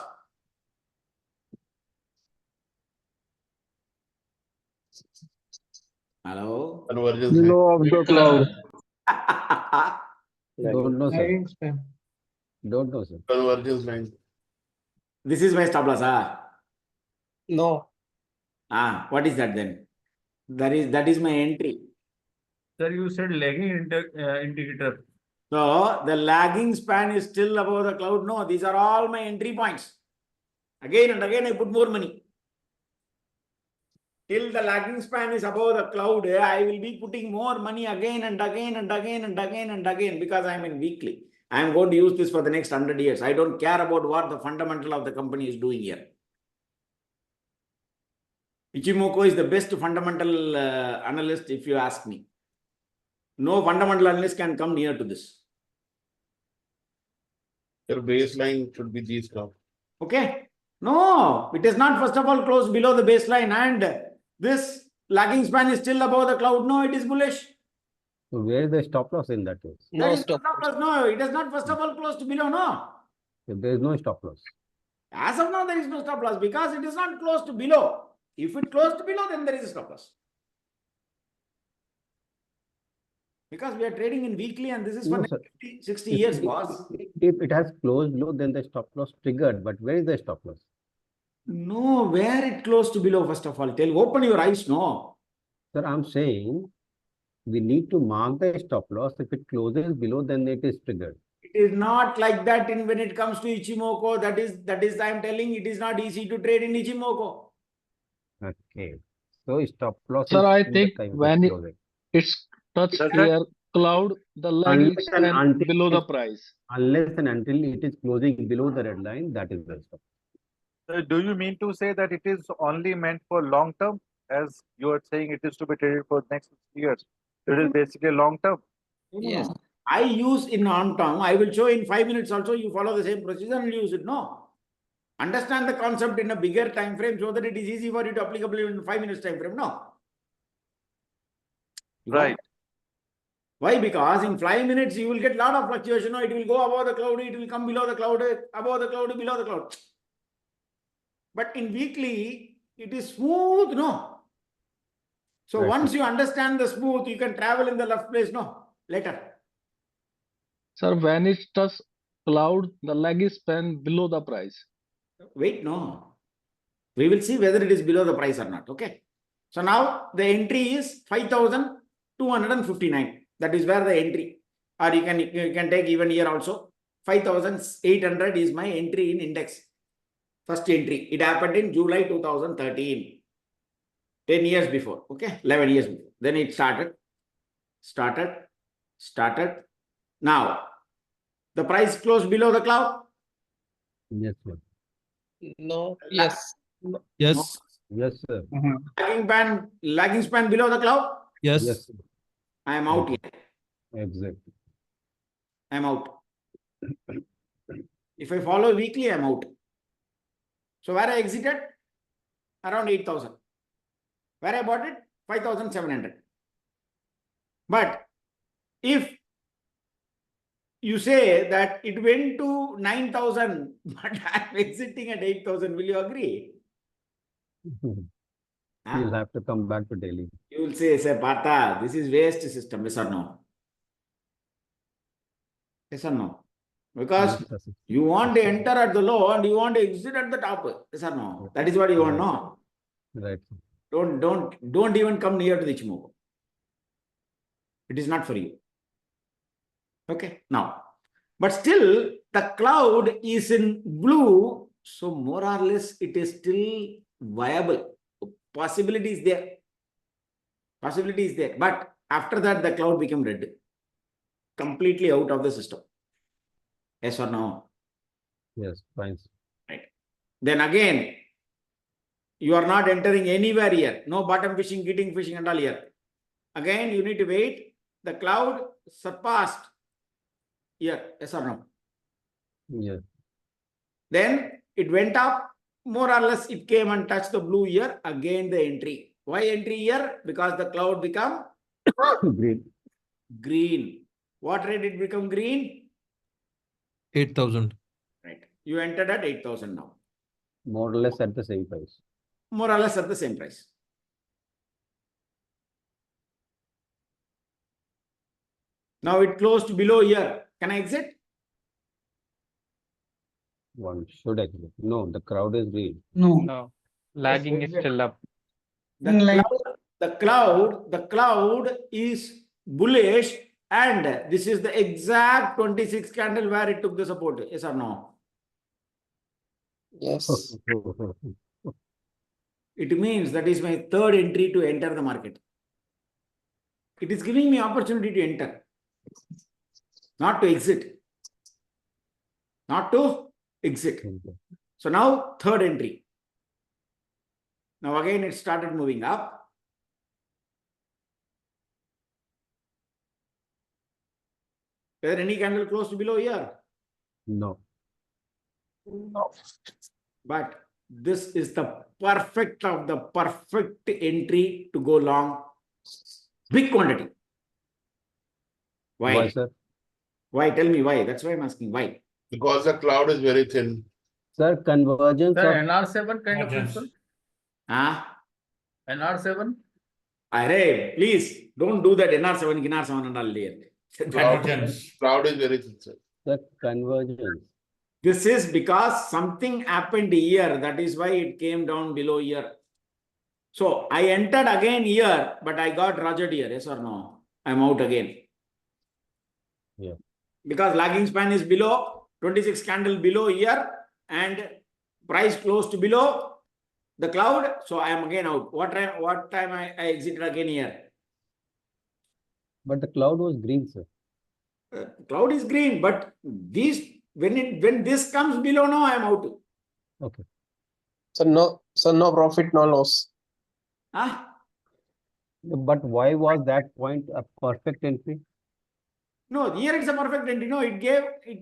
Hello? Convergence Below of the cloud. Don't know, sir. Lagging span. Don't know, sir. Convergence line. This is my stop loss. No. What is that then? That is my entry. Sir, you said lagging indicator. So the lagging span is still above the cloud. No, these are all my entry points. Again and again, I put more money. Till the lagging span is above the cloud, I will be putting more money again and again and again and again and again because I'm in weekly. I'm going to use this for the next 100 years. I don't care about what the fundamental of the company is doing here. Ichimoku is the best fundamental analyst if you ask me. No fundamental analyst can come near to this. Your baseline should be these now. Okay? No, it is not first of all closed below the baseline and this lagging span is still above the cloud. No, it is bullish. So where is the stop loss in that case? No stop loss. No, it is not first of all closed below. No. So there is no stop loss. As of now, there is no stop loss because it is not closed below. If it closed below, then there is a stop loss. Because we are trading in weekly and this is for 60 years, boss. If it has closed below, then the stop loss triggered. But where is the stop loss? No, where it closed below, first of all. Open your eyes, no. Sir, I'm saying we need to mark the stop loss. If it closes below, then it is triggered. It is not like that when it comes to Ichimoku. That is I'm telling it is not easy to trade in Ichimoku. Okay. So stop loss Sir, is I till think the time when it closes. it's touched clear cloud, the lag Unless is and until below the it- price. Unless and until it is closing below the red line, that is the stop. Do you mean to say that it is only meant for long term, as you are saying it is to be traded for next 6 years? It is basically long term. Yes. I use in on term. I will show in 5 minutes also. You follow the same procedure and use it. No. Understand the concept in a bigger time frame so that it is easy for you to applicable in 5 minutes time frame. No. Right. Why? Because in 5 minutes you will get lot of fluctuation. No, it will go above the cloud, it will come below the cloud, above the cloud, below the cloud. But in weekly, it is smooth, no? So Right. once you understand the smooth, you can travel in the left place, no? Later. Sir, when it touches cloud, the lag is span below the price. Wait, no. We will see whether it is below the price or not, okay? So now the entry is 5,259. That is where the entry. Or you can take even here also. 5,800 is my entry in index. First entry. It happened in July 2013. 10 years before. Okay. 11 years before. Then it started. Now, the price closed below the cloud. Yes, sir. No. Yes. No. Yes. Yes, sir. Lagging span below the cloud. Yes. Yes, sir. I am out here. Exactly. I am out. If I follow weekly, I am out. So where I exited? Around 8,000. Where I bought it? 5,700. But if you say that it went to 9,000, but I'm exiting at 8,000, will you agree? You'll have to come back to Delhi. You will say, Partha, this is waste system, yes or no? Yes or no? Because Yes, sir. you want to enter at the low and you want to exit at the top. Yes or no? That is what you want, no? Right. Don't even come near to the Ichimoku. It is not for you. Okay, now. But still, the cloud is in blue, so more or less it is still viable. Possibility is there. Possibility is there. But after that, the cloud became red. Completely out of the system. Yes or no? Yes, fine. Right. Then again, You are not entering anywhere here. No bottom fishing, getting fishing and all here. Again, you need to wait. The cloud surpassed here. Yes or no? Yes. Then it went up. More or less, it came and touched the blue here. Again, the entry. Why entry here? Because the cloud become Green. green. What rate it become green? 8,000. Right. You entered at 8,000 now. More or less at the same price. More or less at the same price. Now it closed below here. Can I exit? One should exit. No, the crowd is green. No. Lagging is still up. The cloud is bullish, and this is the exact 26 candle where it took the support. Yes or no? Yes. It means that is my third entry to enter the market. It is giving me opportunity to enter, not to exit. Not to exit. So now third entry. Now again it started moving up. Is there any candle close to below here? No. No. But this is the perfect of the perfect entry to go long big quantity. Why? Why, sir? Why? Tell me why. That's why I'm asking why. Because the cloud is very thin. Sir, convergence Sir, of NR7 kind of Convergence. principle? Ah, NR7? Arey, please don't do that NR7, NR7 and all there. Cloud is very thin, sir. the convergence. This is because something happened here. That is why it came down below here. So I entered again here, but I got rogered here. Yes or no? I'm out again. Yeah. Because lagging span is below, 26 candle below here, and price close to below the cloud. So I am again out. What time I exited again here? But the cloud was green, sir. Cloud is green, but these when this comes below now, I am out. Okay. So no profit, no loss. Ah, But why was that point a perfect entry? no, here it's a perfect entry. No, it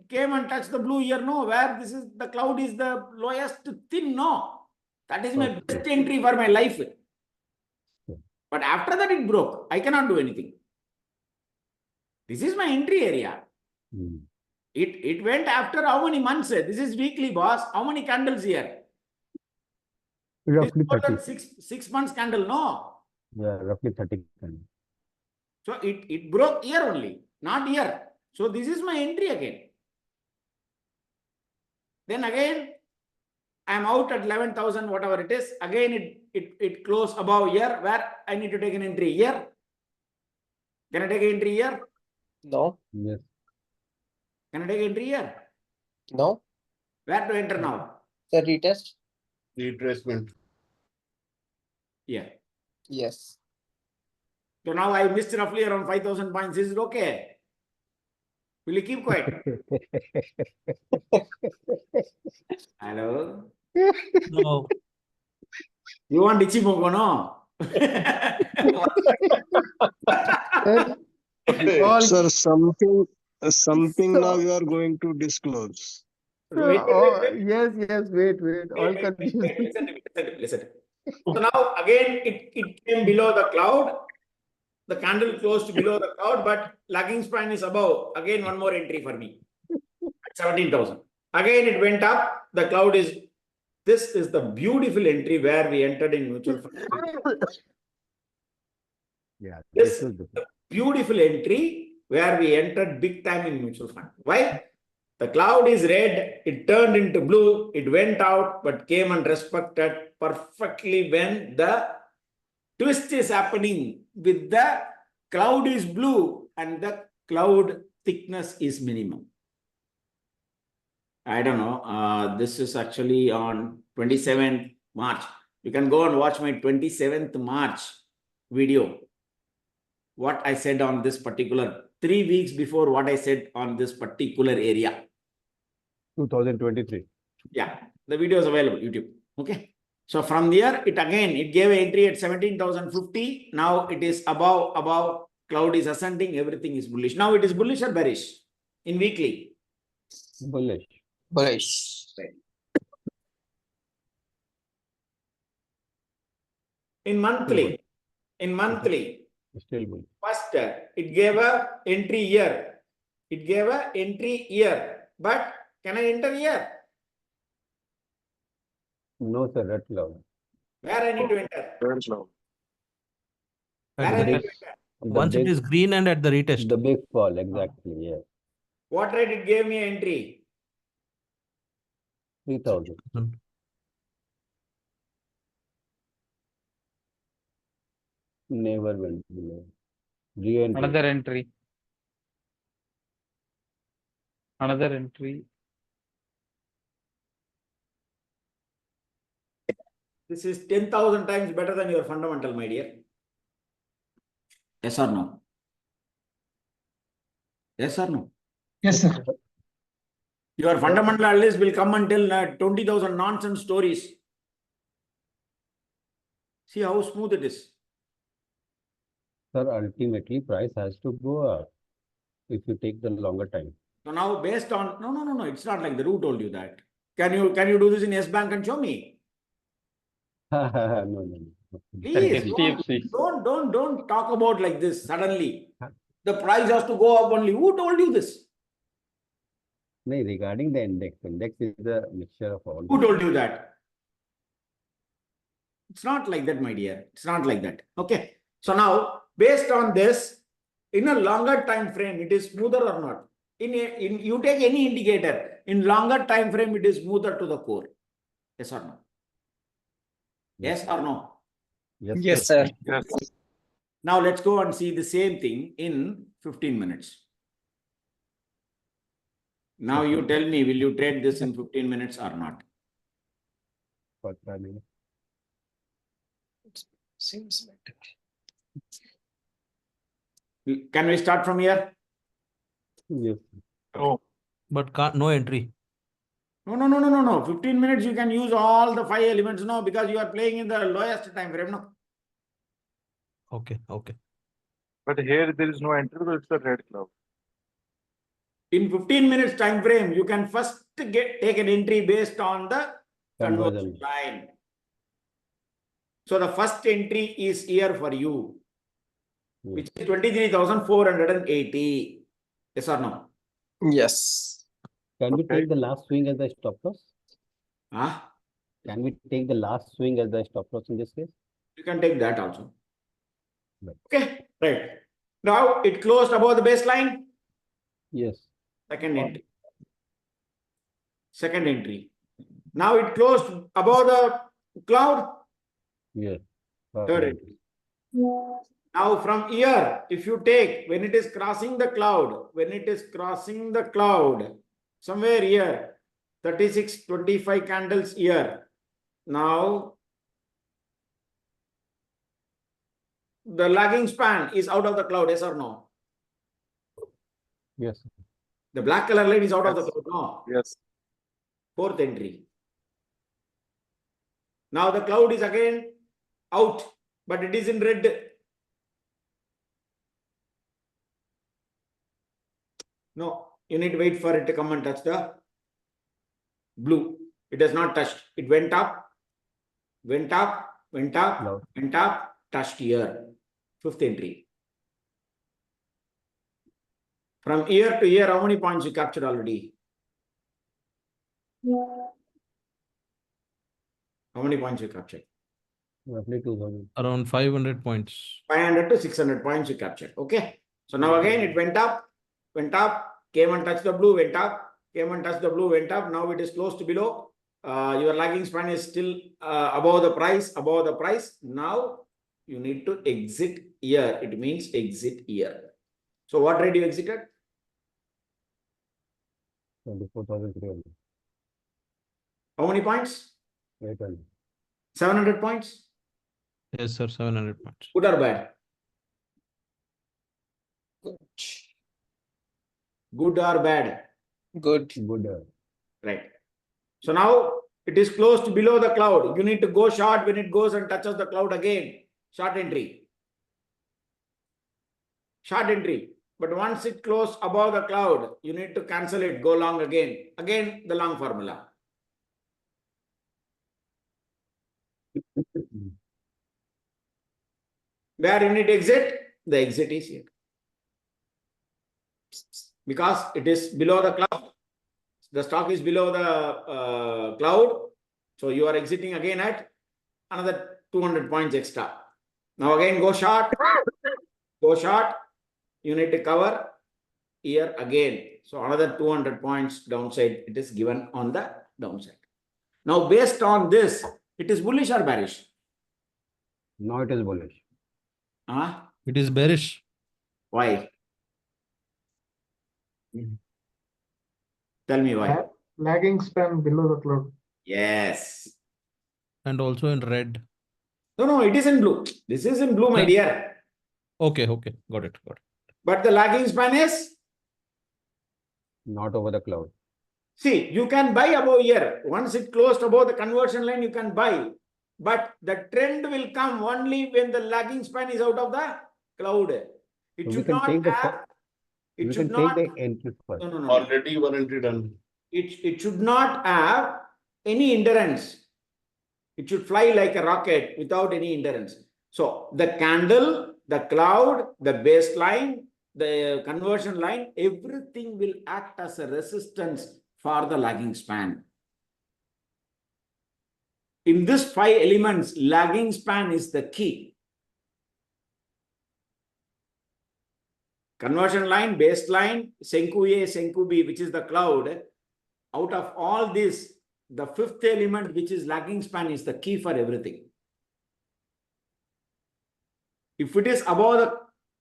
came and touched the blue here. No, where this is the cloud is the lowest thin. No, that is my best entry for my life. But after that, it broke. I cannot do anything. This is my entry area. It went after how many months? This is weekly, boss. How many candles here? Roughly This is more 30. than 6 months candle, no? Yeah, roughly 30. So it broke here only, not here. So this is my entry again. Then again, I'm out at 11,000, whatever it is. Again, it closed above here, where I need to take an entry here. Can I take an entry here? No. Yes. Can I take an entry here? No. Where to enter now? The retest? Retracement. Yeah. Yes. So now I missed roughly around 5,000 points. Is it okay? Will you keep quiet? Hello? No. You want icnimoku, no? Sir, something now you are going to disclose. Wait. Yes, wait. All confused. Listen. So now again it came below the cloud. The candle closed below the cloud, but lagging span is above. Again, one more entry for me. 17,000. Again, it went up. The cloud is. This is the beautiful entry where we entered in mutual fund. Yeah, This is the beautiful entry where we entered big time in mutual fund. Why? The cloud is red, it turned into blue, it went out, but came and respected perfectly when the twist is happening with the cloud is blue and the cloud thickness is minimum. I don't know. This is actually on 27th March. You can go and watch my 27th March video. What I said on this particular 3 weeks before what I said on this particular area. 2023. Yeah, the video is available YouTube. Okay. So from there, it gave an entry at 17,050. Now it is above, cloud is ascending, everything is bullish. Now it is bullish or bearish in weekly? Bullish. Bullish. Right. In monthly, Still bullish. first it gave a entry here. It gave a entry here. But can I enter here? No, sir, red cloud. Where I need to enter? Very slow. Where At I the need big, to enter? once it is green and at the retest. The big fall, exactly, yeah. What rate it gave me entry? 3,000. Never went below. Re-entry. Another entry. Another entry. This is 10,000 times better than your fundamental, my dear. Yes or no? Yes or no? Yes, sir. Your fundamental analyst will come and tell 20,000 nonsense stories. See how smooth it is. Sir, ultimately price has to go up if you take the longer time. So now based on, no, it's not like the Who told you that. Can you do this in S Bank and show me? No. Please, don't talk about like this suddenly. The price has to go up only. Who told you this? No, regarding the index is a mixture of all. Who told you that? It's not like that, my dear. It's not like that. Okay. So now, based on this, in a longer time frame, it is smoother or not? You take any indicator, in longer time frame, it is smoother to the core. Yes or no? Yes or no? Yes, sir. Yes. Now let's go and see the same thing in 15 minutes. Now you tell me, will you trade this in 15 minutes or not? Seems like Can we start from here? Yes. Oh. But no entry. No. 15 minutes you can use all the 5 elements now because you are playing in the lowest time frame. No. Okay. But here there is no entry because it's a red cloud. In 15 minutes time frame, you can first take an entry based on the conversion line. So the first entry is here for you, which is 23,480. Yes or no? yes. Can we take the last swing as the stop loss? Huh? Can we take the last swing as the stop loss in this case? You can take that also. Right. Okay, right. Now it closed above the baseline. Yes. Second entry. Now it closed above the cloud. Yes. Third entry. Now from here, if you take, when it is crossing the cloud, somewhere here, 36-25 candles here. Now, the lagging span is out of the cloud, yes or no? Yes. The black color line is out of the cloud, no? Yes. Fourth entry. Now the cloud is again out, but it is in red. No, you need to wait for it to come and touch the blue. It has not touched. It went up, touched here. Fifth entry. From here to here, how many points you captured already? How many points you captured? Roughly 2,000. Around 500 points. 500 to 600 points you captured. Okay. So now again it went up, came and touched the blue, went up, came and touched the blue, went up. Now it is close to below. Your lagging span is still above the price. Now you need to exit here. It means exit here. So what rate you exited? 24,300. How many points? 800. 700 points? Yes, sir. 700 points. Good or bad? Good or bad? Good. Good. Right. So now It is closed below the cloud. You need to go short when it goes and touches the cloud again. Short entry. Short entry. But once it closed above the cloud, you need to cancel it, go long again. Again, the long formula. Where you need to exit? The exit is here. Because it is below the cloud. The stock is below the cloud. So you are exiting again at another 200 points extra. Now again, go short. Go short. You need to cover here again. So another 200 points downside. It is given on the downside. Now based on this, it is bullish or bearish? Now it is bullish. It is bearish. Why? Tell me why. Lagging span below the cloud. Yes. And also in red. No, it is in blue. This is in blue, my dear. Okay, got it. But the lagging span is? Not over the cloud. See, you can buy above here. Once it closed above the conversion line, you can buy. But the trend will come only when the lagging span is out of the cloud. It should not have. It should not. Take the entry first. No. Already one entry done. It should not have any hindrance. It should fly like a rocket without any hindrance. So the candle, the cloud, the baseline, the conversion line, everything will act as a resistance for the lagging span. In these 5 elements, lagging span is the key. Conversion line, baseline, Senku A, Senku B, which is the cloud. Out of all this, the 5th element, which is lagging span, is the key for everything. If it is above the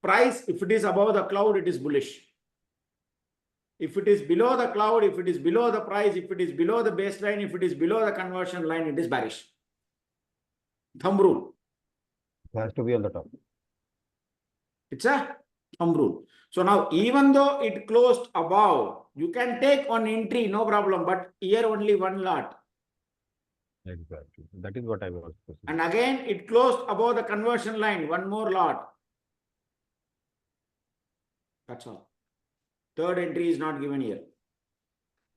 price, if it is above the cloud, it is bullish. If it is below the cloud, if it is below the price, if it is below the baseline, if it is below the conversion line, it is bearish. Thumb rule. It has to be on the top. It's a thumb rule. So now, even though it closed above, you can take on entry, no problem, but here only one lot. Exactly. That is what I was saying. And again, it closed above the conversion line, one more lot. That's all. Third entry is not given here.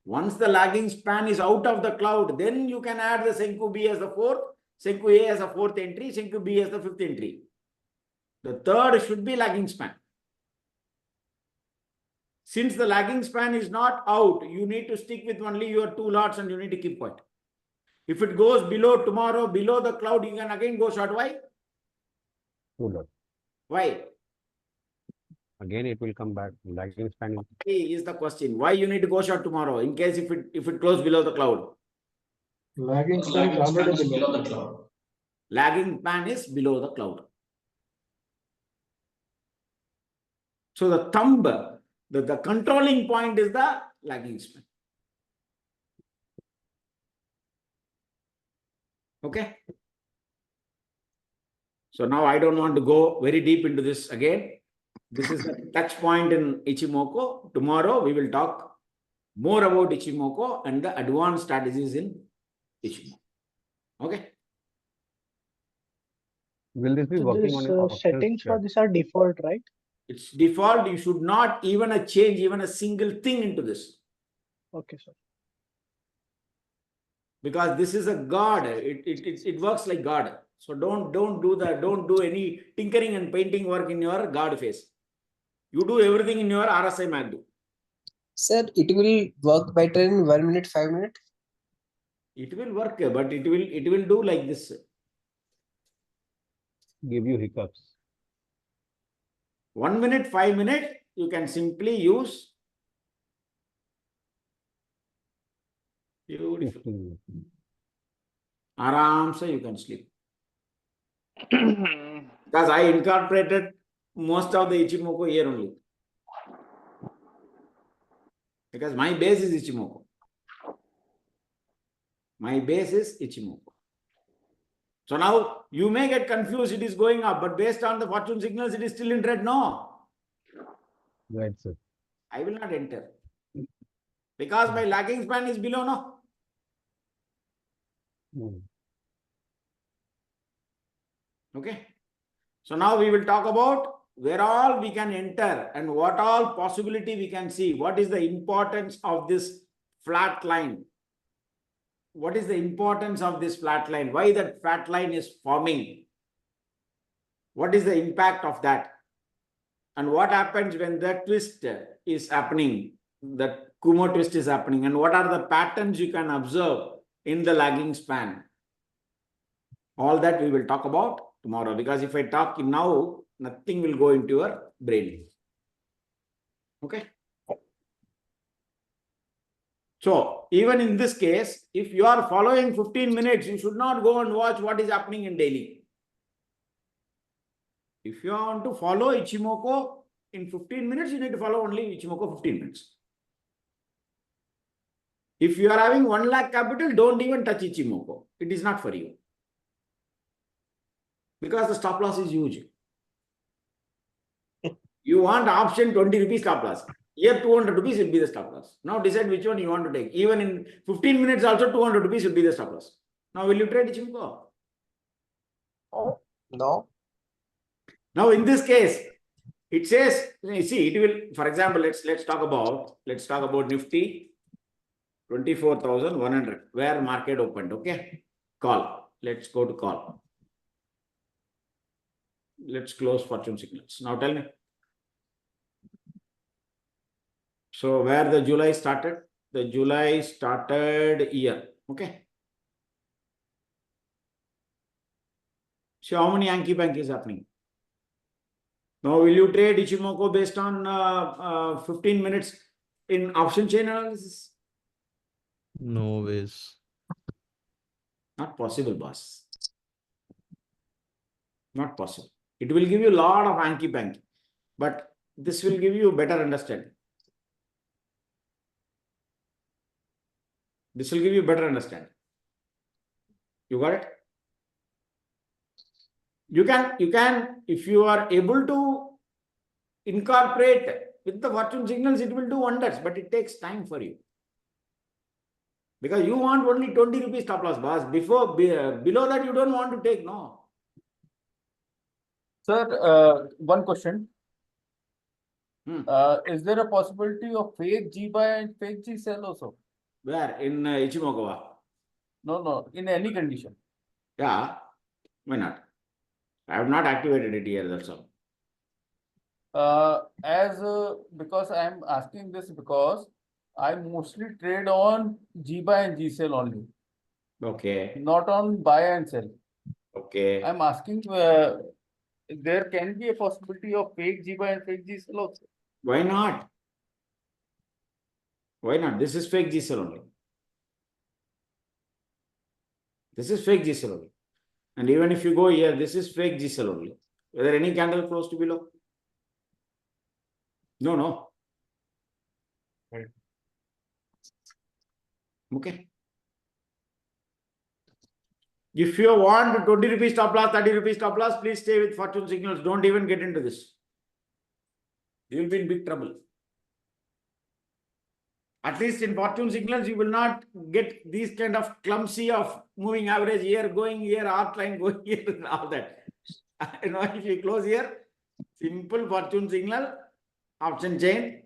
Once the lagging span is out of the cloud, then you can add the Senku B as the 4th, Senku A as the 4th entry, Senku B as the 5th entry. The third should be lagging span. Since the lagging span is not out, you need to stick with only your 2 lots and you need to keep quiet. If it goes below tomorrow, below the cloud, you can again go short. Why? 2 lots. Why? Again, it will come back. Lagging span is the question. Why you need to go short tomorrow in case if it closes below the cloud? Lagging span is already below the cloud. Lagging span is below the cloud. So the thumb, the controlling point is the lagging span. Okay. So now I don't want to go very deep into this again. This is the touch point in Ichimoku. Tomorrow we will talk more about Ichimoku and the advanced strategies in Ichimoku. Okay. Will this be So working this on an settings for this are default, right? It's default. You should not even change even a single thing into this. Okay, sir. Because this is a God. It works like God. So don't do any tinkering and painting work in your God face. You do everything in your RSI MACD. Sir, it will work better in 1 minute, 5 minutes. It will work, but it will do like this. Give you hiccups. 1 minute, 5 minutes, you can simply use. Beautiful. Aram, so you can sleep. Because I incorporated most of the Ichimoku here only. Because my base is Ichimoku. My base is Ichimoku. So now you may get confused, it is going up, but based on the fortune signals, it is still in red. No. Right, sir. I will not enter. Because my lagging span is below, no. Okay. So now we will talk about where all we can enter and what all possibility we can see. What is the importance of this flat line? What is the importance of this flat line? Why that flat line is forming? What is the impact of that? And what happens when the twist is happening? The Kumo twist is happening. And what are the patterns you can observe in the lagging span? All that we will talk about tomorrow, because if I talk now, nothing will go into your brain. Okay. So even in this case, if you are following 15 minutes, you should not go and watch what is happening in daily. If you want to follow Ichimoku in 15 minutes, you need to follow only Ichimoku 15 minutes. If you are having 1 lakh capital, don't even touch Ichimoku. It is not for you. Because the stop loss is huge. You want option 20 rupees stop loss. Here 200 rupees will be the stop loss. Now decide which one you want to take. Even in 15 minutes also 200 rupees will be the stop loss. Now will you trade Ichimoku? Oh, no. Now in this case, it says, you see, it will, for example, let's talk about Nifty 24,100, where market opened. Okay. Call. Let's go to call. Let's close fortune signals. Now tell me. So where the July started? The July started here. Okay. So how many Yankee Bank is happening? Now will you trade Ichimoku based on 15 minutes in option chain analysis? No ways. Not possible, boss. Not possible. It will give you a lot of Yankee Bank, but this will give you better understanding. This will give you better understanding. You got it? You can, if you are able to incorporate with the fortune signals, it will do wonders, but it takes time for you. Because you want only 20 rupees stop loss, boss. Below that, you don't want to take, no. Sir, one question. Is there a possibility of fake G buy and fake G sell also? Where? In Ichimoku? No, in any condition. Yeah, why not? I have not activated it here, that's all. Because I am asking this because I mostly trade on G buy and G sell only. Okay. Not on buy and sell. Okay. I'm asking there can be a possibility of fake G buy and fake G sell also. Why not? Why not? This is fake G sell only. This is fake G sell only. And even if you go here, this is fake G sell only. Whether any candle close to below? No. Right. Okay. If you want 20 rupees stop loss, 30 rupees stop loss, please stay with fortune signals. Don't even get into this. You will be in big trouble. At least in fortune signals, you will not get these kind of clumsy of moving average here, going here, art line going here, and all that. You know, if you close here, simple fortune signal, option chain,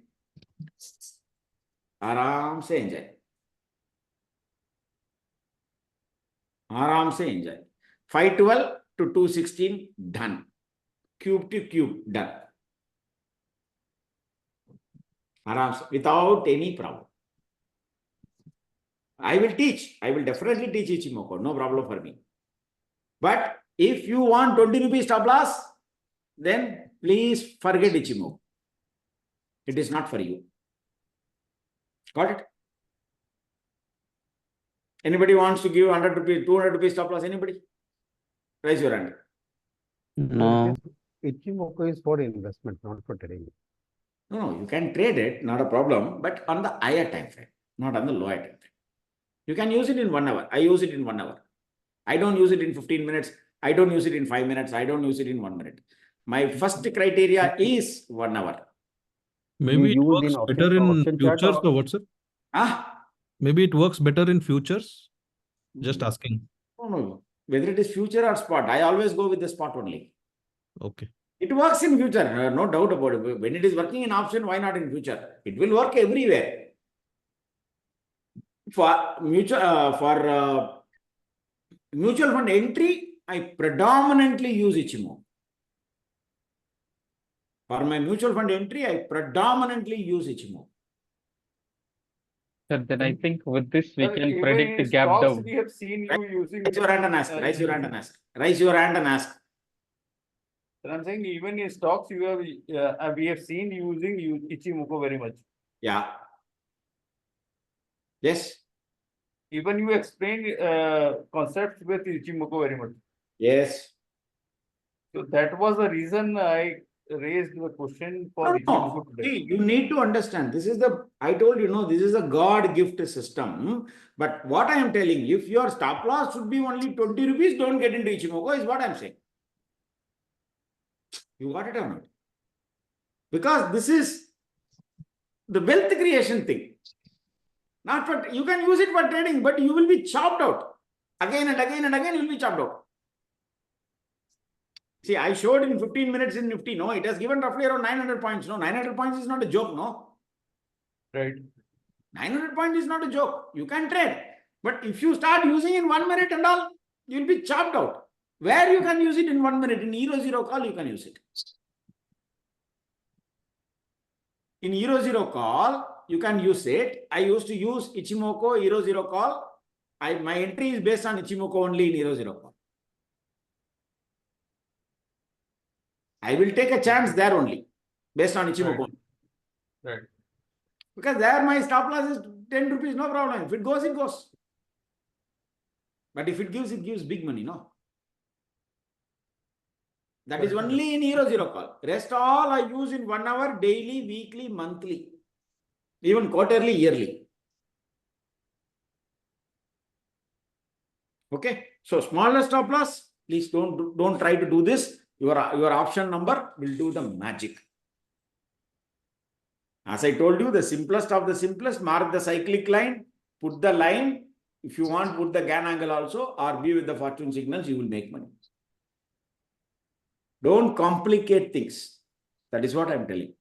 आराम से enjoy. आराम से enjoy. 512 to 216 done. Cube to cube done. आराम से, without any problem. I will teach. I will definitely teach Ichimoku. No problem for me. But if you want 20 rupees stop loss, then please forget Ichimoku. It is not for you. Got it? Anybody wants to give 100 rupees, 200 rupees stop loss? Anybody? Raise your hand. No. Ichimoku is for investment, not for trading. No, you can trade it, not a problem, but on the higher time frame, not on the lower time frame. You can use it in 1 hour. I use it in 1 hour. I don't use it in 15 minutes. I don't use it in 5 minutes. I don't use it in 1 minute. My first criteria is 1 hour. Maybe it works better in futures or what, sir? Ah? Maybe it works better in futures. Just asking. No. Whether it is future or spot, I always go with the spot only. Okay. It works in future, no doubt about it. When it is working in option, why not in future? It will work everywhere. For mutual fund entry, I predominantly use Ichimoku. For my mutual fund entry, I predominantly use Ichimoku. Sir, then I think with this we Sir, can even predict the in gap stocks, down. we have seen you using. Raise your hand and ask. Raise your hand and ask. Raise your hand and ask. Sir, I'm saying even in stocks, you have we have seen you using Ichimoku very much. Yeah. Yes. Even you explain concepts with Ichimoku very much. Yes. So that was the reason I raised the question for Ichimoku today. See, you need to understand. This is I told you, no, this is a God gift system. But what I am telling you, if your stop loss should be only 20 rupees, don't get into Ichimoku, is what I'm saying. You got it or not? Because this is the wealth creation thing. Not for, you can use it for trading, but you will be chopped out. Again and again and again, you will be chopped out. See, I showed in 15 minutes in Nifty, no, it has given roughly around 900 points. No, 900 points is not a joke, no. Right. 900 points is not a joke. You can trade. But if you start using in 1 minute and all, you'll be chopped out. Where you can use it in 1 minute? In 0-0 call, you can use it. In 0-0 call, you can use it. I used to use Ichimoku 0-0 call. My entry is based on Ichimoku only in 0-0 call. I will take a chance there only, based on Ichimoku. Right. Because there my stop loss is 10 rupees, no problem. If it goes, it goes. But if it gives big money, no? That is only in 0-0 call. Rest all I use in 1 hour, daily, weekly, monthly, even quarterly, yearly. Okay. So smaller stop loss, please don't try to do this. Your option number will do the magic. As I told you, the simplest of the simplest, mark the cyclic line, put the line. If you want, put the Gann angle also, or be with the fortune signals, you will make money. Don't complicate things. That is what I'm telling.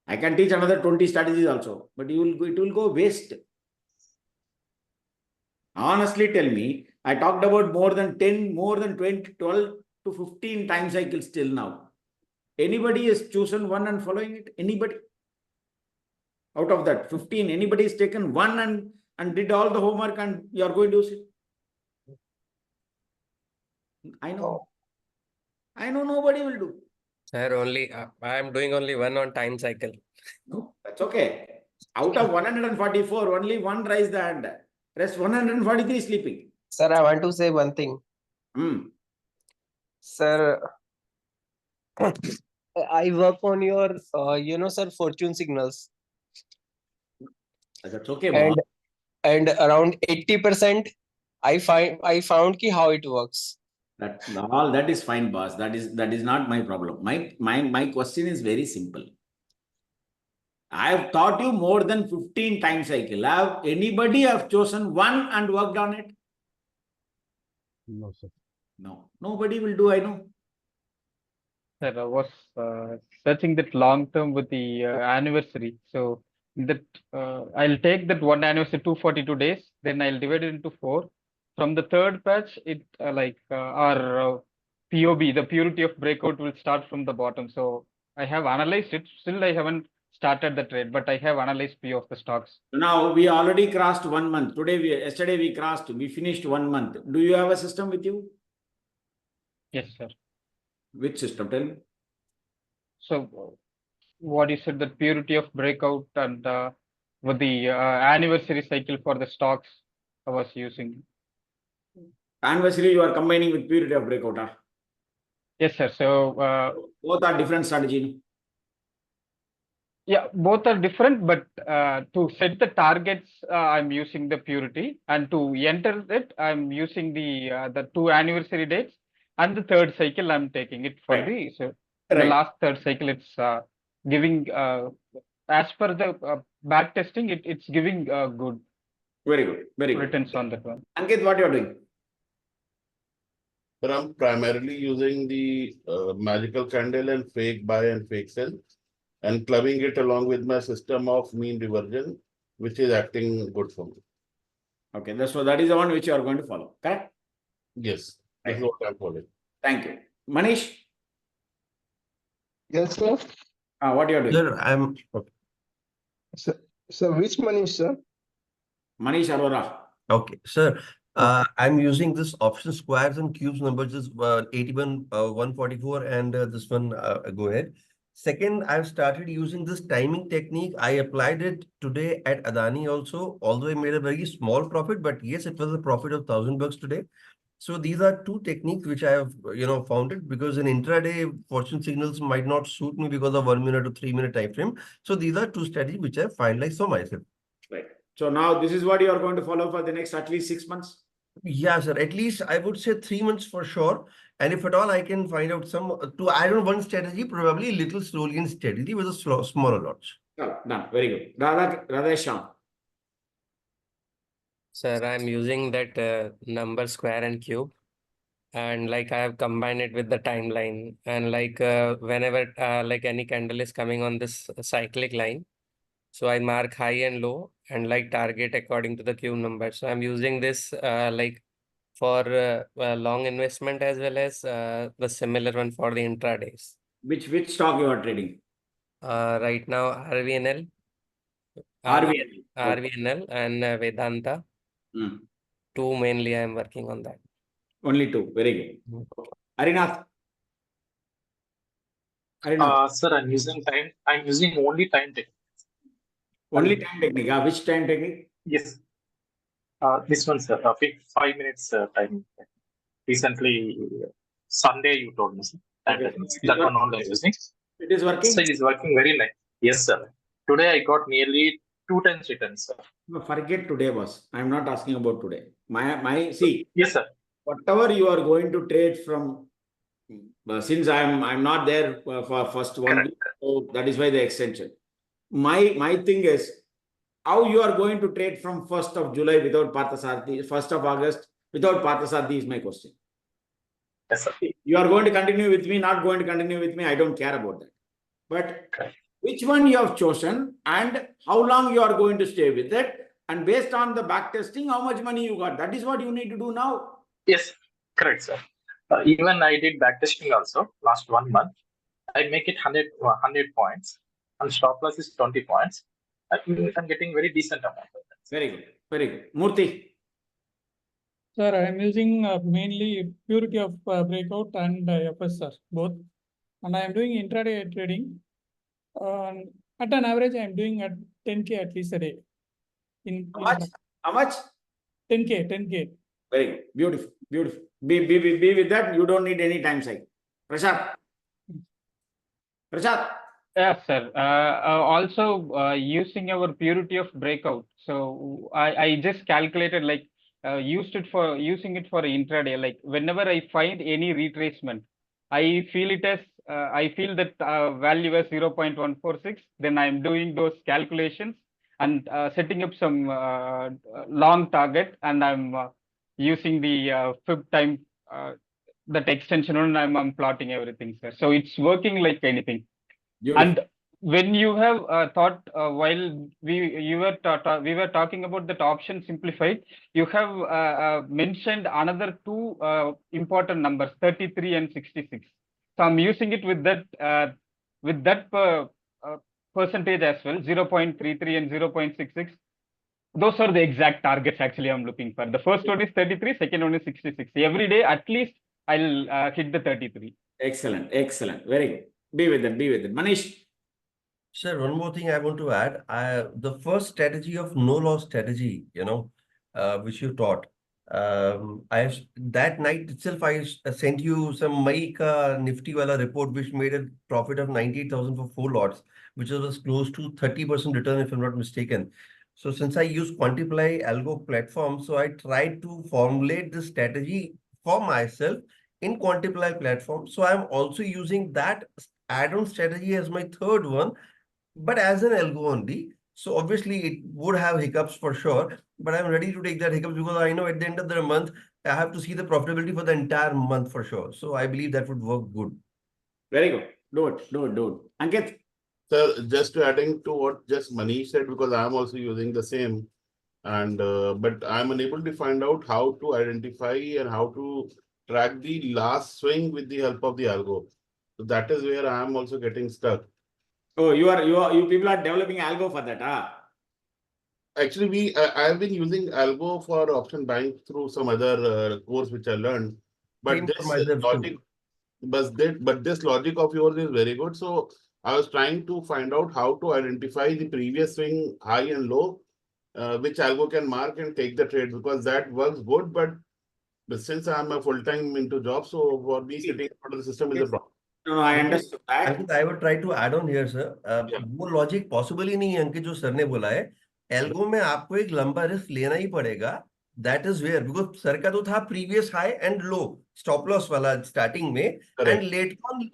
I can teach another 20 strategies also, but it will go waste. Honestly, tell me, I talked about more than 10, more than 20, 12 to 15 time cycles till now. Anybody has chosen one and following it? Anybody? Out of that 15, anybody has taken one and did all the homework and you are going to use it? I know. I know nobody will do. Sir, only I am doing only one on time cycle. No, that's okay. Out of 144, only one raised the hand. Rest 143 sleeping. Sir, I want to say one thing. Sir, I work on your, sir, fortune signals. That's okay, boss. And around 80%, I found how it works. That is fine, boss. That is not my problem. My question is very simple. I have taught you more than 15 time cycle. Have anybody have chosen one and worked on it? No, sir. No. Nobody will do, I know. Sir, I was searching that long term with the anniversary. So that I'll take that one anniversary 242 days, then I'll divide it into 4. From the third patch, our POB, the purity of breakout, will start from the bottom. So I have analyzed it. Still, I haven't started the trade, but I have analyzed P of the stocks. Now we already crossed 1 month. Yesterday we finished 1 month. Do you have a system with you? Yes, sir. Which system? Tell me. So what you said, that purity of breakout and with the anniversary cycle for the stocks I was using. Anniversary you are combining with purity of breakout, huh? Yes, sir. So both are different strategy. Yeah, both are different, but to set the targets, I'm using the purity, and to enter it, I'm using the 2 anniversary dates, and the third cycle I'm taking it for the last third cycle. It's giving as per the back testing, it's giving good. Very good. Very good. Returns on that one. Ankit, what you are doing? But I'm primarily using the magical candle and fake buy and fake sell, and clubbing it along with my system of mean reversion, which is acting good for me. Okay, so that is the one which you are going to follow, correct? Yes, Right. this is what I'm following. Thank you. Manish, Yes, sir. what you are doing? Sir, I'm okay. So which money, sir? Manish Arora. Okay, sir. I'm using this option squares and cubes numbers, just 81, 144, and this one. Go ahead. Second, I've started using this timing technique. I applied it today at Adani also, although I made a very small profit, but yes, it was a profit of $1,000 today. So these are two techniques which I have, found it, because in intraday fortune signals might not suit me because of 1 minute to 3 minute time frame. So these are two strategies which I finalized for myself. Right. So now this is what you are going to follow for the next at least 6 months? Yeah, sir. At least I would say 3 months for sure. And if at all, I can find out some to add on one strategy, probably little slowly and steadily with a smaller lots. Oh, done. Very good. Radhesham. Sir, I'm using that number square and cube, and like I have combined it with the timeline, and like whenever like any candle is coming on this cyclic line, so I mark high and low and like target according to the cube number. So I'm using this like for long investment as well as the similar one for the intradays. Which stock you are trading? Right now RVNL, RVNL. RVNL and Vedanta. Two mainly I am working on that. Only two. Very good. Arinath. Sir, I'm using only time technique. Only time technique. Which time technique? Yes. This one, sir. 5 minutes time. Recently, Sunday, you told me, sir. That one only I'm using. It is working? So it is working very nice. Yes, sir. Today I got nearly 2 times returns, sir. No, forget today, boss. I'm not asking about today. See. Yes, sir. Whatever you are going to trade from, since I'm not there for first 1 week, so that is why the extension. My thing is, how you are going to trade from 1st of July without Parthasarathi, 1st of August without Parthasarathi is my question. Yes, sir. You are going to continue with me, not going to continue with me, I don't care about that. But which one you have chosen and how long you are going to stay with it, and based on the back testing, how much money you got. That is what you need to do now. Yes, correct, sir. Even I did backtesting also last 1 month. I make it 100 points, and stop loss is 20 points. I'm getting very decent amount of that. Very good. Very good. Murthy. Sir, I am using mainly purity of breakout and FSR both, and I am doing intraday trading. At an average, I am doing at 10K at least a day. How much? 10K. Very good. Beautiful. Beautiful. Be with that. You don't need any time cycle. Prashant. Yes, sir. Also using our purity of breakout. So I just calculated like using it for intraday. Like whenever I find any retracement, I feel it as I feel that value as 0.146. Then I'm doing those calculations and setting up some long target, and I'm using the fib time that extension, and I'm plotting everything, sir. So it's working like anything. And when you have thought while we were talking about that option simplified, you have mentioned another two important numbers, 33 and 66. So I'm using it with that percentage as well, 0.33 and 0.66. Those are the exact targets actually I'm looking for. The first one is 33, second one is 66. Every day at least I'll hit the 33. Excellent. Very good. Be with it. Manish. Sir, one more thing I want to add. The first strategy of no loss strategy, which you taught. That night itself I sent you some May ka Nifty wala report which made a profit of 98,000 for 4 lots, which was close to 30% return if I'm not mistaken. So since I use Quantiply Algo platform, so I tried to formulate this strategy for myself in Quantiply platform. So I'm also using that add-on strategy as my third one, but as an algo only. So obviously it would have hiccups for sure, but I'm ready to take that hiccups because I know at the end of the month, I have to see the profitability for the entire month for sure. So I believe that would work good. Very good. Do it. Ankit? Sir, just to adding to what just Manish said, because I'm also using the same, and but I'm unable to find out how to identify and how to track the last swing with the help of the algo. So that is where I am also getting stuck. Oh, you people are developing algo for that, Actually, I have been using algo for option buying through some other course which I learned, but Same for this myself logic, too. but this logic of yours is very good. So I was trying to find out how to identify the previous swing high and low, which algo can mark and take the trade, because that works good. But since I'm a full-time into job, so for me sitting in front of the system is a problem. No, I understood that. Ankit, I would try to add on here, sir. वो logic possible ही नहीं है अंकित जो sir ने बोला है. Algo में आपको एक लंबा रिस्क लेना ही पड़ेगा. That is where because sir का तो था previous high and low stop loss वाला स्टार्टिंग में and late on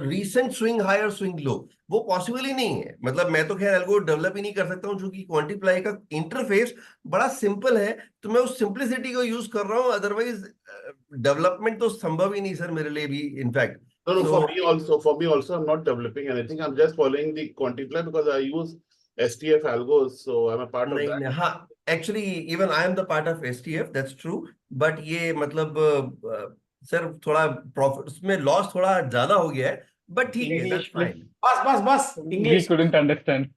recent swing high और स्विंग लो. वो पॉसिबल ही नहीं है. मतलब मैं तो खैर एल्गो डेवलप ही नहीं कर सकता हूँ क्योंकि क्वांटिप्लाई का इंटरफेस बड़ा सिंपल है, तो मैं उस सिंपलिसिटी को यूज कर रहा हूँ. अदरवाइज डेवलपमेंट तो संभव ही नहीं सर मेरे लिए भी in fact. No, for me also, I'm not developing anything. I'm just following the quantiply because I use STF algos, so I'm a part of that. हाँ, actually even I am the part of STF, that's true. But ये मतलब sir थोड़ा profit में loss थोड़ा ज्यादा हो गया है, but ठीक है, that's fine. Bus. English. We couldn't understand.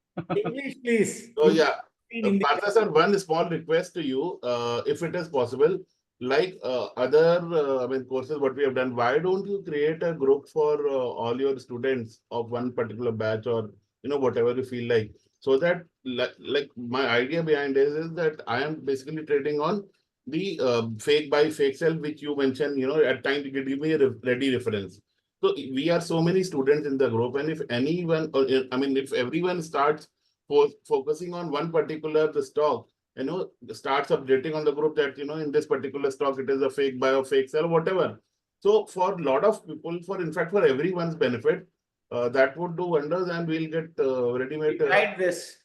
English, please. So yeah, Partha sir, one small request to you, if it is possible, like other courses what we have done, why don't you create a group for all your students of one particular batch, or whatever you feel like, so that like my idea behind this is that I am basically trading on the fake buy fake sell, which you mentioned, at times you give me a ready reference. So we are so many students in the group, and if anyone, if everyone starts focusing on one particular stock, starts updating on the group that, in this particular stock, it is a fake buy or fake sell, whatever. So for a lot of people, in fact, for everyone's benefit, that would do wonders, and we'll get ready-made.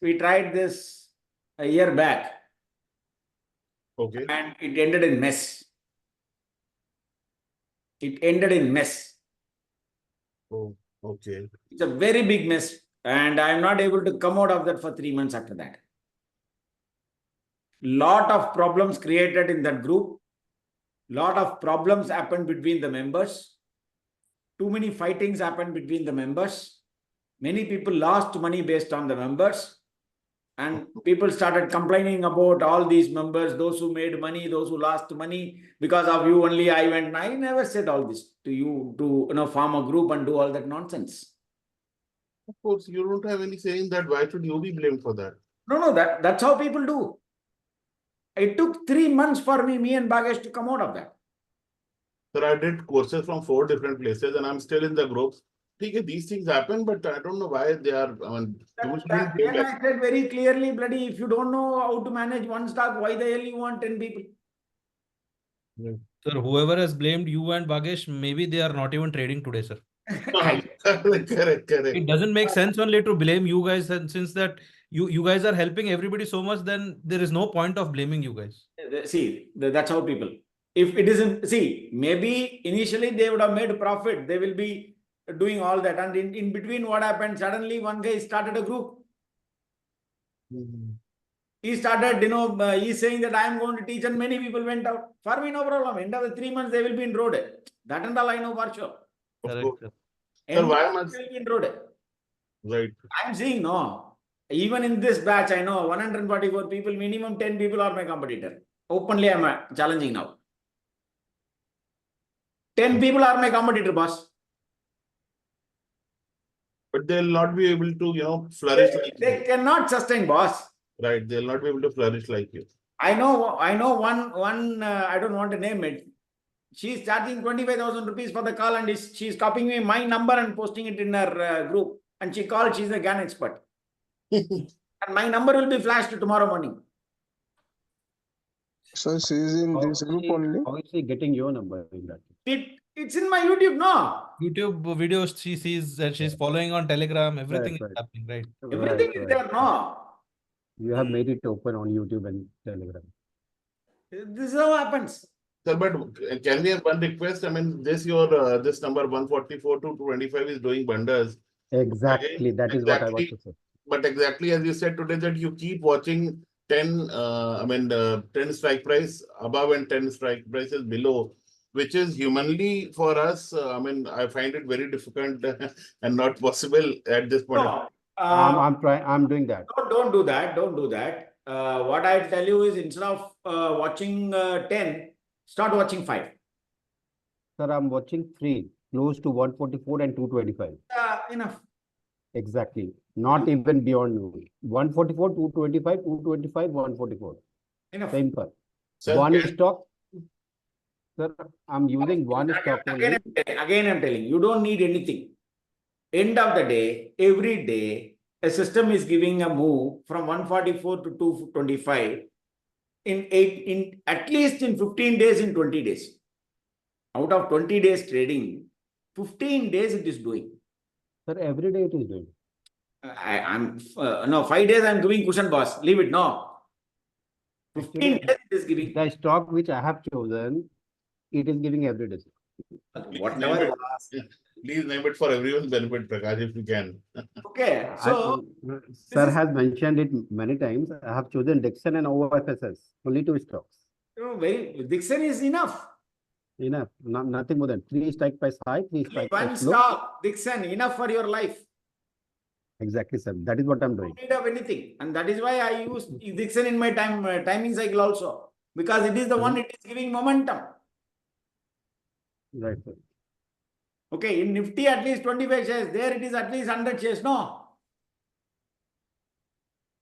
We tried this a year back. Okay. And it ended in mess. Oh, okay. It's a very big mess, and I'm not able to come out of that for 3 months after that. Lot of problems created in that group. Lot of problems happened between the members. Too many fightings happened between the members. Many people lost money based on the members. And people started complaining about all these members, those who made money, those who lost money. Because of you only I went. I never said all this to you to form a group and do all that nonsense. Of course, you don't have any saying that. Why should you be blamed for that? No, that's how people do. It took 3 months for me and Bhagesh to come out of that. Sir, I did courses from 4 different places, and I'm still in the groups. Okay, these things happen, but I don't know why they are. I said very clearly, bloody, if you don't know how to manage one stock, why the hell you want 10 people? Sir, whoever has blamed you and Bhagesh, maybe they are not even trading today, sir. Correct. It doesn't make sense only to blame you guys, and since that you guys are helping everybody so much, then there is no point of blaming you guys. See, that's how people. If it isn't, see, maybe initially they would have made profit. They will be doing all that. And in between what happened, suddenly one guy started a group. He started, he's saying that I am going to teach, and many people went out. For me, no problem. End of the 3 months, they will be in road. That and all I know for sure. Sir, why am I... in road? Right. I'm seeing, no. Even in this batch, I know 144 people, minimum 10 people are my competitor. Openly, I'm challenging now. 10 people are my competitor, boss. But they'll not be able to, flourish like They cannot sustain, boss. Right. They'll not be able to flourish like you. I know one, I don't want to name it. She's charging 25,000 rupees for the call, and she's copying me my number and posting it in her group. And she called, she's a GAN expert. And my number will be flashed tomorrow morning. So she's in this group only? How is she getting your number in that? It's in my YouTube, no? YouTube videos she sees, and she's following on Telegram, everything is happening, right? Everything is there, no? You have made it open on YouTube and Telegram. This is how happens. Sir, but can we have one request? I mean, this this number 144 to 225 is doing wonders. Exactly. Again, That is what I want to say. But exactly as you said today, that you keep watching 10, 10 strike price above and 10 strike prices below, which is humanly for us. I find it very difficult and not possible at this point. No, I'm trying. I'm doing that. don't do that. Don't do that. What I tell you is instead of watching 10, start watching 5. Sir, I'm watching 3, close to 144 and 225. Enough. Exactly. Not even beyond 144, 225, 225, 144. Enough. Simple. Sir, One stock. Sir, I'm using one stock only. Again, I'm telling you, don't need anything. End of the day, every day, a system is giving a move from 144 to 225 in at least in 15 days, in 20 days. Out of 20 days trading, 15 days it is doing. Sir, every day it is doing. No, 5 days I'm giving cushion, boss. Leave it, no. 15 days it is giving. The stock which I have chosen, it is giving every day. Whatever. Please name it for everyone's benefit, Prakash, if you can. Okay, so Sir has mentioned it many times. I have chosen Dixon and OFSS, only 2 stocks. Dixon is enough. Enough, nothing more than 3 strike price high, 3 strike One price low. stock, Dixon, enough for your life. Exactly, sir. That is what I'm doing. Don't need of anything, and that is why I use Dixon in my timing cycle also, because it is the one it is giving momentum. Right, sir. Okay, in Nifty at least 25 shares, there it is at least 100 shares, no?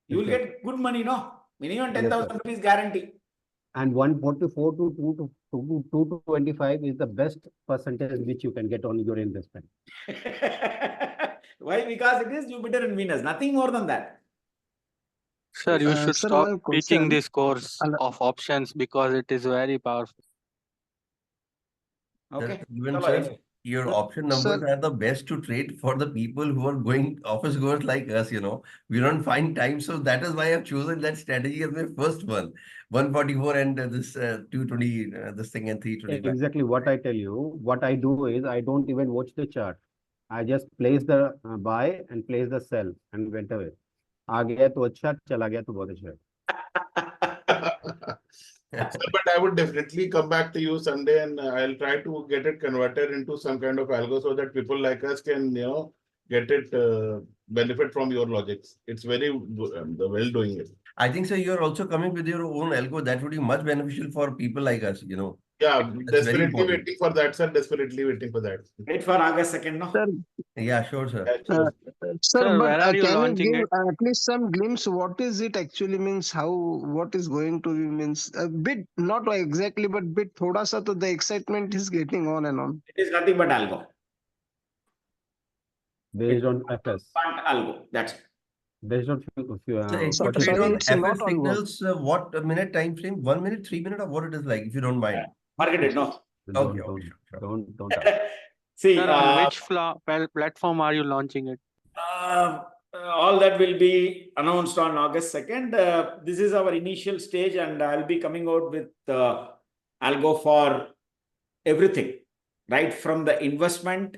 You will get good money, no? Minimum 10,000 rupees guarantee. And 144 to 225 is the best percentage which you can get on your investment. Why? Because it is Jupiter and Venus, nothing more than that. Sir, you should sir, stop one teaching question. this course of options because it is very powerful. Okay. Even sir, your option numbers are the best to trade for the people who are going office goers like us, We don't find time. So that is why I've chosen that strategy as my first one. 144 and this 220, this thing and 325. Exactly what I tell you. What I do is I don't even watch the chart. I just place the buy and place the sell and went away. आ गया तो अच्छा, चला गया तो बहुत अच्छा. But I would definitely come back to you Sunday, and I'll try to get it converted into some kind of algo so that people like us can, get it benefit from your logics. It's very well doing it. I think, sir, you're also coming with your own algo. That would be much beneficial for people like us, Yeah, That's very desperately important. waiting for that, sir. Desperately waiting for that. Wait for August 2nd, no? Sir, Yeah, sure, sir. sir, Sir, but where are you can you launching give it? at least some glimpse? What is it actually means? What is going to be means? A bit, not exactly, but bit. Thoda sa to the excitement is getting on and on. It is nothing but algo. Based on FS. Algo, that's it. Based on So if you trade on FS signals, what minute time frame? 1 minute, 3 minute, or what it is like, if you don't mind? Market it, no? Okay, sure. Don't. See, Sir, on which platform are you launching it? all that will be announced on August 2nd. This is our initial stage, and I'll be coming out with algo for everything, right from the investment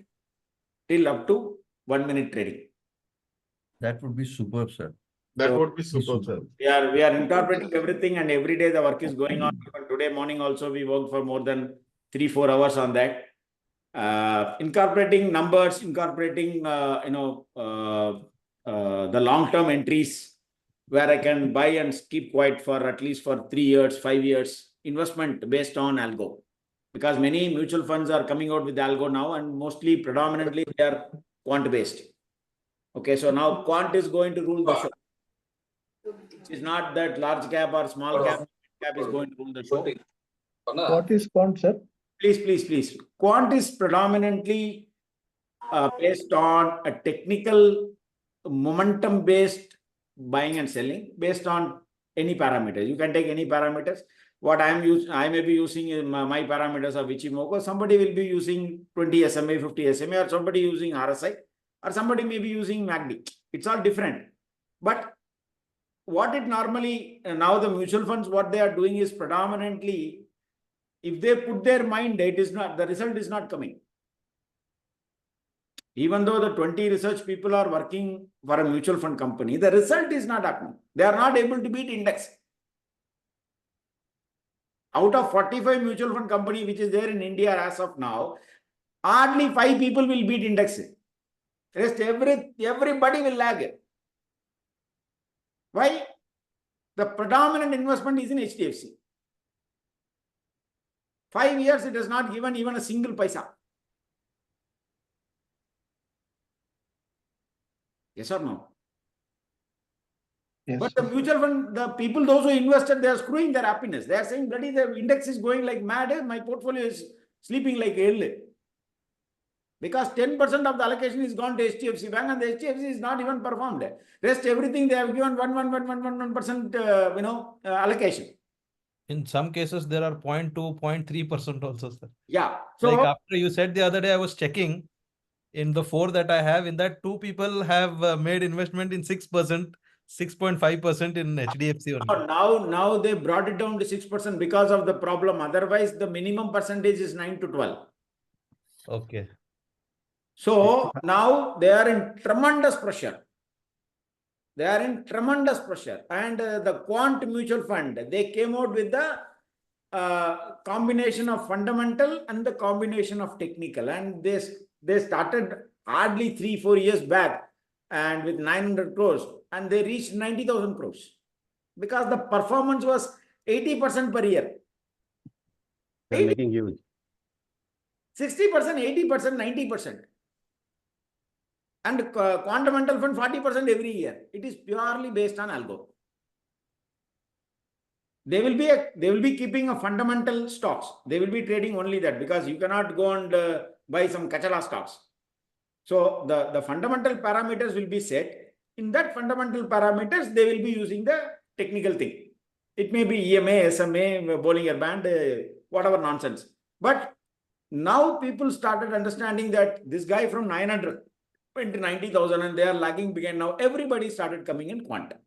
till up to 1 minute trading. That would be superb, sir. That would be superb, sir. We are incorporating everything, and every day the work is going on. Even today morning also we worked for more than 3-4 hours on that. Incorporating numbers, incorporating the long-term entries where I can buy and keep quiet for at least for 3 years, 5 years investment based on algo, because many mutual funds are coming out with algo now, and mostly predominantly they are quant based. Okay, so now quant is going to rule the show. It's not that large cap or small cap is going to rule the show. What is quant, sir? Please. Quant is predominantly based on a technical momentum-based buying and selling based on any parameters. You can take any parameters. What I may be using my parameters of icnimoku. Somebody will be using 20 SMA, 50 SMA, or somebody using RSI, or somebody may be using MACD. It's all different. But what it normally, now the mutual funds, what they are doing is predominantly, if they put their mind, it is not, the result is not coming. Even though the 20 research people are working for a mutual fund company, the result is not happening. They are not able to beat index. Out of 45 mutual fund company which is there in India as of now, hardly 5 people will beat index. Rest everybody will lag. Why? The predominant investment is in HDFC. 5 years it has not given even a single paisa. Yes or no? Yes. But the mutual fund, the people, those who invested, they are screwing their happiness. They are saying, bloody, the index is going like mad. My portfolio is sleeping like hell. Because 10% of the allocation is gone to HDFC Bank and the HDFC is not even performed. Rest everything they have given 1% allocation. In some cases, there are 0.2, 0.3% also, sir. Yeah. So like after you said the other day, I was checking in the 4 that I have, in that 2 people have made investment in 6%, 6.5% in HDFC only. now they brought it down to 6% because of the problem. Otherwise, the minimum percentage is 9 to 12. Okay. So now they are in tremendous pressure. They are in tremendous pressure. And the Quant Mutual Fund, they came out with the combination of fundamental and the combination of technical. And they started hardly 3-4 years back and with 900 crores and they reached 90,000 crores because the performance was 80% per year. They're making huge. 60%, 80%, 90%. And Quantamental Fund 40% every year. It is purely based on algo. They will be keeping a fundamental stocks. They will be trading only that because you cannot go and buy some kachala stocks. So the fundamental parameters will be set. In that fundamental parameters, they will be using the technical thing. It may be EMA, SMA, Bollinger Band, whatever nonsense. But now people started understanding that this guy from 900 went to 90,000 and they are lagging behind. Now everybody started coming in quantum.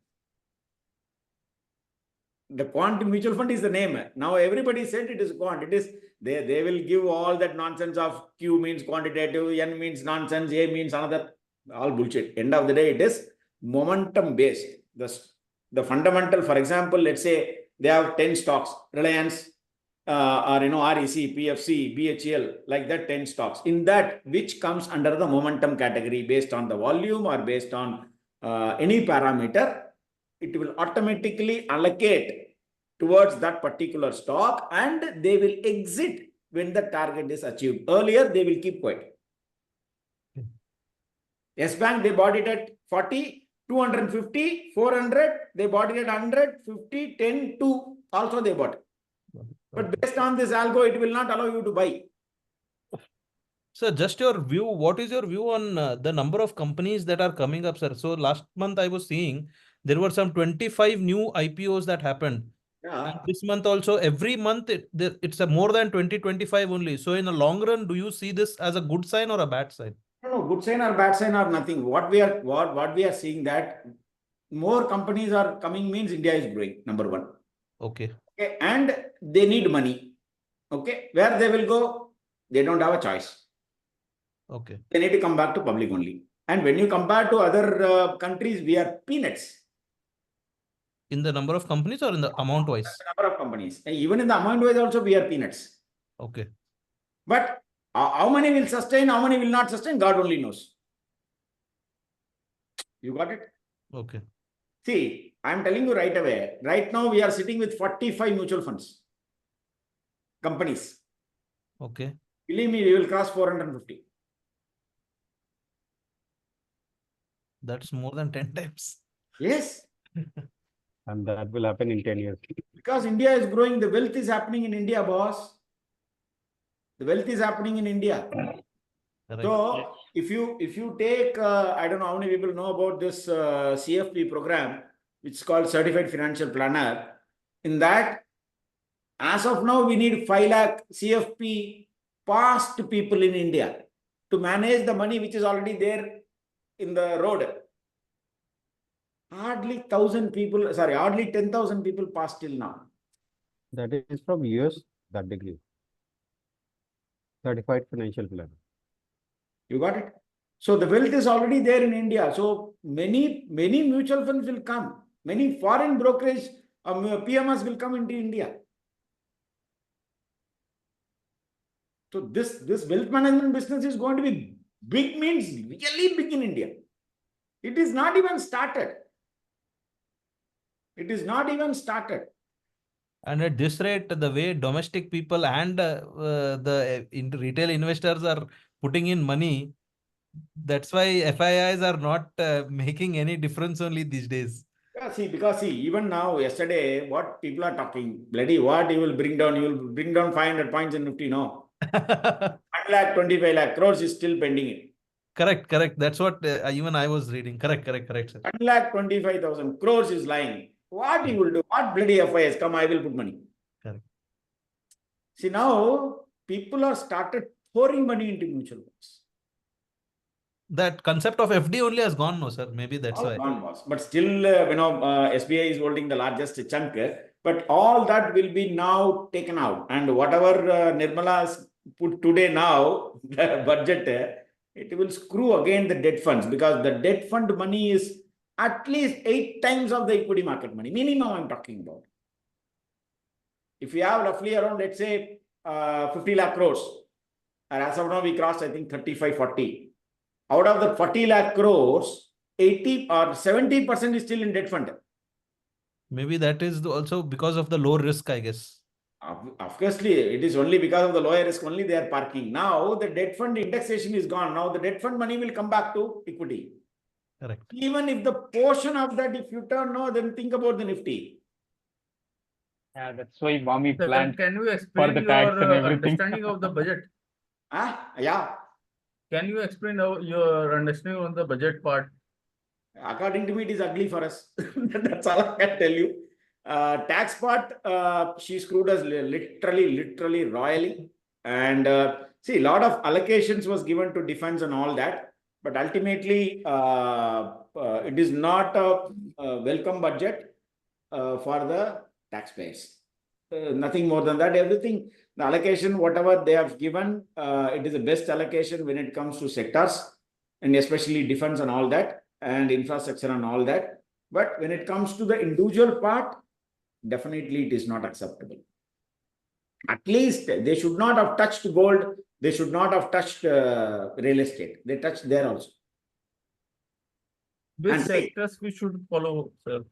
The Quant Mutual Fund is the name. Now everybody said it is Quant. It is they will give all that nonsense of Q means quantitative, N means nonsense, A means another, all bullshit. End of the day, it is momentum based. The fundamental, for example, let's say they have 10 stocks, Reliance, or REC, PFC, BHEL, like that 10 stocks. In that, which comes under the momentum category based on the volume or based on any parameter, it will automatically allocate towards that particular stock and they will exit when the target is achieved. Earlier, they will keep quiet. Yes Bank, they bought it at 40, 250, 400, they bought it at 100, 50, 10, 2, also they bought it. But based on this algo, it will not allow you to buy. Sir, just your view. What is your view on the number of companies that are coming up, sir? So last month I was seeing there were some 25 new IPOs that happened. Yeah. And this month also, every month it's a more than 20, 25 only. So in a long run, do you see this as a good sign or a bad sign? No, good sign or bad sign or nothing. What we are seeing that more companies are coming means India is growing, number one. Okay. Okay. And they need money. Okay. Where they will go, they don't have a choice. Okay. They need to come back to public only. And when you compare to other countries, we are peanuts. In the number of companies or in the amount wise? The number of companies. And even in the amount wise also, we are peanuts. Okay. But how many will sustain, how many will not sustain, God only knows. You got it? Okay. See, I'm telling you right away. Right now, we are sitting with 45 mutual funds. Companies. Okay. Believe me, we will cross 450. That's more than 10 times. Yes. And that will happen in 10 years. Because India is growing, the wealth is happening in India, boss. The wealth is happening in India. Right. So if you take, I don't know how many people know about this CFP program, which is called Certified Financial Planner. In that, as of now, we need 5 lakh CFP past people in India to manage the money which is already there in the road. hardly 1,000 people, sorry, hardly 10,000 people passed till now. That is from US, that degree. Certified financial planner. You got it? So the wealth is already there in India. So many mutual funds will come. Many foreign brokerage PMS will come into India. So this wealth management business is going to be big, means really big in India. It is not even started. It is not even started. And at this rate, the way domestic people and retail investors are putting in money, that's why FIIs are not making any difference only these days. Yeah, because even now, yesterday, what people are talking, bloody what you will bring down, you will bring down 500 points in Nifty, no? 1 lakh, 25 lakh crores is still pending it. Correct. That's what even I was reading. Correct, sir. 1 lakh 25,000 crores is lying. What you will do? What bloody FIS? Come, I will put money. Correct. See, now people are started pouring money into mutual funds. That concept of FD only has gone, no, sir. Maybe that's All why. gone, boss. But still, SBI is holding the largest chunk. But all that will be now taken out. And whatever Nirmala has put today now, the budget, it will screw again the debt funds, because the debt fund money is at least 8 times of the equity market money. Minimum I'm talking about. If you have roughly around, let's say, 50 lakh crores, and as of now we crossed, I think 35, 40. Out of the 40 lakh crores, 80 or 70% is still in debt fund. Maybe that is also because of the low risk, I guess. Obviously, it is only because of the lower risk only they are parking. Now the debt fund indexation is gone. Now the debt fund money will come back to equity. Correct. Even if the portion of that, if you turn no, then think about the Nifty. Yeah, that's why mommy Sir, planned can you for explain the tax your and everything. understanding of the budget? Yeah. Can you explain your understanding on the budget part? According to me, it is ugly for us. That's all I can tell you. Tax part, she screwed us literally royally. And see, a lot of allocations was given to defense and all that. But ultimately, it is not a welcome budget for the taxpayers. Nothing more than that. Everything, the allocation, whatever they have given, it is the best allocation when it comes to sectors, and especially defense and all that, and infrastructure and all that. But when it comes to the individual part, definitely it is not acceptable. At least they should not have touched gold. They should not have touched real estate. They touched there also. Which sectors we should follow, sir?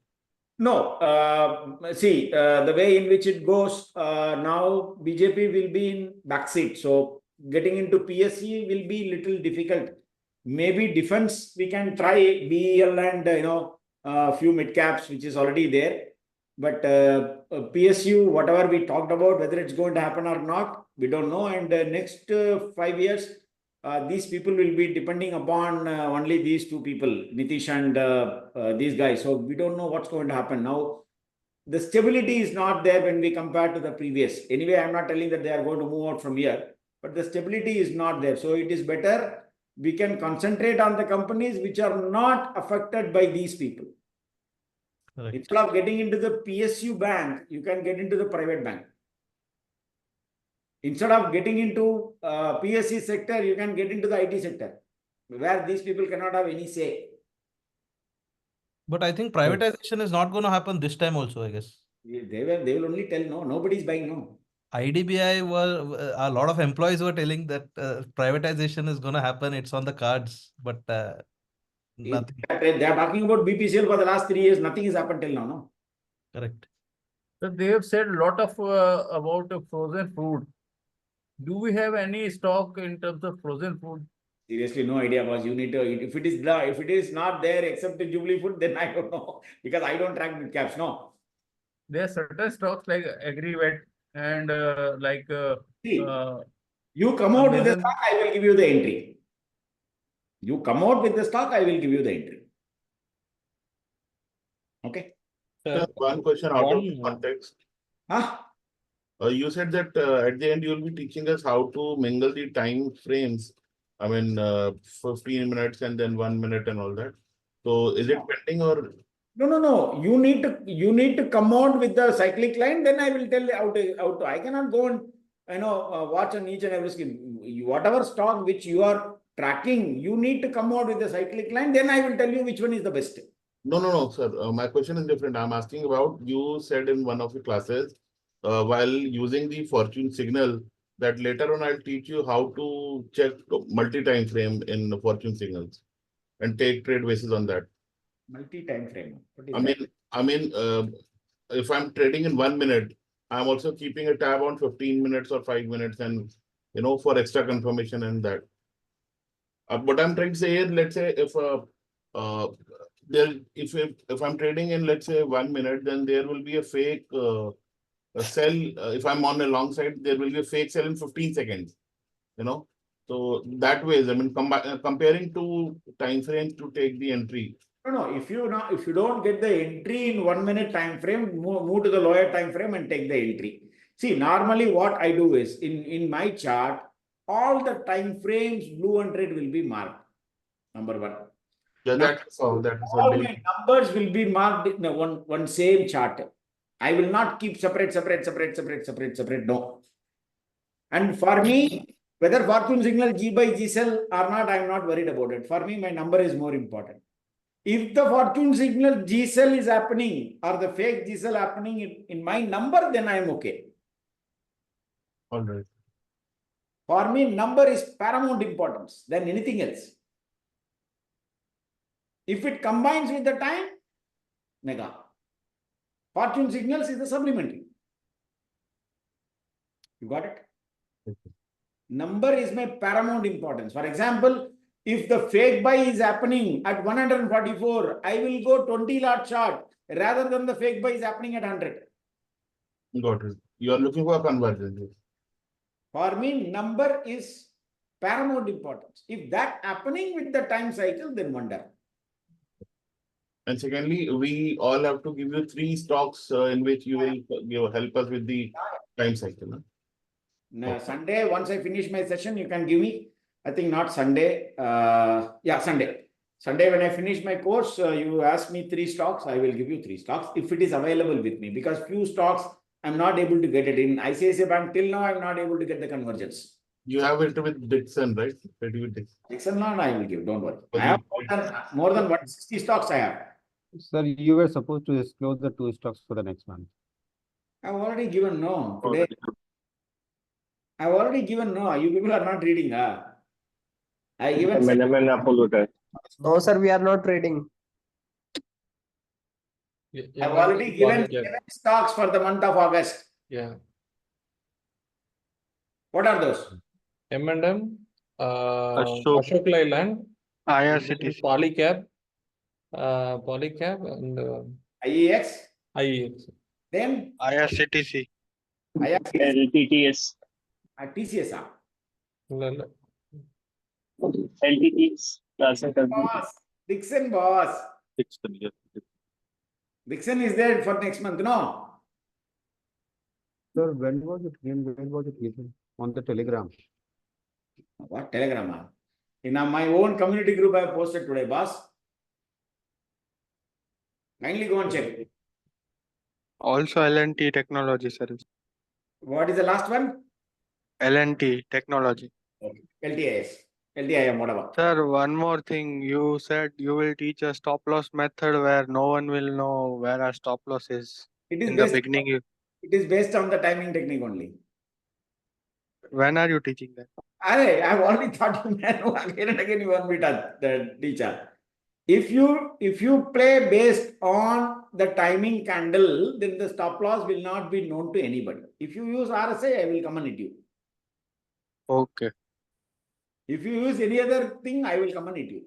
No, see, the way in which it goes, now BJP will be in backseat. So getting into PSC will be little difficult. Maybe defense, we can try BEL and, few mid caps, which is already there. But PSU, whatever we talked about, whether it's going to happen or not, we don't know. And next 5 years, these people will be depending upon only these two people, Nitish and these guys. So we don't know what's going to happen. Now, the stability is not there when we compare to the previous. Anyway, I'm not telling that they are going to move out from here, but the stability is not there. So it is better we can concentrate on the companies which are not affected by these people. Correct. Instead of getting into the PSU bank, you can get into the private bank. Instead of getting into PSC sector, you can get into the IT sector, where these people cannot have any say. But I think privatization is not going to happen this time also, I guess. They will only tell no, nobody's buying no. IDBI a lot of employees were telling that privatization is going to happen. It's on the cards, but nothing. They are talking about BPCL for the last 3 years. Nothing has happened till now. No. Correct. So they have said a lot of about frozen food. Do we have any stock in terms of frozen food? Seriously, no idea, boss. You need to. If it is not there except the Jubilee food, then I don't know, because I don't track mid caps. No. There are certain stocks like AgriVet and you come out with the stock, I will give you the entry. You come out with the stock, I will give you the entry. Okay. One question out of context. You said that at the end you will be teaching us how to mingle the time frames. I mean, 15 minutes and then 1 minute and all that. So is it pending or No. You need to come out with the cyclic line. Then I will tell you how to. I cannot go and watch on each and every scheme. Whatever stock which you are tracking, you need to come out with the cyclic line. Then I will tell you which one is the best. No, sir. My question is different. I'm asking about, you said in one of your classes, while using the fortune signal, that later on I'll teach you how to check multi-time frame in the fortune signals and take trade basis on that. Multi-time frame. What is I that? mean, if I'm trading in 1 minute, I'm also keeping a tab on 15 minutes or 5 minutes, and for extra confirmation and that. What I'm trying to say is, let's say if if I'm trading in, let's say, 1 minute, then there will be a fake a sell. If I'm on a long side, there will be a fake sell in 15 seconds. So that way, I mean, comparing two time frames to take the entry. No. If you don't get the entry in 1 minute time frame, move to the lower time frame and take the entry. See, normally what I do is, in my chart, all the time frames blue and red will be marked. Number one. Yeah, that's all. All my numbers will be marked in one same chart. I will not keep separate. No. And for me, whether fortune signal G by G cell or not, I am not worried about it. For me, my number is more important. If the fortune signal G cell is happening or the fake G cell happening in my number, then I am okay. All right. For me, number is paramount importance than anything else. If it combines with the time, mega. Fortune signals is the supplementary. You got it? Number is my paramount importance. For example, if the fake buy is happening at 144, I will go 20 lot short rather than the fake buy is happening at 100. Got it. You are looking for a convergence. For me, number is paramount importance. If that happening with the time cycle, then wonder. And secondly, we all have to give you 3 stocks in which you will help us with the time cycle. Huh? Now, Sunday, once I finish my session, you can give me, I think not Sunday. Sunday. Sunday, when I finish my course, you ask me 3 stocks, I will give you 3 stocks if it is available with me, because few stocks I'm not able to get it in ICICI Bank. Till now, I'm not able to get the convergence. You have it with Dixon, right? Dixon Land, I will give, don't worry. I have more than 160 stocks I have. Sir, you were supposed to disclose the 2 stocks for the next month. I've already given no today. I've already given no. You people are not reading. I given. No, sir, we are not trading. I've already given 7 stocks for the month of August. Yeah. What are those? M&M, Ashok. Ashok Leyland, IRCTC. Polycab, and IEX. IEX. Then IRCTC. LTTS. TCS. LTTS. Boss. Dixon boss. Dixon, yes. Dixon is there for next month, no? Sir, when was it given? On the Telegram. What Telegram? In my own community group, I have posted today, boss. Kindly go and check. Also LNT technology, sir. What is the last one? LNT technology. Okay. LTIS. LTIM, whatever. Sir, one more thing. You said you will teach a stop loss method where no one will know where a stop loss is. It is In the beginning, it is based on the timing technique only. when are you teaching that? I've already thought you know again and again you want me to teacher. If you play based on the timing candle, then the stop loss will not be known to anybody. If you use RSI, I will come and hit you. Okay. If you use any other thing, I will come and hit you.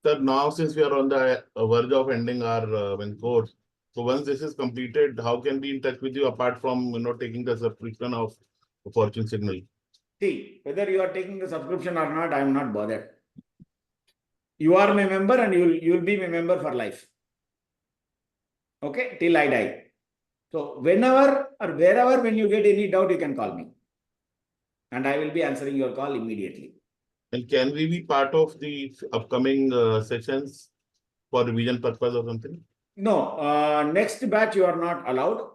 Sir, now since we are on the verge of ending our course, so once this is completed, how can we in touch with you apart from taking the subscription of Fortune Signal? See, whether you are taking the subscription or not, I am not bothered. You are my member and you'll be my member for life. Okay, till I die. So whenever or wherever, when you get any doubt, you can call me. And I will be answering your call immediately. And can we be part of the upcoming sessions? for revision purpose or something? No, next batch you are not allowed.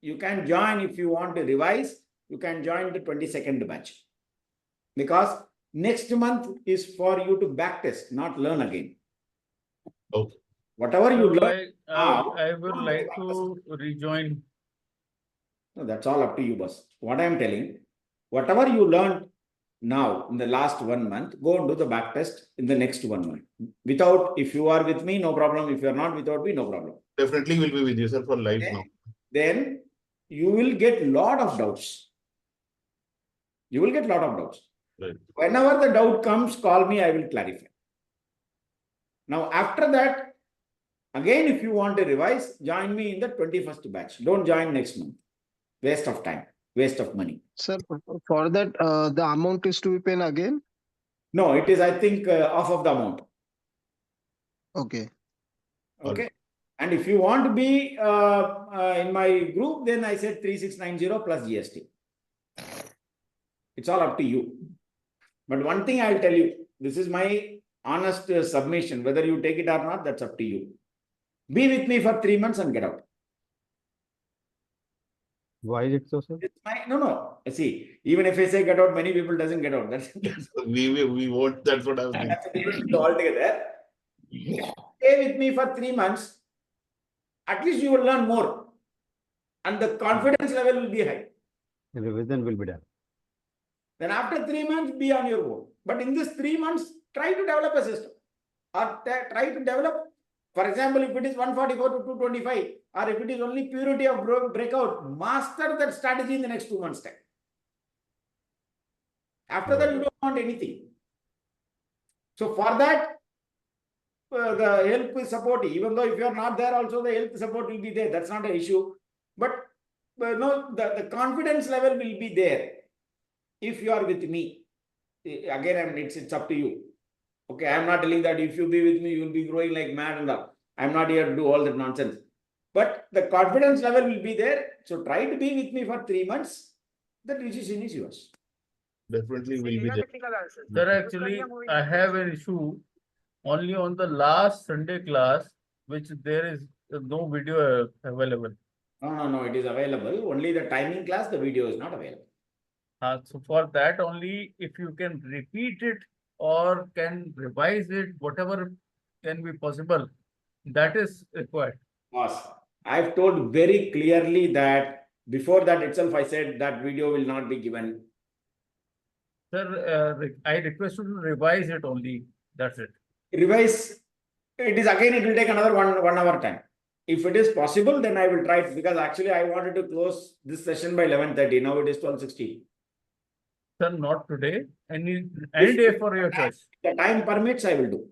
You can join if you want to revise. You can join the 22nd batch. Because next month is for you to backtest, not learn again. Okay. Whatever you So learn now, I would like to rejoin. no, that's all up to you, boss. What I am telling, whatever you learned now in the last 1 month, go and do the back test in the next 1 month. Without, if you are with me, no problem. If you are not without me, no problem. Definitely will be with you, sir, for life now. Then you will get lot of doubts. You will get lot of doubts. Right. Whenever the doubt comes, call me, I will clarify. Now, after that, again, if you want to revise, join me in the 21st batch. Don't join next month. Waste of time, waste of money. Sir, for that, the amount is to be paid again? No, it is, I think, half of the amount. Okay. Okay. And if you want to be in my group, then I said 3690 plus GST. It's all up to you. But one thing I'll tell you, this is my honest submission. Whether you take it or not, that's up to you. Be with me for 3 months and get out. Why is it so, sir? No. See, even if I say get out, many people doesn't get out. That's we won't. That's what I was thinking. That's a different issue altogether. Stay with me for 3 months. At least you will learn more, and the confidence level will be high. The revision will be done. Then after 3 months, be on your own. But in this 3 months, try to develop a system, or try to develop. For example, if it is 144 to 225, or if it is only purity of breakout, master that strategy in the next 2 months' time. After that, you don't want anything. So for that, the help is support. Even though if you are not there, also the help support will be there. That's not an issue. But no, the confidence level will be there if you are with me. Again, it's up to you. Okay, I'm not telling that if you be with me, you will be growing like mad and all. I'm not here to do all that nonsense. But the confidence level will be there. So try to be with me for 3 months. The decision is yours. Definitely will be there. Sir, actually, I have an issue only on the last Sunday class, which there is no video available. No, it is available. Only the timing class, the video is not available. So for that only, if you can repeat it or can revise it, whatever can be possible, that is required. Boss, I've told very clearly that before that itself, I said that video will not be given. Sir, I request you to revise it only. That's it. Revise. It will take another one hour time. If it is possible, then I will try it, because actually I wanted to close this session by 11:30. Now it is 12:16. Sir, not today. Any day for your choice. The time permits, I will do.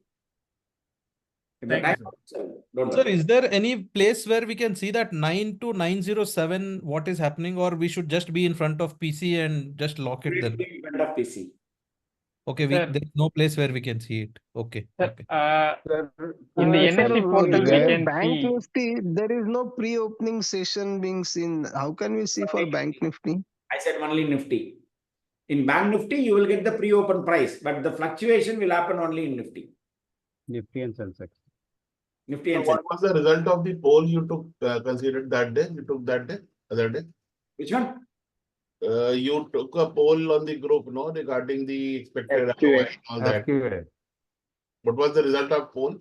Thank you, sir. Don't Sir, worry. is there any place where we can see that 9 to 907 what is happening, or we should just be in front of PC and just lock it there? In front of PC. Okay, there's no place where we can see it. Okay. Okay. In the NSE portal, we can Bank see. Nifty, there is no pre-opening session being seen. How can we see for Bank Nifty? I said only Nifty. In Bank Nifty, you will get the pre-open price, but the fluctuation will happen only in Nifty. Nifty and Sensex. Nifty So and what was the result of the poll you took, considered that day? You took that day, other day? Which one? You took a poll on the group, no, regarding the expected ROI and all that. FQA. What was the result of poll?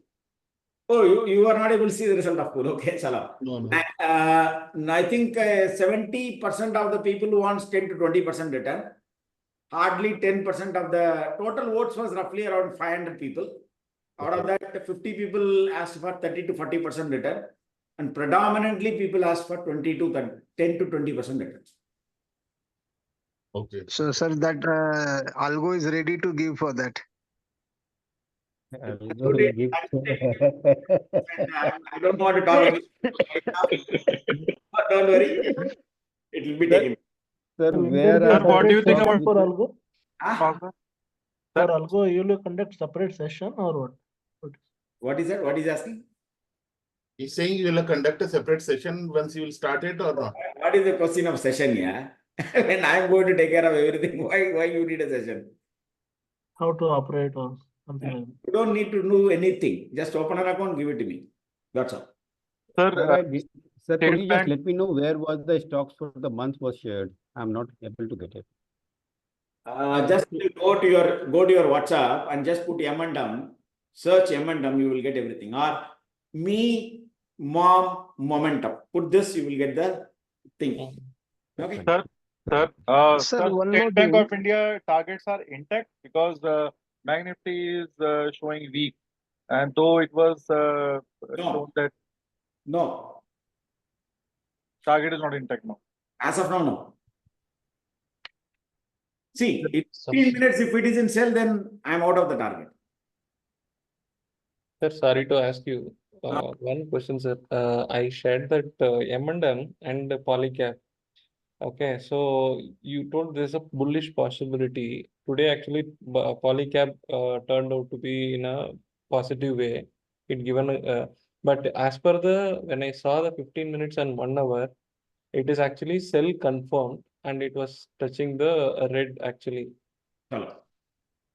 Oh, you are not able to see the result of poll. Okay, chala. No. I think 70% of the people who wants 10 to 20% return. Hardly 10% of the total votes was roughly around 500 people. Out of that, 50 people asked for 30 to 40% return, and predominantly people asked for 10 to 20% return. Okay. So, sir, that algo is ready to give for that. I don't want to talk about it. But don't worry, it will be taken. Sir, Will where there be a are separate the session stocks for which- Algo? For Algo, you will conduct separate session or what? What is that? What is asking? He's saying you will conduct a separate session once you will start it or not? What is the question of session here? When I am going to take care of everything, why you need a session? How to operate or something. You don't need to do anything. Just open an account, give it to me. That's all. Sir, Sir, could you just Bank- let me know where was the stocks for the month was shared? I'm not able to get it. Just go to your WhatsApp and just put M&M, search M&M, you will get everything. Or me, mom, momentum. Put this, you will get the thing. Okay. Sir, one State more Bank thing. of India targets are intact because Bank Nifty is showing weak, and though it was shown that No. target is not intact now. As of now, no. See, in 15 minutes, if it is in sell, then I'm out of the target. Sir, sorry to ask you one question, sir. I shared that M&M and Polycap. Okay, so you told there's a bullish possibility. Today, actually, Polycap turned out to be in a positive way. It given, but as per when I saw the 15 minutes and 1 hour, it is actually sell confirmed and it was touching the red actually. Hello.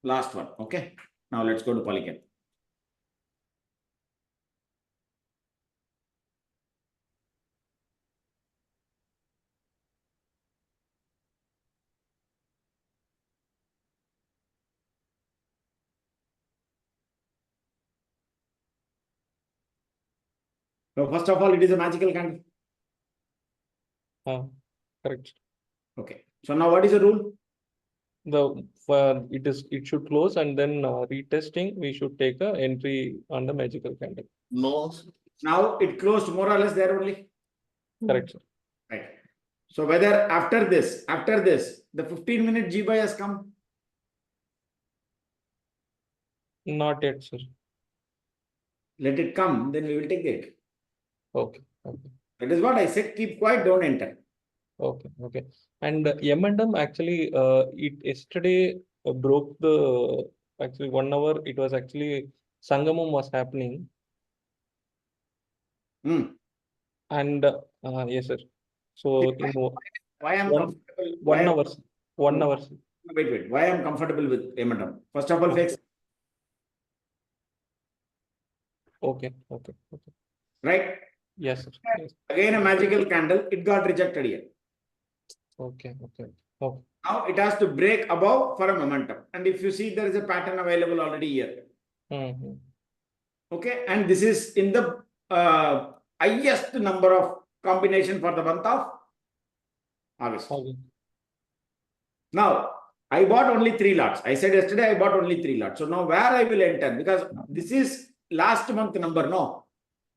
Last one. Okay. Now let's go to Polycap. So first of all, it is a magical candle. Correct. Okay. So now what is the rule? It should close and then retesting. We should take a entry on the magical candle. No. Now it closed more or less there only. Correct, sir. Right. So whether after this, the 15-minute G buy has come. Not yet, sir. Let it come, then we will take it. Okay. Okay. That is what I said. Keep quiet, don't enter. Okay. Okay. And M&M actually, it yesterday broke the actually 1 hour. It was actually Sangamam was happening. And yes, sir. So in Why I'm one comfortable? 1 hour, 1 hour. Wait. Why I'm comfortable with M&M? First of all, fix. Okay. Okay. Okay. Right? Yes, sir. Yes. Again, a magical candle. It got rejected here. Okay. Okay. Okay. Now it has to break above for a momentum. And if you see, there is a pattern available already here. Okay. And this is in the highest number of combination for the month of August. Now, I bought only 3 lots. I said yesterday I bought only 3 lots. So now where I will enter, because this is last month number, no?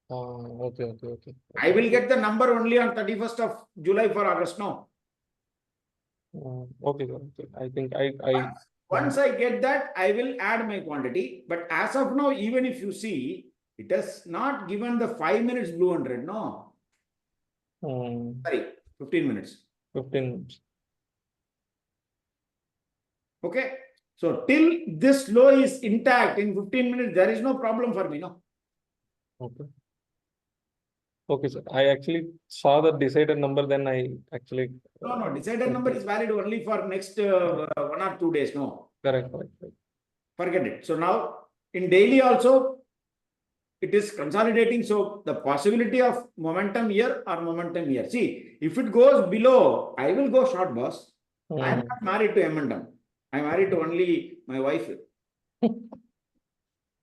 Okay. Okay. Okay. I will get the number only on 31st of July for August, no? Okay, sir. Okay. I think Once I get that, I will add my quantity. But as of now, even if you see, it has not given the 5 minutes blue 100, no? Sorry, 15 minutes. 15 minutes. Okay. So till this low is intact in 15 minutes, there is no problem for me, no? Okay. Okay, sir. I actually saw the decided number, then I actually. No, decided number is valid only for next 1 or 2 days, no? Correct. Forget it. So now in daily also, it is consolidating. So the possibility of momentum here or momentum here. See, if it goes below, I will go short, boss. I am not married to M&M. I am married to only my wife.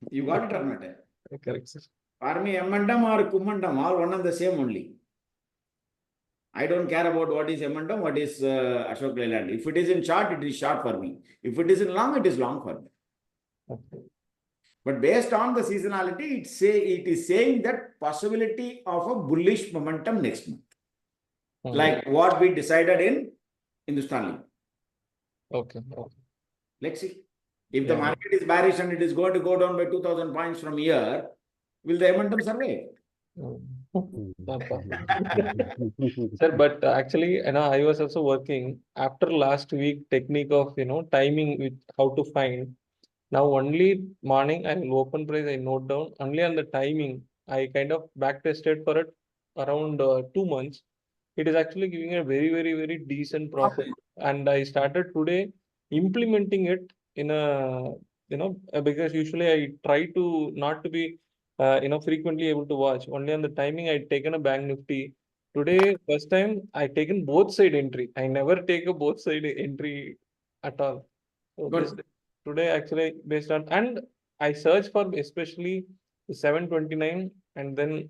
You got it or not? Correct, sir. For me, M&M or Kumandam, all one and the same only. I don't care about what is M&M, what is Ashok Leyland. If it is in short, it is short for me. If it is in long, it is long for me. Okay. But based on the seasonality, it is saying that possibility of a bullish momentum next month. Like what we decided in Hindustan. Okay. Let's see. If the market is bearish and it is going to go down by 2,000 points from here, will the M&M survive? Sir, but actually, I was also working after last week technique of, timing with how to find. Now only morning I will open price, I note down only on the timing. I kind of back tested for it around 2 months. It is actually giving a very, very, very decent profit. And I started today implementing it in a because usually I try to not to be, frequently able to watch. Only on the timing I taken a bank nifty. Today, first time I taken both side entry. I never take a both side entry at all. So Good. today actually based on, and I search for especially 729 and then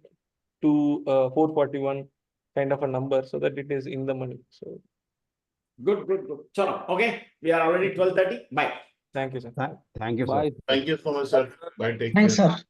to 441 kind of a number so that it is in the money. So Good. Chalo. Okay. We are already 12:30. Bye. thank you, sir. Thank you, sir. Thank you so much, sir. Bye. Take Thanks, care. sir.